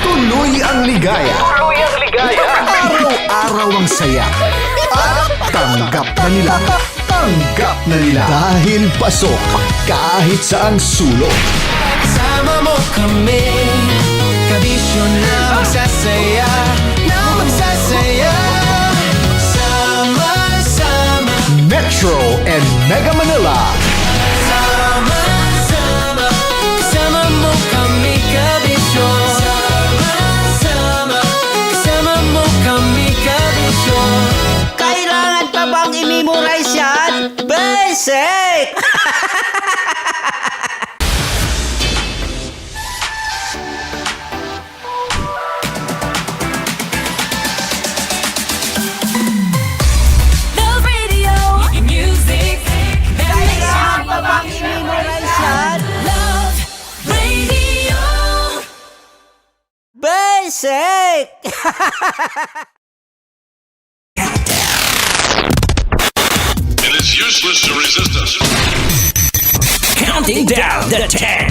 Tuloy ang ligaya.
Tuloy ang ligaya.
Araw-araw ang saya. At tanggap na nila. Tanggap na nila. Dahil pasok kahit saang sulok.
Sama mo kami, kabisyo na magsasaya, na magsasaya. Sama-sama,
Metro and Mega Manila.
sama-sama, kasama mo kami, kabisyo. Sama-sama, kasama mo kami, kabisyo.
Kailangan pa bang i-memorize yan? Basic!
Love Radio. Music that makes
Kailangan
you
pa bang i-memorize yan?
Love Radio.
Basic!
It is useless to resist us.
Counting down the 10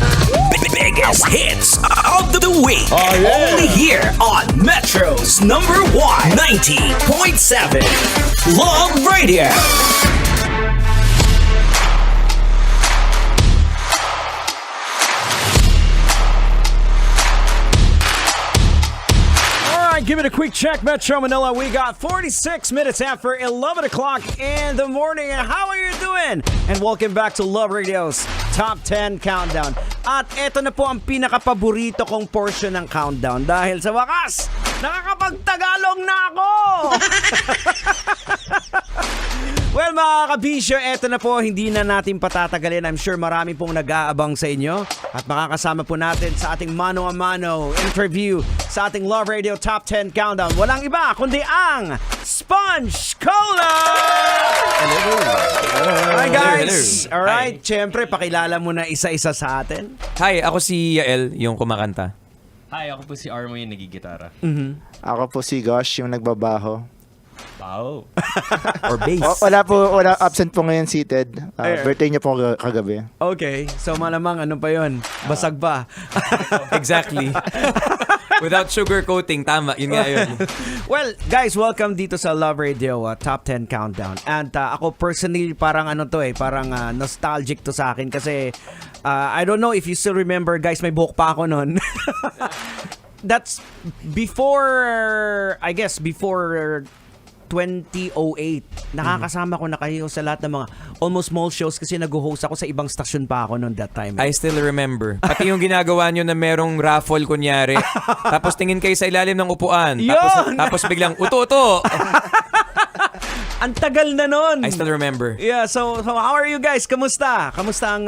biggest hits of the week. Only here on Metro's number 1, 90.7 Love Radio.
All right, give it a quick check, Metro Manila. We got 46 minutes after 11 o'clock in the morning. And how are you doing? And welcome back to Love Radio's Top 10 Countdown. At eto na po ang pinakapaborito kong portion ng countdown. Dahil sa wakas, nakakapagtagalog na ako! Well, mga kabisyo, eto na po, hindi na natin patatagalin. I'm sure marami pong nag-aabang sa inyo. At makakasama po natin sa ating mano-a-mano interview sa ating Love Radio Top 10 Countdown. Walang iba kundi ang Sponge Cola! Hi guys! Alright, syempre, pakilala mo na isa-isa sa atin.
Hi, ako si Yael, yung kumakanta.
Hi, ako po si Armo yung nagigitara.
Ako po si Gosh, yung nagbabaho.
Wow.
Or bass.
Wala absent po ngayon seated. Birthday niya po kagabi.
Okay, so malamang ano pa yun? Basag pa.
Exactly. Without sugar coating, tama. Yun nga yun.
Well, guys, welcome dito sa Love Radio Top 10 Countdown. And ako personally, parang ano to parang nostalgic to sa akin kasi I don't know if you still remember, guys, may buhok pa ako nun. That's before, I guess, before 2008. Nakakasama ko na kayo sa lahat ng mga almost mall shows kasi nag-host ako sa ibang stasyon pa ako noon that time.
I still remember. Pati yung ginagawa nyo na merong raffle kunyari. Tapos tingin kayo sa ilalim ng upuan. Tapos biglang uto-uto.
Ang tagal na nun.
I still remember.
Yeah, so how are you guys? Kamusta? Kamusta ang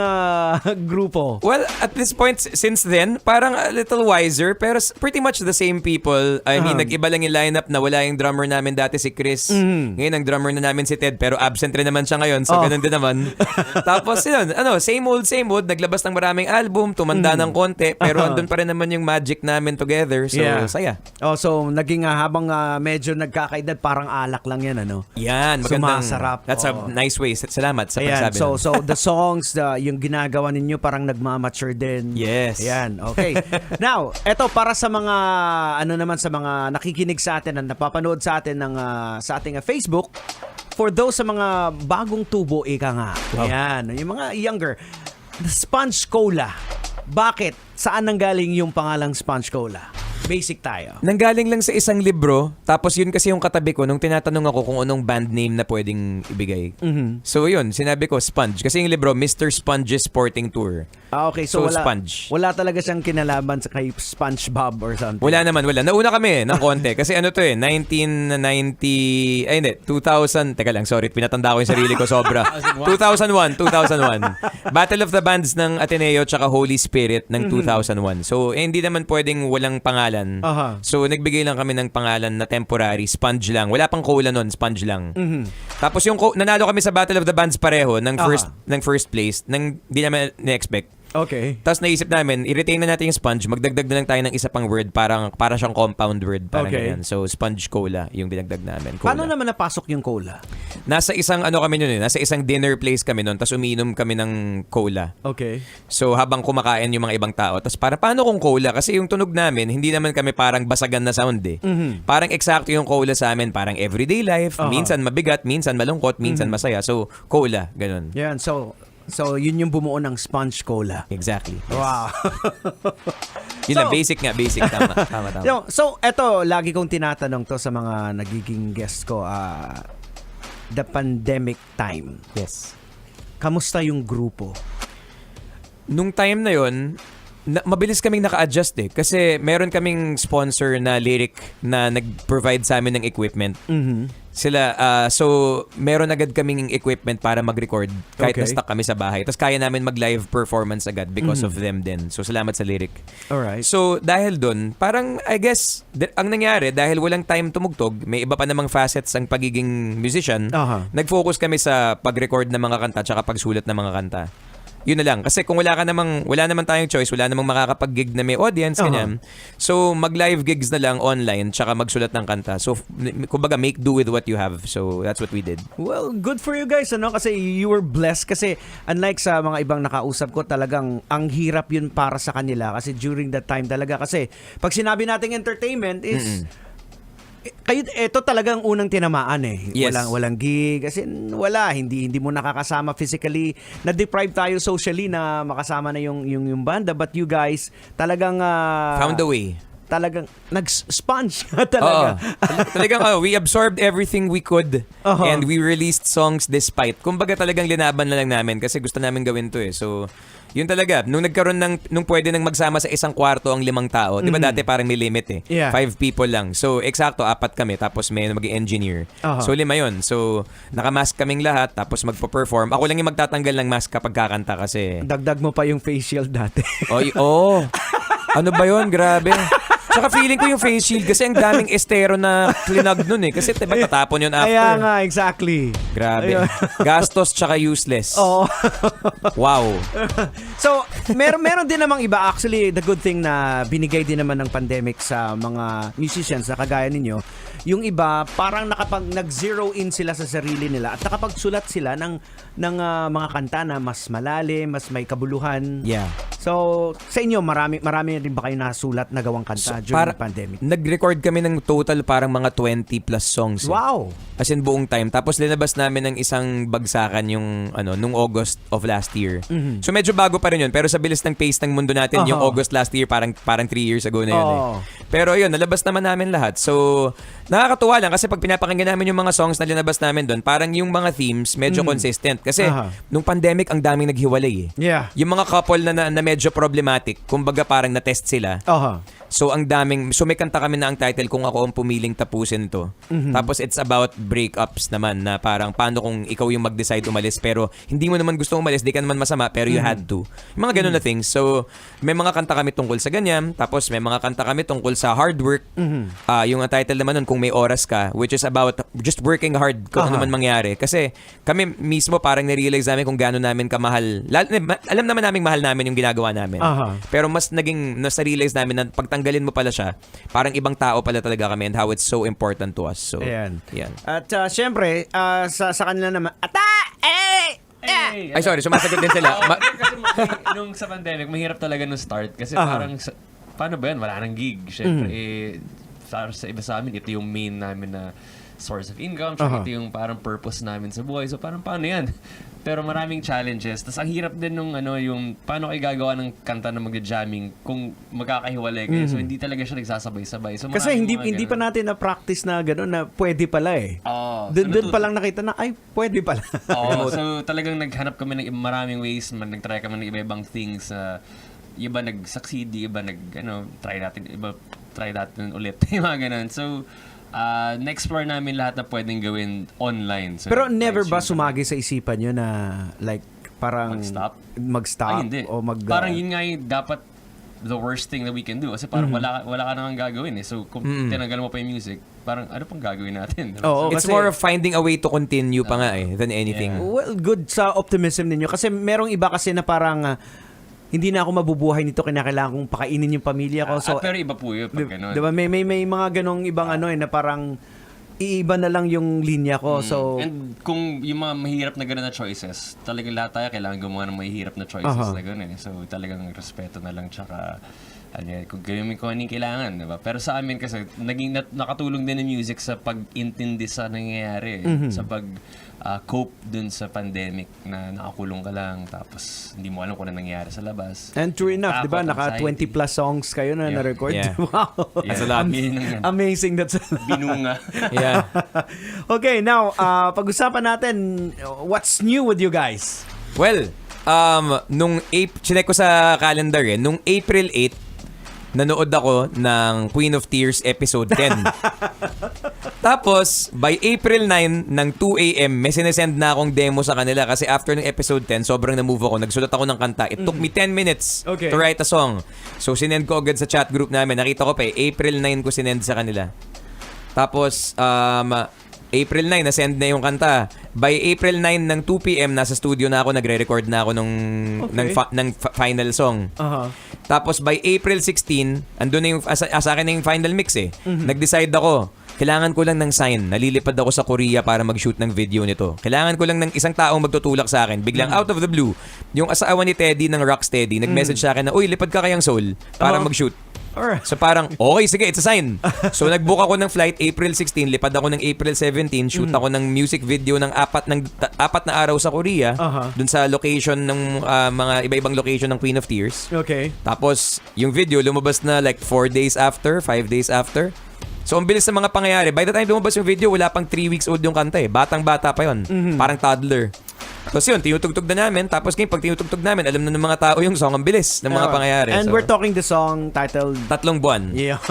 grupo?
Well, at this point, since then, parang a little wiser, pero pretty much the same people. I mean, nag-iba lang yung lineup na wala yung drummer namin dati si Chris. Ngayon, ang drummer na namin si Ted, pero absent rin naman siya ngayon, so ganun din naman. Tapos yun, same old, naglabas ng maraming album, tumanda ng konti, pero andun pa rin naman yung magic namin together, so saya.
Oh, so naging habang medyo nagkakaedad, parang alak lang yan, ano?
Yan, magandang.
Sumasarap.
That's a nice way. Salamat sa
Ayan,
pagsabi.
so the songs, yung ginagawa ninyo parang nagmamature din.
Yes.
Ayan, okay. Now, eto para sa mga sa mga nakikinig sa atin at napapanood sa atin ng sa ating Facebook, for those sa mga bagong tubo, ika nga. Ayan, yung mga younger. The Sponge Cola. Bakit? Saan nanggaling yung pangalang Sponge Cola? Basic tayo.
Nanggaling lang sa isang libro, tapos yun kasi yung katabi ko nung tinatanong ako kung anong band name na pwedeng ibigay. So yun, sinabi ko Sponge. Kasi yung libro, Mr. Sponge's Sporting Tour.
Okay, so
Sponge.
Wala talaga siyang kinalaban sa kay SpongeBob or something.
Wala naman. Nauna kami ng konti. Kasi 1990, 2000, teka lang, sorry, pinatanda ko yung sarili ko sobra. 2001. Battle of the Bands ng Ateneo tsaka Holy Spirit ng 2001. So, hindi naman pwedeng walang pangalan. So, nagbigay lang kami ng pangalan na temporary, Sponge lang. Wala pang cola nun, Sponge lang. Tapos yung nanalo kami sa Battle of the Bands pareho ng first place, nang di naman na-expect.
Okay.
Tapos naisip namin, i-retain na natin yung Sponge, magdagdag na lang tayo ng isa pang word, para siyang compound word. Parang ganyan. So, Sponge Cola yung dinagdag namin. Cola.
Paano naman napasok yung cola?
Nasa isang kami nun nasa isang dinner place kami nun, tapos umiinom kami ng cola.
Okay.
So, habang kumakain yung mga ibang tao, tapos paano kung cola? Kasi yung tunog namin, hindi naman kami parang basagan na sound eh. Parang eksakto yung cola sa amin, parang everyday life, minsan mabigat, minsan malungkot, minsan masaya. So, cola, ganun.
Yan, so yun yung bumuo ng Sponge Cola.
Exactly. Yes.
Wow.
Yun na, basic. Tama.
So, eto, lagi kong tinatanong to sa mga nagiging guest ko, the pandemic time.
Yes.
Kamusta yung grupo?
Nung time na yun, mabilis kaming naka-adjust eh. Kasi meron kaming sponsor na Lyric na nag-provide sa amin ng equipment. Sila, so meron agad kaming equipment para mag-record kahit na-stuck kami sa bahay. Tapos kaya namin mag-live performance agad because of them din. So salamat sa Lyric.
Alright.
So dahil dun, parang I guess, ang nangyari, dahil walang time tumugtog, may iba pa namang facets ang pagiging musician, nag-focus kami sa pag-record ng mga kanta tsaka pagsulat ng mga kanta. Yun na lang. Kasi kung wala naman tayong choice, wala namang makakapag-gig na may audience, ganyan. So, mag-live gigs na lang online, tsaka magsulat ng kanta. So, kumbaga, make do with what you have. So, that's what we did.
Well, good for you guys, Kasi you were blessed. Kasi, unlike sa mga ibang nakausap ko, talagang ang hirap yun para sa kanila. Kasi during that time talaga. Kasi, pag sinabi nating entertainment is... Kayo, ito talagang unang tinamaan eh.
Yes.
Walang gig. Kasi hindi mo nakakasama physically. Na-deprive tayo socially na makasama na yung banda. But you guys, talagang...
found a way.
Talagang nag-sponge talaga.
Talagang we absorbed everything we could and we released songs despite. Kumbaga talagang linaban na lang namin kasi gusto namin gawin to eh. So, yun talaga. Nung nagkaroon nung pwede nang magsama sa isang kwarto ang 5 tao. Di ba dati parang may limit eh.
Yeah.
5 people lang. So, eksakto, 4 kami. Tapos may mag-engineer. So, 5 yun. So, nakamask kaming lahat. Tapos magpo-perform. Ako lang yung magtatanggal ng mask kapag kakanta kasi...
Dagdag mo pa yung face shield dati.
Ano ba yun? Grabe. Saka feeling ko yung face shield kasi ang daming estero na klinag nun eh. Kasi diba tatapon yun after.
Kaya nga, exactly.
Grabe. Gastos tsaka useless. Wow.
So, meron din namang iba. Actually, the good thing na binigay din naman ng pandemic sa mga musicians na kagaya ninyo, yung iba, parang nag-zero in sila sa sarili nila at nakapagsulat sila ng mga kanta na mas malalim, mas may kabuluhan.
Yeah.
So, sa inyo, marami rin ba kayo nasulat na gawang kanta during the pandemic?
Nag-record kami ng total parang mga 20 plus songs.
Wow!
As in buong time. Tapos linabas namin ng isang bagsakan yung nung August of last year. So medyo bago pa rin yun. Pero sa bilis ng pace ng mundo natin, yung August last year parang 3 years ago na yun eh. Pero yun, nalabas naman namin lahat. So, nakakatuwa lang kasi pag pinapakinggan namin yung mga songs na linabas namin doon, parang yung mga themes medyo consistent. Kasi nung pandemic, ang daming naghiwalay eh.
Yeah.
Yung mga couple na medyo problematic, kumbaga parang na-test sila. So may kanta kami na ang title Kung Ako Ang Pumiling Tapusin To. Tapos it's about breakups naman na parang paano kung ikaw yung mag-decide umalis pero hindi mo naman gusto umalis, di ka naman masama pero you had to. Yung mga ganun na things. So may mga kanta kami tungkol sa ganyan, tapos may mga kanta kami tungkol sa hard work. Yung title naman nun Kung May Oras Ka, which is about just working hard kung ano man mangyari. Kasi kami mismo parang na-realize namin kung gaano namin kamahal. Alam naman namin mahal namin yung ginagawa namin. Pero mas na-realize namin na pagtanggalin mo pala siya, parang ibang tao pala talaga kami and how it's so important to us. So,
Ayan.
yan.
At syempre, sa kanila naman,
Ay, sorry, sumasagot din sila.
Kasi nung sa pandemic, mahirap talaga nung start. Kasi parang, paano ba yan? Wala nang gig. Syempre, sa iba sa amin, ito yung main namin na source of income. Ito yung parang purpose namin sa buhay. So parang paano yan? Pero maraming challenges. Tapos ang hirap din nung yung paano kayo gagawa ng kanta na mag-jamming kung magkakahiwalay kayo. So hindi talaga siya nagsasabay-sabay. So,
kasi hindi pa natin na-practice na gano'n na pwede pala eh. Doon pa lang nakita na, ay, pwede pala.
So talagang naghanap kami ng maraming ways. Nag-try kami ng iba-ibang things. Iba nag-succeed, iba try natin ulit. Yung mga ganun. So, na-explore namin lahat na pwedeng gawin online. So,
pero never ba sumagi sa isipan nyo na like parang mag-stop?
Ay, hindi.
O
parang yun nga yung dapat the worst thing that we can do. Kasi parang wala ka nang gagawin eh. So kung tinanggal mo pa yung music, parang ano pang gagawin natin?
It's more of finding a way to continue pa nga than anything.
Well, good sa optimism ninyo. Kasi merong iba kasi na parang hindi na ako mabubuhay nito, kinakailangan kong pakainin yung pamilya ko. So,
pero iba po yun pag gano'n.
Diba, may mga ganong ibang na parang iiba na lang yung linya ko. So,
and kung yung mga mahirap na gano'n na choices, talagang lahat tayo kailangan gumawa ng mahirap na choices na gano'n. So talagang respeto na lang, tsaka kung gawin mo kung anong kailangan, diba? Pero sa amin kasi, nakatulong din yung music sa pag-intindi sa nangyayari. Sa pag-cope dun sa pandemic na nakakulong ka lang, tapos hindi mo alam kung ano nangyayari sa labas.
And true enough, di ba? Naka 20 plus songs kayo na na-record.
Yeah.
Wow.
That's a lot.
Amazing. That's a lot.
Binunga.
Yeah. Okay, now, pag-usapan natin, what's new with you guys?
Well, chinek ko sa calendar nung April 8, nanood ako ng Queen of Tears episode 10. Tapos, by April 9 ng 2 a.m., may sinesend na akong demo sa kanila kasi after ng episode 10, sobrang na-move ako. Nagsulat ako ng kanta. It took me 10 minutes to write a song. So, sinend ko agad sa chat group namin. Nakita ko pa April 9 ko sinend sa kanila. Tapos, April 9, na-send na yung kanta. By April 9 ng 2 p.m., nasa studio na ako, nagre-record na ako ng final song. Tapos by April 16, andun na yung, sa akin na yung final mix Nag-decide ako, kailangan ko lang ng sign. Nalilipad ako sa Korea para mag-shoot ng video nito. Kailangan ko lang ng isang taong magtutulak sa akin. Biglang out of the blue, yung asawa ni Teddy ng Rocksteady, nag-message sa akin na, uy, lipad ka kayang Seoul para mag-shoot. So parang, okay, sige, it's a sign. So nag-book ako ng flight April 16, lipad ako ng April 17, shoot ako ng music video ng apat na araw sa Korea, dun sa location ng mga iba-ibang location ng Queen of Tears.
Okay.
Tapos, yung video lumabas na like 4 days after, 5 days after. So, ang bilis ng mga pangyayari. By the time lumabas yung video, wala pang 3 weeks old yung kanta Batang-bata pa yon. Parang toddler. Tapos yun, tinutugtog na namin. Tapos ngayon, pag tinutugtog namin, alam na ng mga tao yung song. Ang bilis ng mga pangyayari.
And we're talking the song titled
Tatlong Buwan.
Yeah.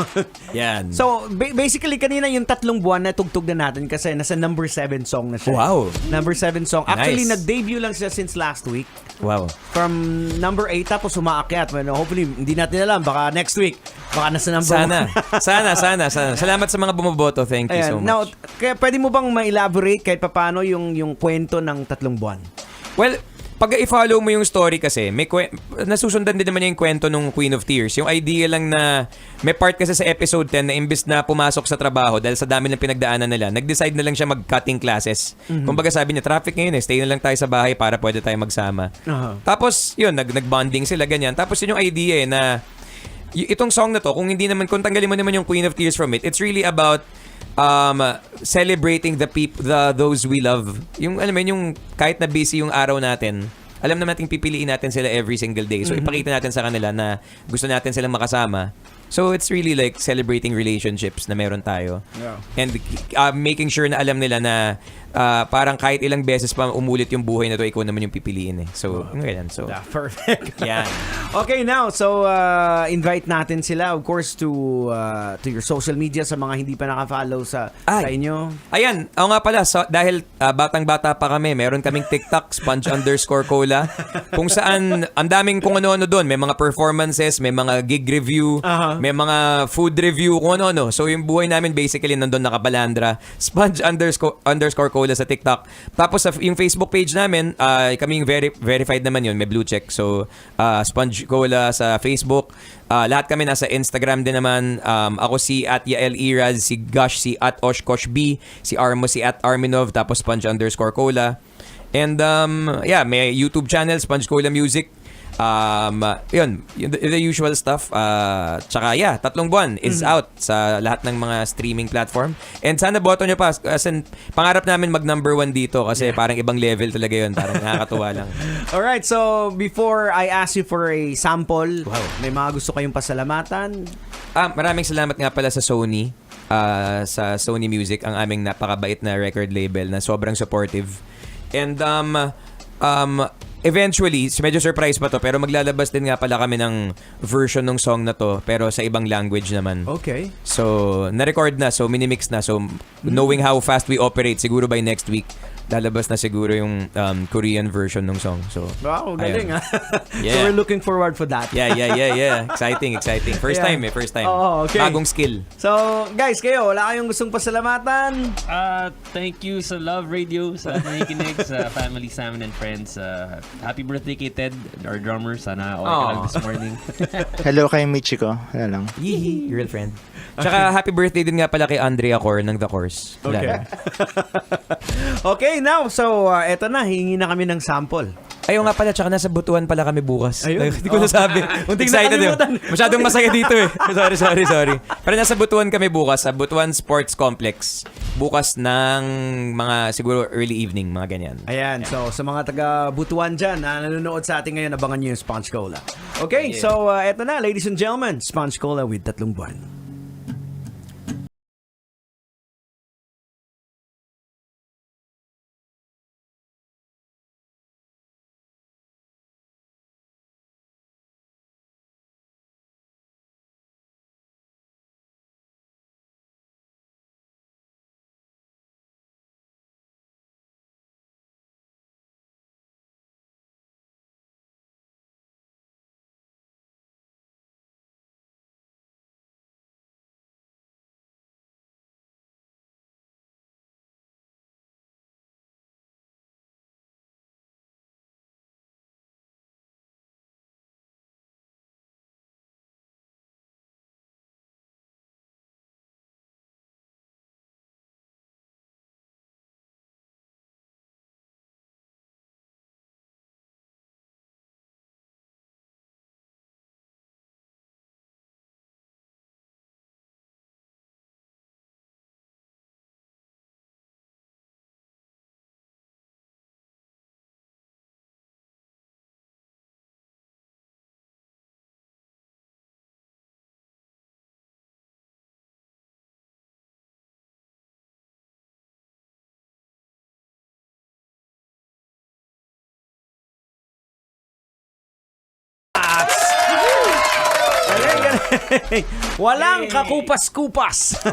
Yan.
So, basically, kanina yung Tatlong Buwan na tugtog na natin kasi nasa number 7 song na siya.
Wow.
Number 7 song. Actually,
Nice.
nag-debut lang siya since last week.
Wow.
From number 8 tapos umaakyat. Well, hopefully, hindi natin alam. Baka next week. Baka nasa number 1.
Sana. Salamat sa mga bumoboto. Thank you so much.
Now, kaya pwede mo bang ma-elaborate kahit paano yung kwento ng Tatlong Buwan?
Well, pag i-follow mo yung story kasi, nasusundan din naman yung kwento ng Queen of Tears. Yung idea lang na may part kasi sa episode 10 na imbis na pumasok sa trabaho dahil sa dami ng pinagdaanan nila, nag-decide na lang siya mag-cutting classes. Kumbaga sabi niya, traffic ngayon stay na lang tayo sa bahay para pwede tayo magsama. Tapos, yun, nag-bonding sila, ganyan. Tapos yun yung idea na itong song na to, kung tanggalin mo naman yung Queen of Tears from it, it's really about celebrating those we love. Yung alam mo yung kahit na busy yung araw natin, alam naman natin pipiliin natin sila every single day. So ipakita natin sa kanila na gusto natin silang makasama. So it's really like celebrating relationships na meron tayo.
Yeah.
And making sure na alam nila na parang kahit ilang beses pa umulit yung buhay na to, ikaw naman yung pipiliin eh. So, yung ganyan. So,
Yeah, perfect.
yan.
Okay, now, so invite natin sila, of course, to your social media sa mga hindi pa naka-follow sa inyo.
Ayan, ako nga pala, so, dahil batang-bata pa kami, meron kaming TikTok, Sponge_Cola, kung saan, ang daming kung ano-ano doon. May mga performances, may mga gig review, may mga food review, kung ano-ano. So, yung buhay namin basically nandun nakabalandra. Sponge_Cola sa TikTok. Tapos, yung Facebook page namin, kaming verified naman yun, may blue check. So, Sponge Cola sa Facebook. Lahat kami nasa Instagram din naman. Ako si @Yael Iraz, si Gosh si @OshKoshB, si Armo si @Arminov, tapos Sponge_Cola. And yeah, may YouTube channel, Sponge Cola Music. Yun, the usual stuff. Tsaka yeah, 3 buwan is out sa lahat ng mga streaming platform. And sana boto nyo pa. Kasi pangarap namin mag number 1 dito kasi parang ibang level talaga yun. Parang nakakatuwa lang.
Alright, so before I ask you for a sample, may mga gusto kayong pasalamatan?
Maraming salamat nga pala sa Sony. Sa Sony Music, ang aming napakabait na record label na sobrang supportive. And eventually, medyo surprise pa to, pero maglalabas din nga pala kami ng version ng song na to, pero sa ibang language naman.
Okay.
So, na-record na, so minimix na. So, knowing how fast we operate, siguro by next week, lalabas na siguro yung Korean version ng song. So,
wow, galing
ayun.
So, we're looking forward for that.
Yeah. Exciting. First time.
Oh, okay.
Bagong skill.
So, guys, kayo, wala kayong gustong pasalamatan?
Thank you sa Love Radio, sa nakikinig, sa family, Salmon and friends. Happy birthday kay Ted, our drummer. Sana okay ka lang this morning.
Hello kay Michiko. Wala lang.
Yee, girlfriend. Tsaka happy birthday din nga pala kay Andrea Cor ng The Course. Wala
Okay.
lang.
Okay, now, so, eto na, hingi na kami ng sample.
Ayaw nga pala, tsaka nasa Butuan pala kami bukas.
Ayun.
Hindi ko nasabi. Excited yun. Masyadong masaya dito eh. Sorry. Pero nasa Butuan kami bukas, sa Butuan Sports Complex. Bukas ng mga siguro early evening, mga ganyan.
Ayan, so sa mga taga-Butuan dyan na nanonood sa atin ngayon, abangan nyo yung Sponge Cola. Okay, so eto na, ladies and gentlemen, Sponge Cola with 3 buwan. Walang kakupas-kupas.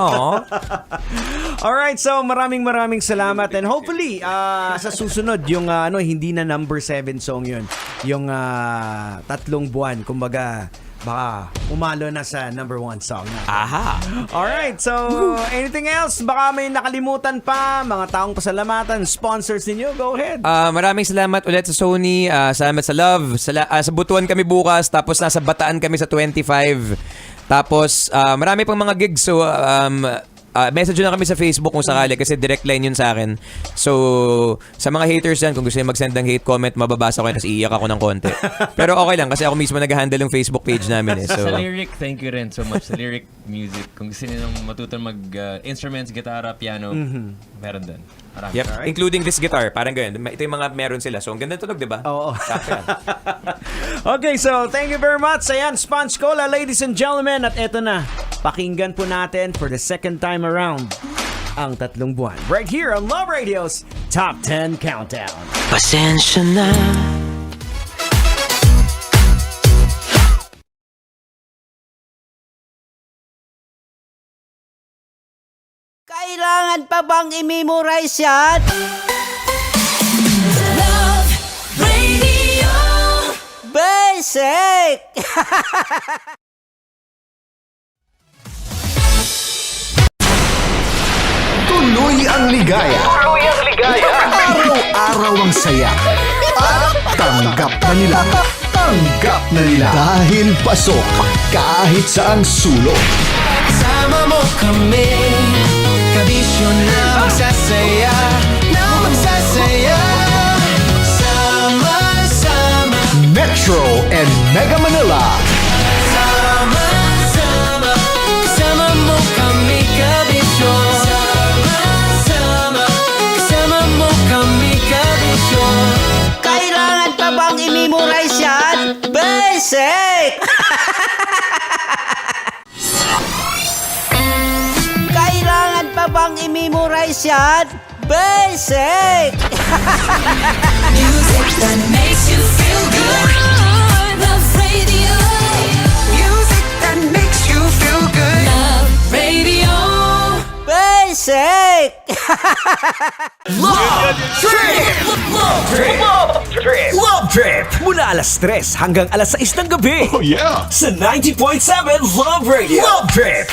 Alright, so maraming salamat and hopefully sa susunod yung hindi na number 7 song yun. Yung 3 buwan, kumbaga baka umalo na sa number 1 song na.
Aha.
Alright, so anything else? Baka may nakalimutan pa, mga taong pasalamatan, sponsors ninyo, go ahead.
Maraming salamat ulit sa Sony, salamat sa Love, sa Butuan kami bukas, tapos nasa Bataan kami sa 25. Tapos marami pang mga gigs, so message nyo na kami sa Facebook kung sakali kasi direct line yun sa akin. So, sa mga haters yan, kung gusto nyo mag-send ng hate comment, mababasa ko yan, tapos iiyak ako ng konti. Pero okay lang, kasi ako mismo nag-handle yung Facebook page namin. So,
sa lyric, thank you rin so much. Sa lyric music, kung gusto nyo matuto mag-instruments, gitara, piano, meron din. Marami.
Yep, including this guitar. Parang ganyan. Ito yung mga meron sila. So, ang ganda tunog, di ba?
Oo.
Sakto yan.
Okay, so thank you very much. Ayan, Sponge Cola, ladies and gentlemen. At eto na, pakinggan po natin for the second time around ang 3 buwan. Right here on Love Radio's Top 10 Countdown.
Pasensya na. Kailangan pa bang i-memorize yan?
Love Radio.
Basic!
Tuloy ang ligaya. Araw-araw ang saya. At tanggap na nila. Dahil pasok kahit saang sulok.
Sama mo kami, kabisyo na magsasaya, sama-sama.
Metro and Mega Manila.
Sama-sama, kasama mo kami, kabisyo. Sama-sama, kasama mo kami, kabisyo.
Kailangan pa bang i-memorize yan? Basic! Kailangan pa bang i-memorize yan? Basic!
Music that makes you feel good. Love Radio.
Music that makes you feel good.
Love Radio.
Basic!
Love Trip!
Love Trip!
Love Trip! Mula alas 3 hanggang alas 6 ng gabi.
Oh yeah!
Sa 90.7 Love Radio. Love Trip!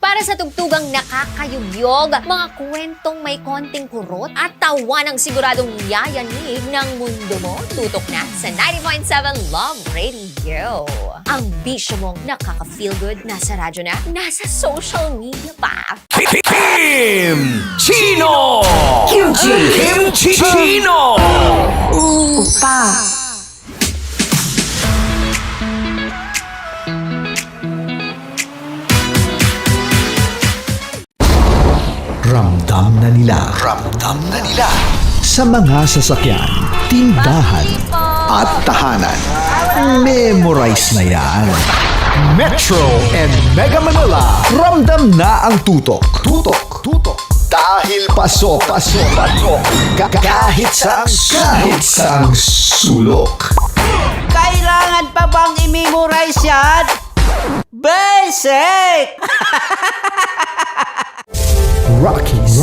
Para sa tugtugang nakakayugyog, mga kwentong may konting kurot at tawanang siguradong yayanig ng mundo mo, tutok na sa 90.7 Love Radio. Ang bisyo mong nakaka-feel good, nasa radyo na, nasa social media pa.
Kim Chino! Kim Chino!
Upa!
Ramdam na nila sa mga sasakyan, tindahan at tahanan. Memorize na yan. Metro and Mega Manila, ramdam na ang tutok. Dahil pasok. Kahit saang sulok.
Kailangan pa bang i-memorize yan? Basic!
Rockies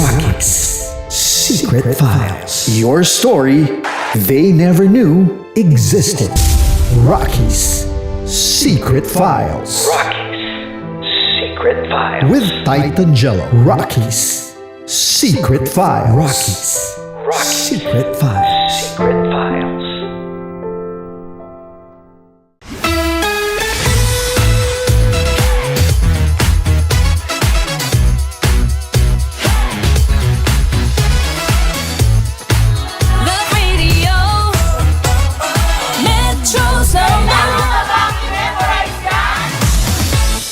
Secret Files. Your story they never knew existed. Rockies Secret Files. With Titan Jello. Rockies Secret Files. Secret Files.
Love Radio. Metro's number.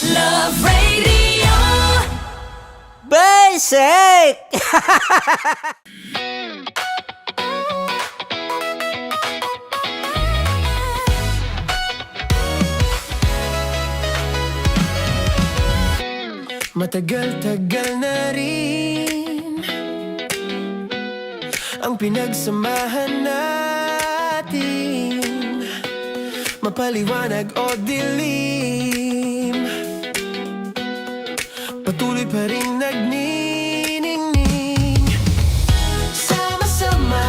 Love Radio.
Basic!
Matagal-tagal na rin ang pinagsamahan natin, mapaliwanag o dilim, patuloy pa rin nagniningning. Sama-sama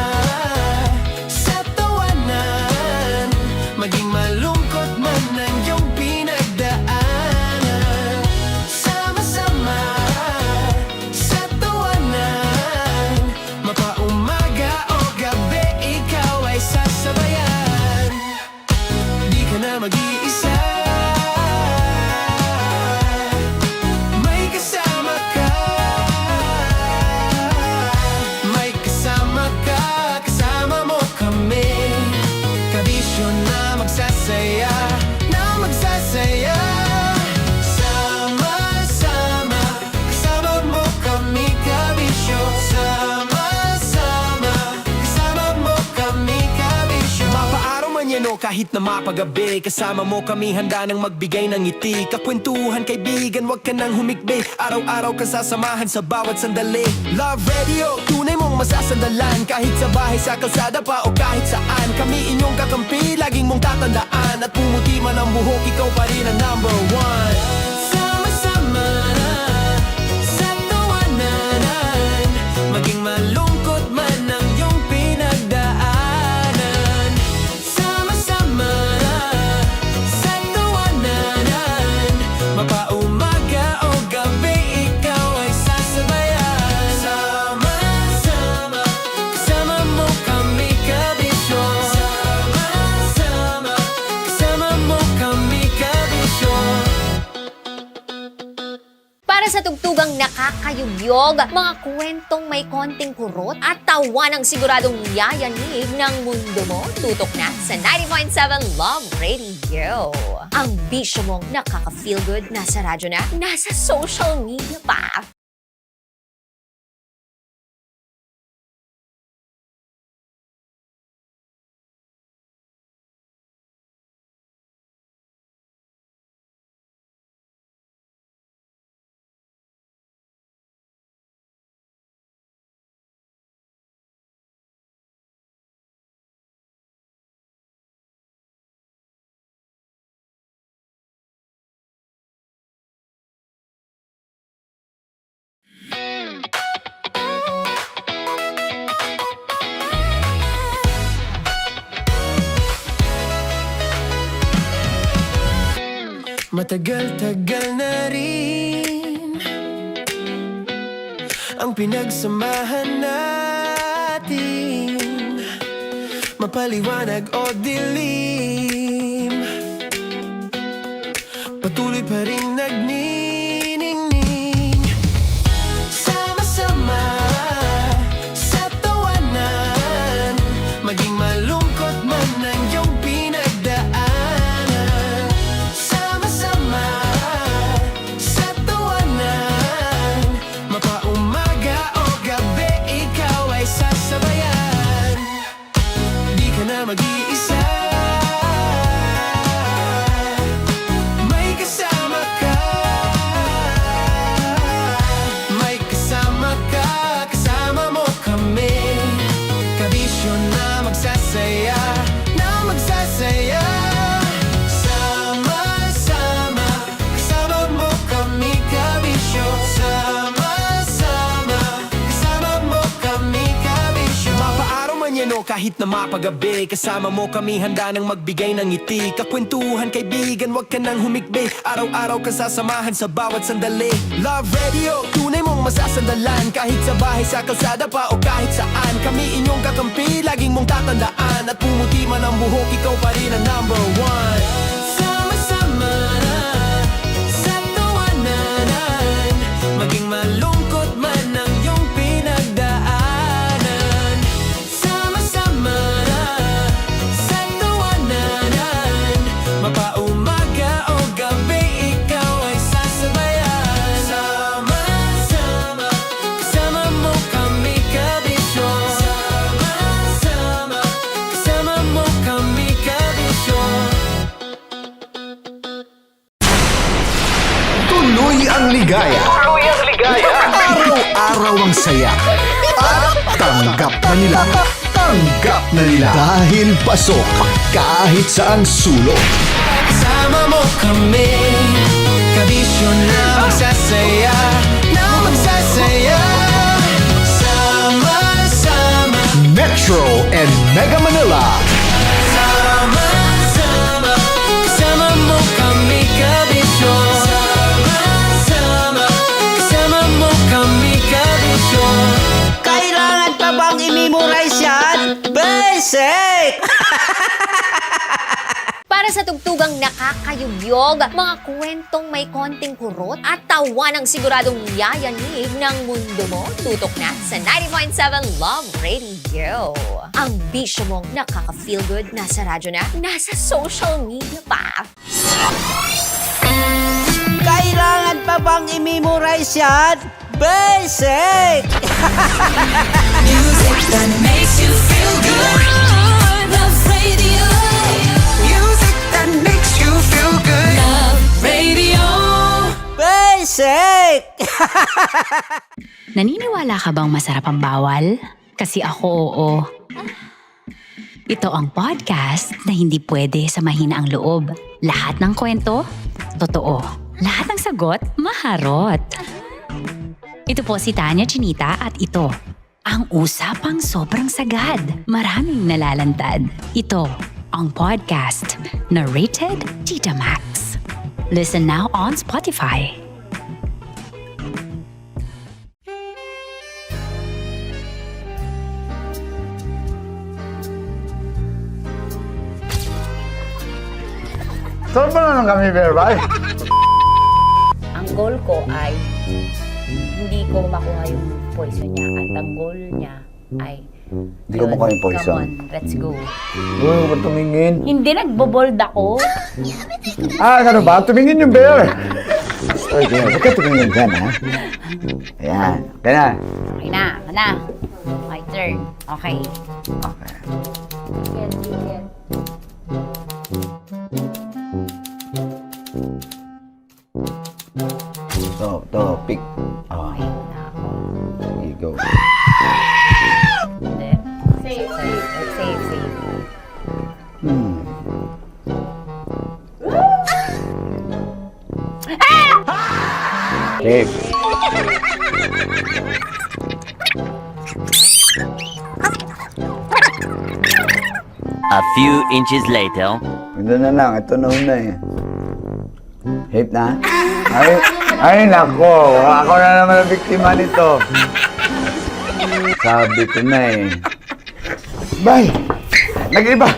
sa tawanan, maging malungkot man ang iyong pinagdaanan. Sama-sama sa tawanan, mapaumaga o gabi, ikaw ay sasabayan. Di ka na mag-iisa. kahit na mapagabi. Kasama mo kami handa nang magbigay ng ngiti. Kakwentuhan kaibigan, wag ka nang humikbi. Araw-araw kasasamahan sa bawat sandali. Love Radio, tunay mong masasandalan. Kahit sa bahay, sa kalsada pa o kahit saan. Kami inyong kakampi, laging mong tatandaan. At pumuti man ang buhok, ikaw pa rin ang number one. Sama-sama na sa tawanan, maging malungkot man ang iyong pinagdaanan. Sama-sama na sa tawanan, mapaumaga o gabi, ikaw ay sasabayan. Sama-sama, kasama mo kami kabisyo. Sama-sama, kasama mo kami kabisyo.
Para sa tugtugang nakakayugyog, mga kwentong may konting kurot at tawanang siguradong yayanig ng mundo mo, tutok na sa 90.7 Love Radio. Ang bisyo mong nakaka-feel good, nasa radyo na, nasa social media pa.
Matagal-tagal na rin ang pinagsamahan natin, mapaliwanag o dilim, patuloy pa rin nagniningning. Sama-sama sa tawanan, maging malungkot man ang iyong pinagdaanan. Sama-sama sa tawanan, mapaumaga o gabi, ikaw ay sasabayan. Di ka na mag-iisa, may kasama ka. May kasama ka, kasama mo kami. Kabisyo na magsasaya, na magsasaya. Sama-sama, kasama mo kami kabisyo. Sama-sama, kasama mo kami kabisyo. Mapaaraw man yan o kahit na mapagabi, kasama mo kami handa nang magbigay ng ngiti. Kakwentuhan kaibigan, wag ka nang humikbi. Araw-araw kasasamahan sa bawat sandali. Love Radio, tunay mong masasandalan. Kahit sa bahay, sa kalsada pa o kahit saan. Kami inyong kakampi, laging mong tatandaan. At pumuti man ang buhok, ikaw pa rin ang number one. Sama-sama na sa tawanan, maging malungkot man ang iyong pinagdaanan. Sama-sama na sa tawanan, mapaumaga o gabi, ikaw ay sasabayan. Sama-sama, kasama mo kami kabisyo. Sama-sama, kasama mo kami kabisyo.
Tuloy ang ligaya. Araw-araw ang saya. At tanggap na nila. Tanggap na nila. Dahil pasok kahit saan sulok.
Kasama mo kami, kabisyo na magsasaya, na magsasaya. Sama-sama,
Metro and Mega Manila.
sama-sama, kasama mo kami kabisyo. Sama-sama, kasama mo kami kabisyo.
Kailangan pa bang i-memorize yan? Basic!
Para sa tugtugang nakakayugyog, mga kwentong may konting kurot at tawanang siguradong yayanig ng mundo mo, tutok na sa 90.7 Love Radio. Ang bisyo mong nakaka-feel good, nasa radyo na, nasa social media pa.
Kailangan pa bang i-memorize yan? Basic!
Music that makes you feel good. Love Radio.
Naniniwala ka bang masarap ang bawal? Kasi ako oo. Ito ang podcast na hindi pwede sa mahina ang loob. Lahat ng kwento, totoo. Lahat ng sagot, maharot. Ito po si Tanya Chinita at ito, ang usapang sobrang sagad. Maraming nalalantad. Ito, ang podcast na rated Tita Max. Listen now on Spotify.
Saan ba na lang kami, Berbay?
Ang goal ko ay hindi ko makuha yung poison niya at ang goal niya ay
Hindi ko makuha yung poison.
Come on, let's go.
Uy, huwag kang tumingin.
Hindi, nagbobold ako.
Ano ba? Tumingin yung bear. Oy, bear, huwag ka tumingin dyan, ha? Ayan, kaya na.
Okay na, ako na. My turn. Okay.
Okay. To, pick. Oh. There you go.
Hindi. Safe.
Safe.
A few inches later.
Ito na lang, ito na una eh. Safe na? Ay nako, ako na naman ang biktima nito. Sabi ko na eh. Bay! Nag-iba!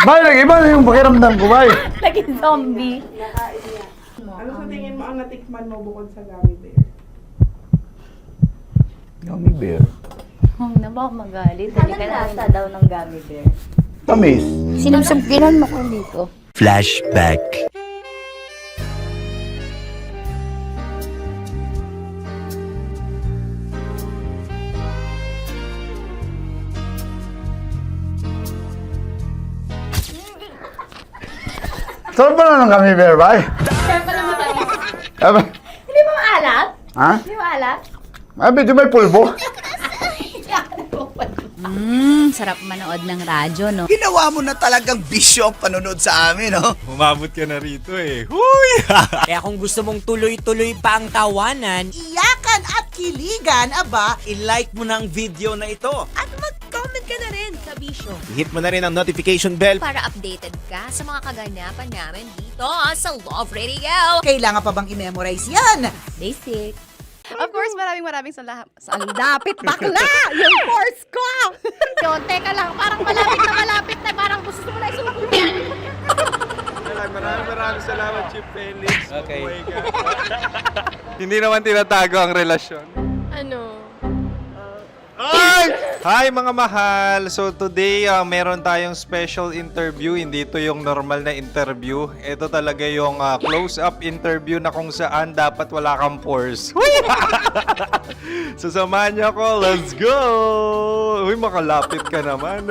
Bay, nag-iba na yung pakiramdam ko, bay!
Naging zombie.
Ano sa tingin mo ang natikman mo bukod sa gummy bear?
Gummy bear?
Huwag na ba magalit? Hindi ka lasa daw ng gummy bear.
Tamis.
Sinumsumpinan mo ko dito.
Flashback.
Saan ba na lang kami, bear, bay?
Siyempre naman tayo.
Aba,
Hindi ba maalat?
ha?
Hindi maalat?
Ay, medyo may pulbo.
Sarap manood ng radyo, no?
Ginawa mo na talagang bisyo ang panonood sa amin, no?
Umabot ka na rito eh. Huy!
Kaya kung gusto mong tuloy-tuloy pa ang tawanan,
Iyakan at kiligan, aba,
i-like mo na ang video na ito.
At mag-comment ka na rin sa Bisyo.
Hit mo na rin ang notification bell.
Para updated ka sa mga kaganapan namin dito sa Love Radio.
kailangan pa bang i-memorize yan?
Basic.
Of course, maraming salamat. Saan dapit bakla? Yung course ko! Yun, teka lang, parang malapit na, parang gusto mo na isulat.
Maraming salamat, Chief Felix.
Okay.
Oh my God. Hindi naman tinatago ang relasyon.
Ano?
Ay! Hi mga mahal! So today, meron tayong special interview. Hindi ito yung normal na interview. Ito talaga yung close-up interview na kung saan dapat wala kang pores. So samahan niyo ako. Let's go! Uy, makalapit ka naman.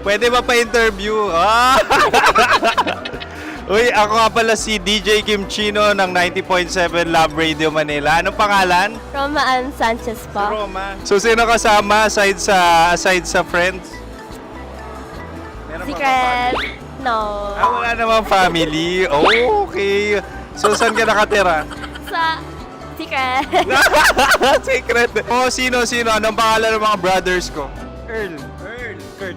Pwede ba pa-interview? Uy, ako nga pala si DJ Kim Chino ng 90.7 Love Radio Manila. Anong pangalan?
Roma Ann Sanchez po.
Roma. So, sino kasama aside sa friends? Meron ba
Secret. No.
wala namang family. Oh, okay. So, saan ka nakatira?
Sa Secret.
Secret. Oh, sino? Anong pangalan ng mga brothers ko? Earl, Kurt.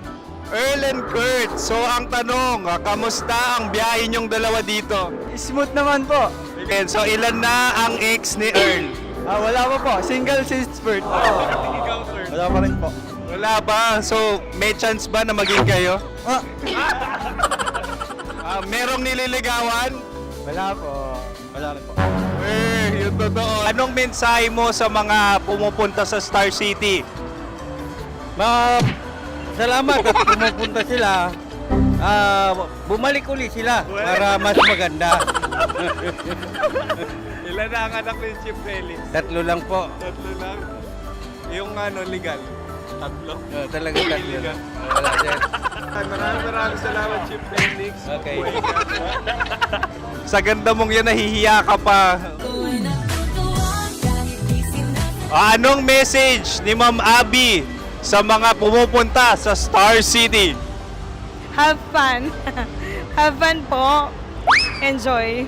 Earl and Kurt. So, ang tanong, kamusta ang biyahe niyong dalawa dito?
Smooth naman po.
Okay, so, ilan na ang ex ni Earl?
Wala pa po. Single since birth. Wala pa rin po.
Wala pa. So, may chance ba na maging kayo? Merong nililigawan?
Wala po. Wala rin po.
Yung totoo. Anong mensahe mo sa mga pumupunta sa Star City?
Salamat at pumupunta sila. Bumalik uli sila para mas maganda.
Ilan na ang anak ni Chief Felix?
3 lang po.
3 lang. Yung legal? 3?
Talaga 3 lang. Wala, sir.
Maraming salamat, Chief Felix.
Okay.
Sa ganda mong yan, nahihiya ka pa. Anong message ni Ma'am Abby sa mga pumupunta sa Star City?
Have fun. Have fun po. Enjoy.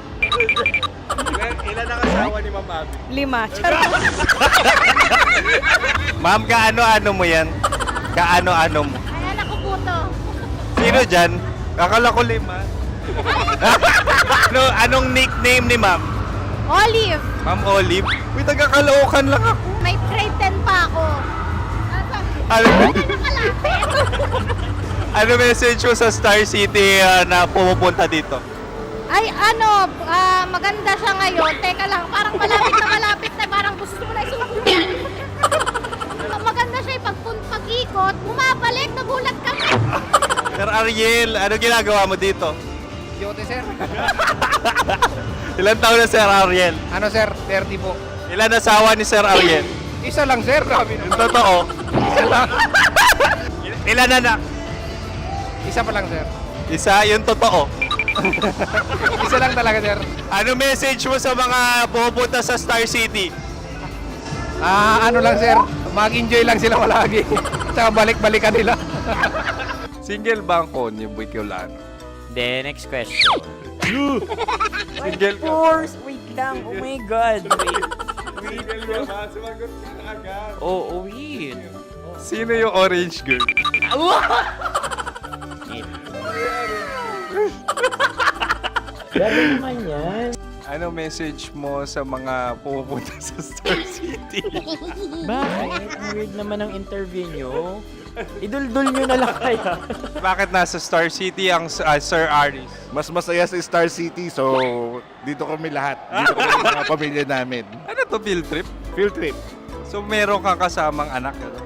Ilan ang asawa ni Ma'am Abby?
5. Charot.
Ma'am, kaano-ano mo yan? Kaano-ano mo?
Ay, anak ko po to.
Sino dyan? Akala ko 5. Anong nickname ni Ma'am?
Olive.
Ma'am Olive? Uy, taga-Caloocan lang ako.
May grade 10 pa ako.
Ano message mo sa Star City na pumupunta dito?
Ay, maganda siya ngayon. Teka lang, parang malapit na, parang gusto mo na isuot. Maganda siya pag-ikot, bumabalik, nagulat kami.
Sir Ariel, ano ginagawa mo dito?
Yote, sir.
Ilan taon na Sir Ariel?
Ano, sir? 30 po.
Ilan asawa ni Sir Ariel?
Isa lang, sir.
Yung totoo?
Isa lang.
Ilan anak?
Isa pa lang, sir.
Isa, yung totoo.
Isa lang talaga, sir.
Ano message mo sa mga pumupunta sa Star City?
Ano lang, sir. Mag-enjoy lang sila palagi. Tsaka balik-balikan nila.
Single ba ang Connie Bicolano?
Then, next question.
Single ka?
course! Wait lang. Oh my God. Wait.
Single ka ba? Sumagot ka na agad.
Oh, wait.
Sino yung orange girl?
Grabe naman yan.
Ano message mo sa mga pumupunta sa Star City?
Bakit? Ang weird naman ang interview nyo. Idul-dul nyo na lang kaya.
Bakit nasa Star City ang Sir Aris?
Mas masaya sa Star City, so dito kami lahat. Dito kami mga pamilya namin.
Ano to, field trip?
Field trip.
So meron kang kasamang anak? Ano?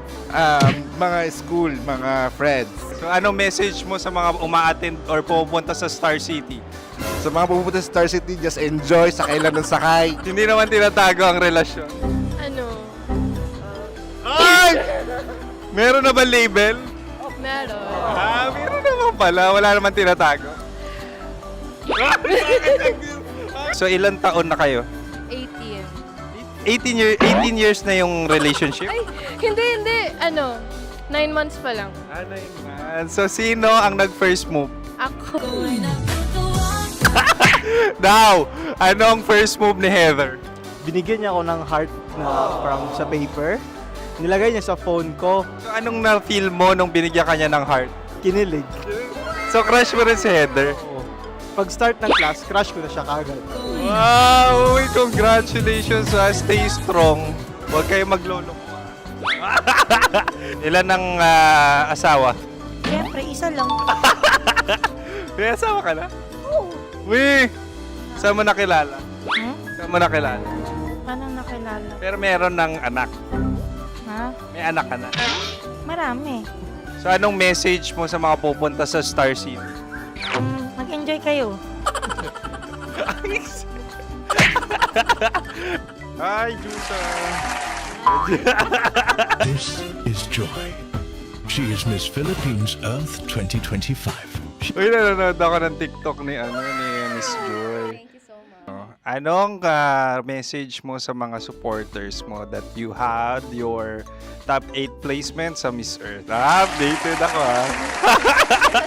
Mga school, mga friends.
So ano message mo sa mga uma-attend or pupunta sa Star City?
Sa mga pupunta sa Star City, just enjoy, sakay lang ng sakay.
Hindi naman tinatago ang relasyon.
Ano?
Ay! Meron na ba label?
Meron.
Meron naman pala. Wala naman tinatago. So ilan taon na kayo?
18.
18 years na yung relationship?
Ay, hindi. 9 months pa lang.
9 months. So sino ang nag-first move?
Ako.
Now, anong first move ni Heather?
Binigyan niya ako ng heart na from sa paper. Nilagay niya sa phone ko.
So anong na-feel mo nung binigyan kanya ng heart?
Kinilig.
So crush mo rin si Heather?
Pag start ng class, crush ko na siya kagad.
Wow! Uy, congratulations! Stay strong. Huwag kayo maglolok. Ilan ang asawa?
Siyempre, isa lang.
May asawa ka na?
Oo.
Uy! Saan mo nakilala? Saan mo nakilala?
Paano nakilala?
Pero meron ng anak.
Ha?
May anak ka na.
Marami.
So anong message mo sa mga pupunta sa Star City?
Mag-enjoy kayo.
Hi, Jusa!
This is Joy. She is Miss Philippines Earth 2025.
Uy, nanonood ako ng TikTok ni Miss Joy.
Thank you so much.
Anong message mo sa mga supporters mo that you had your top 8 placement sa Miss Earth? Updated ako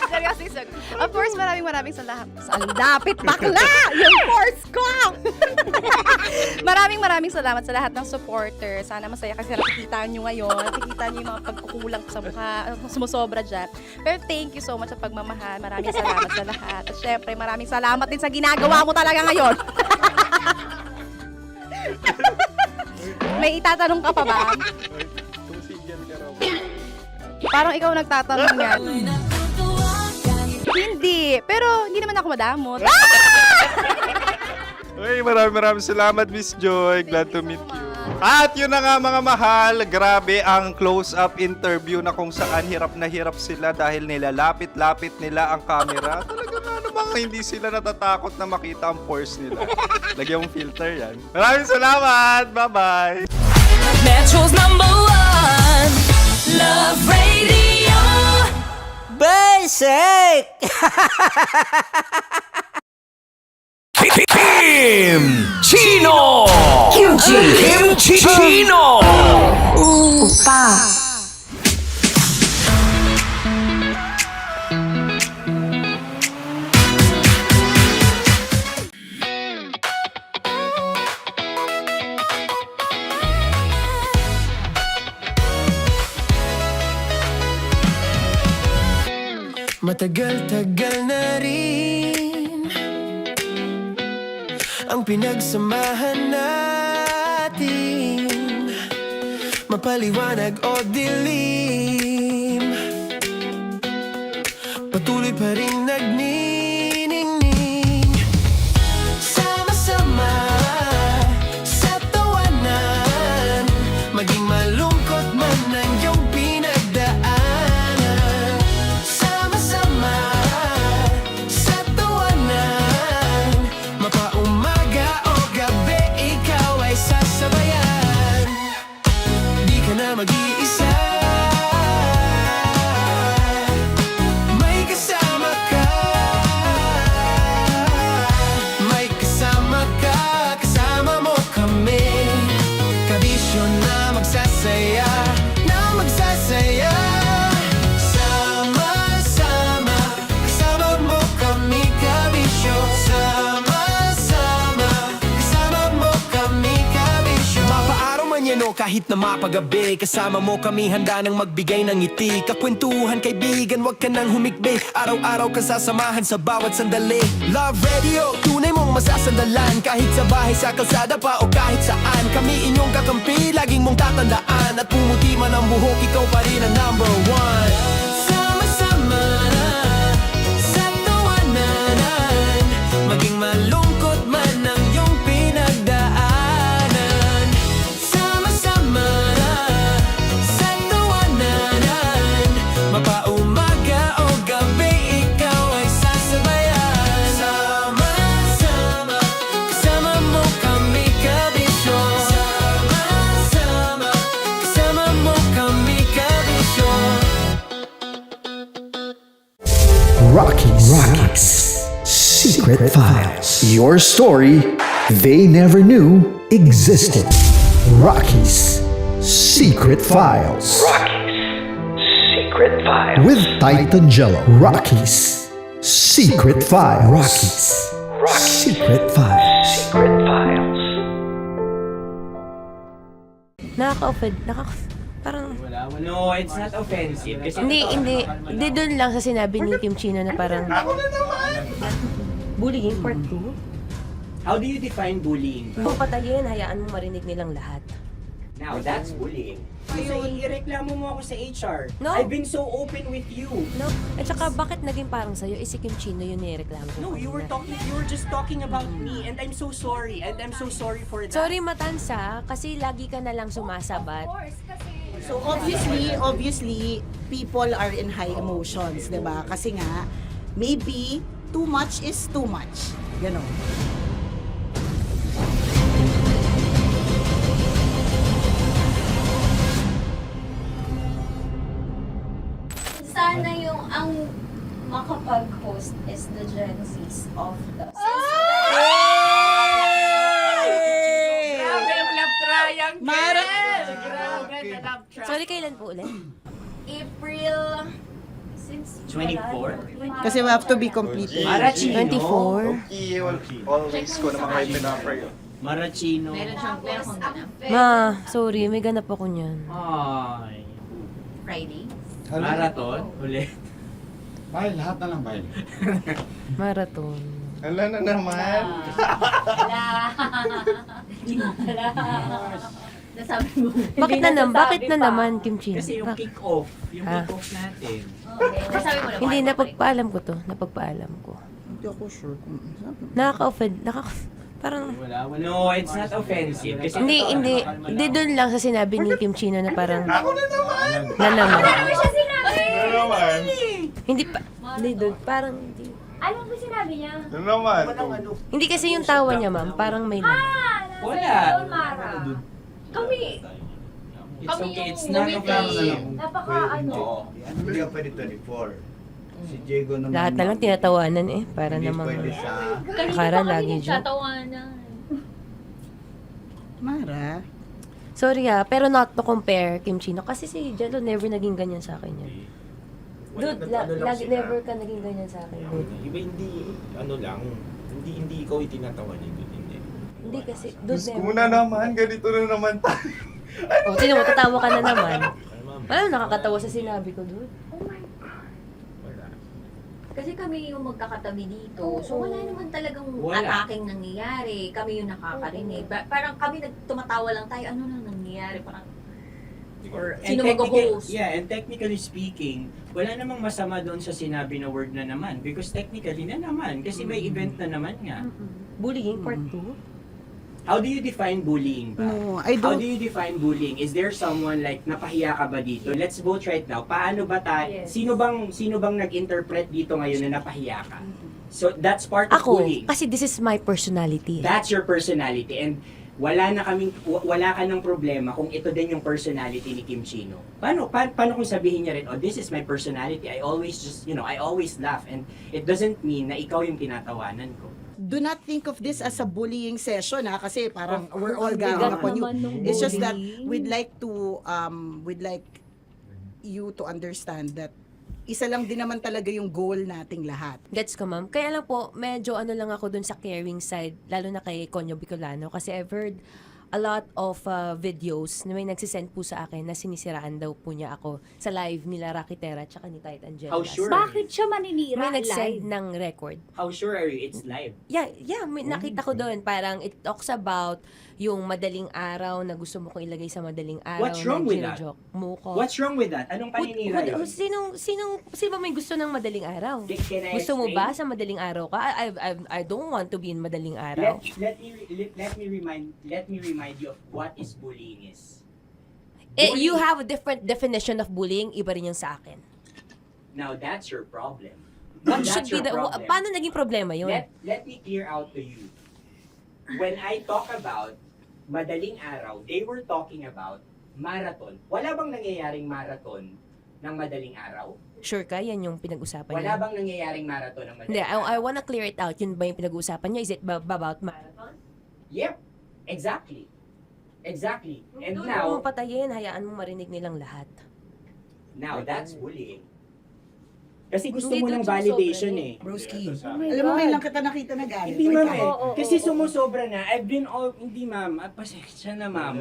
Seryously, of course, maraming salamat. Lapit bakla! Yung course ko! maraming salamat sa lahat ng supporters. Sana masaya kasi nakikita nyo ngayon. Nakikita nyo yung mga pagkukulang sa mukha, sumusobra dyan. Pero thank you so much sa pagmamahal. Maraming salamat sa lahat. At syempre, maraming salamat din sa ginagawa mo talaga ngayon. May itatanong ka pa ba? Parang ikaw nagtatanong yan. Hindi. Pero hindi naman ako madamot.
Uy, maraming salamat, Miss Joy. Glad to meet you. At yun na nga mga mahal, grabe ang close-up interview na kung saan hirap na hirap sila dahil nilalapit-lapit nila ang camera. Talaga nga namang hindi sila natatakot na makita ang pores nila. Lagyan mong filter yan. Maraming salamat! Bye-bye!
Metro's #1 Love Radio.
Basic!
Kim Chino. Kimchi Chino.
Opa.
Matagal-tagal na rin ang pinagsamahan natin, mapaliwanag o dilim, patuloy pa rin nagniningning. Sama-sama sa tawanan, maging malungkot man ang iyong pinagdaanan. Sama-sama sa tawanan, mapaumaga o gabi, ikaw ay sasabayan. Di ka na mag-iisa, may kasama ka. May kasama ka, kasama mo kami. Kabisyo na magsasaya, na magsasaya. Sama-sama, kasama mo kami, kabisyo. Sama-sama, kasama mo kami, kabisyo. Mapaaraw man yan o kahit na mapagabi, kasama mo kami, handa nang magbigay ng ngiti. Kakwentuhan, kaibigan, wag ka nang humikbi. Araw-araw ka sasamahan sa bawat sandali. Love Radio, tunay mong masasandalan. Kahit sa bahay, sa kalsada pa o kahit saan, kami inyong kakampi, laging mong tatandaan. At pumuti man ang buhok, ikaw pa rin ang #1. Sama-sama sa tawanan, maging malungkot man ang iyong pinagdaanan. Sama-sama sa tawanan, mapaumaga o gabi, ikaw ay sasabayan. Sama-sama, kasama mo kami, kabisyo. Sama-sama, kasama mo kami, kabisyo.
Rockies. Secret Files. Your story they never knew existed. Rockies. Secret Files.
Secret Files.
With Titan Jello. Rockies. Secret Files. Rockies. Secret Files.
Secret Files.
Nakaka-offend. Parang...
No, it's not offensive. Kasi
Hindi doon lang sa sinabi ni Kim Chino na parang... Bullying, part 2.
How do you define bullying?
Kung patayin, hayaan mo marinig nilang lahat.
Now, that's bullying. So, ireklamo mo ako sa HR.
No.
I've been so open with you.
No. At saka, bakit naging parang sa'yo? Si Kim Chino yun nireklamo ko.
No, you were just talking about me, and I'm so sorry. And I'm so sorry for that.
Sorry, Matansa, kasi lagi ka na lang sumasabat.
So obviously, people are in high emotions, 'di ba? Kasi nga, maybe too much is too much. Ganon.
Sana yung ang makapag-host is the Gen Zs of the
Grabe yung love triangle!
Grabe
the love triangle!
Sorry, kailan po ulit?
April
24?
Kasi we have to be completed.
Marachino.
24.
Always ko naman kayo pinapray.
Marachino.
Ma, sorry, may ganap ako niyan.
Ay.
Friday.
Marathon? Ulit.
Bahil, lahat na lang bahil.
Marathon.
Ala na naman.
Nasabi mo.
Bakit na naman, Kim Chino?
Kasi yung kick-off. Yung kick-off natin.
Nasabi mo na.
Hindi, napagpaalam ko to. Napagpaalam ko.
Hindi ako sure kung
Nakaka-offend. Parang,
No, it's not offensive. Kasi
hindi doon lang sa sinabi ni Kim Chino na parang, na naman. Hindi pa, hindi doon, parang, hindi.
Ano ba sinabi niya?
Ano naman?
Hindi kasi yung tawa niya, ma'am, parang may laman.
Wala.
Mara. Kami.
It's okay, it's
yung
not
ngumiti.
offensive.
Napaka ano.
Hindi ka pwede 24. Si Diego naman.
Lahat na lang tinatawanan eh, para
Hindi
namang,
pwede sa...
Kara lagi joke.
Tatawanan.
Mara.
Sorry ha, pero not to compare Kim Chino, kasi si Jello never naging ganyan sa akin yan. Dude, lagi never ka naging ganyan sa akin, dude.
Iba hindi, ano lang, hindi ikaw itinatawa niya, hindi.
Hindi kasi, dude, never.
Muna naman, ganito na naman tayo.
Oh, sino mo, tatawa ka na naman. Ano, nakakatawa sa sinabi ko, dude.
Kasi kami yung magkakatabi dito. So wala naman talagang attacking nangyayari. Kami yung nakakarinig. Parang kami tumatawa lang tayo. Ano nang nangyayari? Parang sino mag-host?
Yeah, and technically speaking, wala namang masama doon sa sinabi na word na naman. Because technically na naman. Kasi may event na naman nga.
Bullying, part 2?
How do you define bullying ba?
No, I
How
don't.
do you define bullying? Is there someone like napahiya ka ba dito? Let's vote right now. Paano ba
Yes.
sino bang nag-interpret dito ngayon na napahiya ka? So that's part of
Ako,
bullying.
kasi this is my personality.
That's your personality and wala ka ng problema kung ito din yung personality ni Kim Chino. Paano kung sabihin niya rin, oh, this is my personality. I always I always laugh and it doesn't mean na ikaw yung tinatawanan ko.
Do not think of this as a bullying session kasi parang we're all ganging upon you. It's just that we'd like you to understand that isa lang din naman talaga yung goal nating lahat.
Gets ko, ma'am. Kaya lang po, medyo ano lang ako dun sa caring side, lalo na kay Conyo Bicolano, kasi I've heard a lot of videos na may nagsisend po sa akin na sinisiraan daw po niya ako sa live nila Rocky Terra at ni Tight Angela.
How sure?
Bakit siya maninira
May
live?
nagsend ng record.
How sure are you it's live?
Yeah, may nakita ko doon. Parang it talks about yung madaling araw na gusto mo kong ilagay sa madaling araw.
What's wrong with that?
Mo ko.
What's wrong with that? Anong paninira yun?
Sino ba may gusto ng madaling araw?
Can I
Gusto mo
explain?
ba sa madaling araw ka? I don't want to be in madaling araw.
Let me remind you of what is bullying is.
You have a different definition of bullying, iba rin yung sa akin.
Now that's your problem.
What
That's
should be
your problem.
paano naging problema yun?
Let me clear out to you. When I talk about madaling araw, they were talking about marathon. Wala bang nangyayaring marathon ng madaling araw?
Sure ka, yan yung pinag-usapan
Wala
niya?
bang nangyayaring marathon ng
Hindi,
madaling araw?
I wanna clear it out. Yun ba yung pinag-usapan niya? Is it about marathon?
Yep, exactly. And
Doon
now,
mo patayin, hayaan mo marinig nilang lahat.
that's bullying. Kasi gusto
Hindi
mo
doon
ng validation
sumusobra
eh.
Broski.
my
Alam mo,
God.
ngayon lang kita nakita na galit.
Hindi ma'am eh.
Oo,
Kasi
oo.
sumusobra na. Hindi ma'am. Pasensya na ma'am.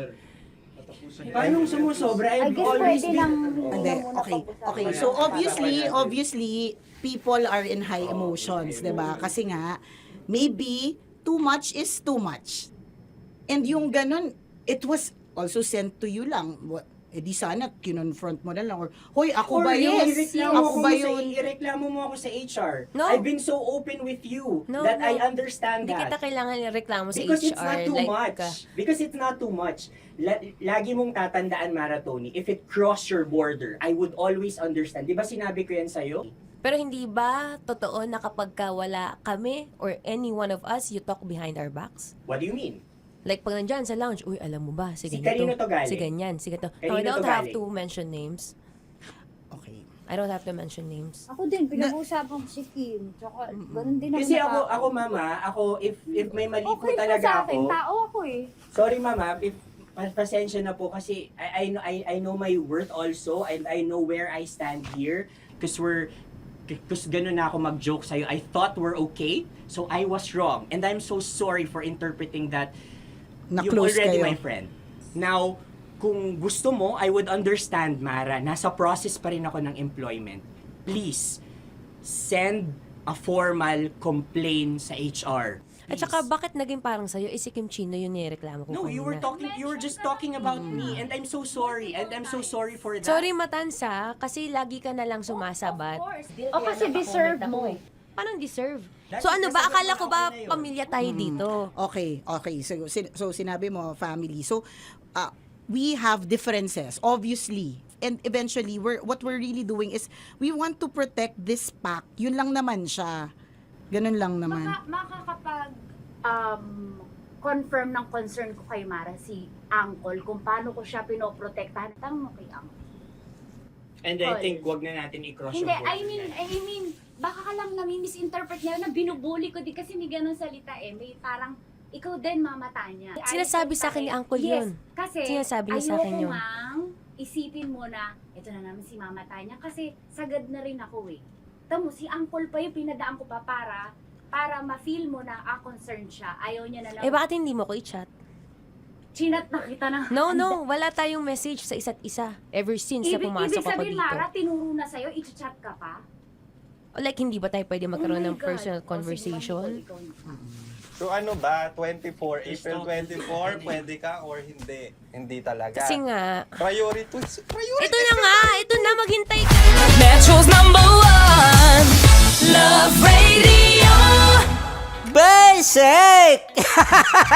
Paano sumusobra?
I
I've
guess
always
pwede
been...
lang.
Hindi, okay. So obviously, people are in high emotions, 'di ba? Kasi nga maybe too much is too much. And yung ganun, it was also sent to you lang. Di sana kinonfront mo na lang or hoy, ako ba yun? Ako ba yun?
Ireklamo mo ako sa HR.
No.
I've been so open with you
No,
that
no.
I understand
Hindi
that.
kita kailangan reklamo sa
Because
HR.
it's not too
like,
much. Because it's not too much. Lagi mong tatandaan, Maratoni, if it cross your border, I would always understand. Di ba sinabi ko yan sa'yo?
Pero hindi ba totoo na kapag wala kami or any one of us, you talk behind our backs?
What do you mean?
Like pag nandyan sa lounge, uy, alam mo ba, si
Si
ganito,
kanino to galing?
si ganyan, si ganito. No,
Kanino
I don't
to
have
galing?
to mention names.
Okay.
I don't have to mention names.
Ako din, pinag-uusapan ko si Kim. Tsaka, ganun din
Kasi
naman
ako mama, if may mali po
Okay pa
talaga
sa akin,
ako.
tao ako eh.
Sorry mama, pasensya na po kasi I know my worth also and I know where I stand here because ganun na ako mag-joke sa'yo. I thought we're okay, so I was wrong. And I'm so sorry for interpreting that you're
Na-close
already
kayo.
my friend. Now, kung gusto mo, I would understand, Mara, nasa process pa rin ako ng employment. Please, send a formal complaint sa HR.
At saka, bakit naging parang sa'yo, si Kim Chino yun nireklamo ko
No, you were just talking about me and I'm so sorry. And I'm so sorry for that.
Sorry, Matansa, kasi lagi ka na lang sumasabat.
O kasi deserve mo.
Parang deserve.
That's
So ano ba,
because
akala ko ba
okay na yun.
pamilya tayo dito?
Okay. So sinabi mo, family. So, we have differences, obviously. And eventually, what we're really doing is, we want to protect this pack. Yun lang naman siya. Ganun lang naman.
Makakapag confirm ng concern ko kay Mara si Uncle kung paano ko siya pinoprotektahan. Tanong mo kay Uncle.
And I think wag na natin i-cross
Hindi,
yung board.
I mean, baka ka lang nami-misinterpret niya na binubuli ko din kasi may ganun salita eh. May parang, ikaw din mamata niya.
Sinasabi sa akin ni Uncle
yes,
yun.
Kasi
Sinasabi niya sa akin yun.
ayoko ngang isipin mo na, ito na naman si mamata niya kasi sagad na rin ako eh. Tamo, si Uncle pa yung pinadaan ko pa para ma-feel mo na concerned siya. Ayaw niya na lang.
Eh bakit hindi mo ko i-chat?
Chinat na kita na.
No, wala tayong message sa isa't isa ever since na pumasok
Ibig
ako
sabihin,
dito.
Mara, tinuro na sa'yo, i-chat ka pa?
Like, hindi ba tayo pwede magkaroon
Oh my
ng
God.
personal
O, sige,
conversation?
So ano ba, 24, April 24, pwede ka or hindi? Hindi talaga.
Kasi nga,
Priorities.
ito na nga, ito na, maghintay ka.
Metro's #1 Love Radio.
Basic!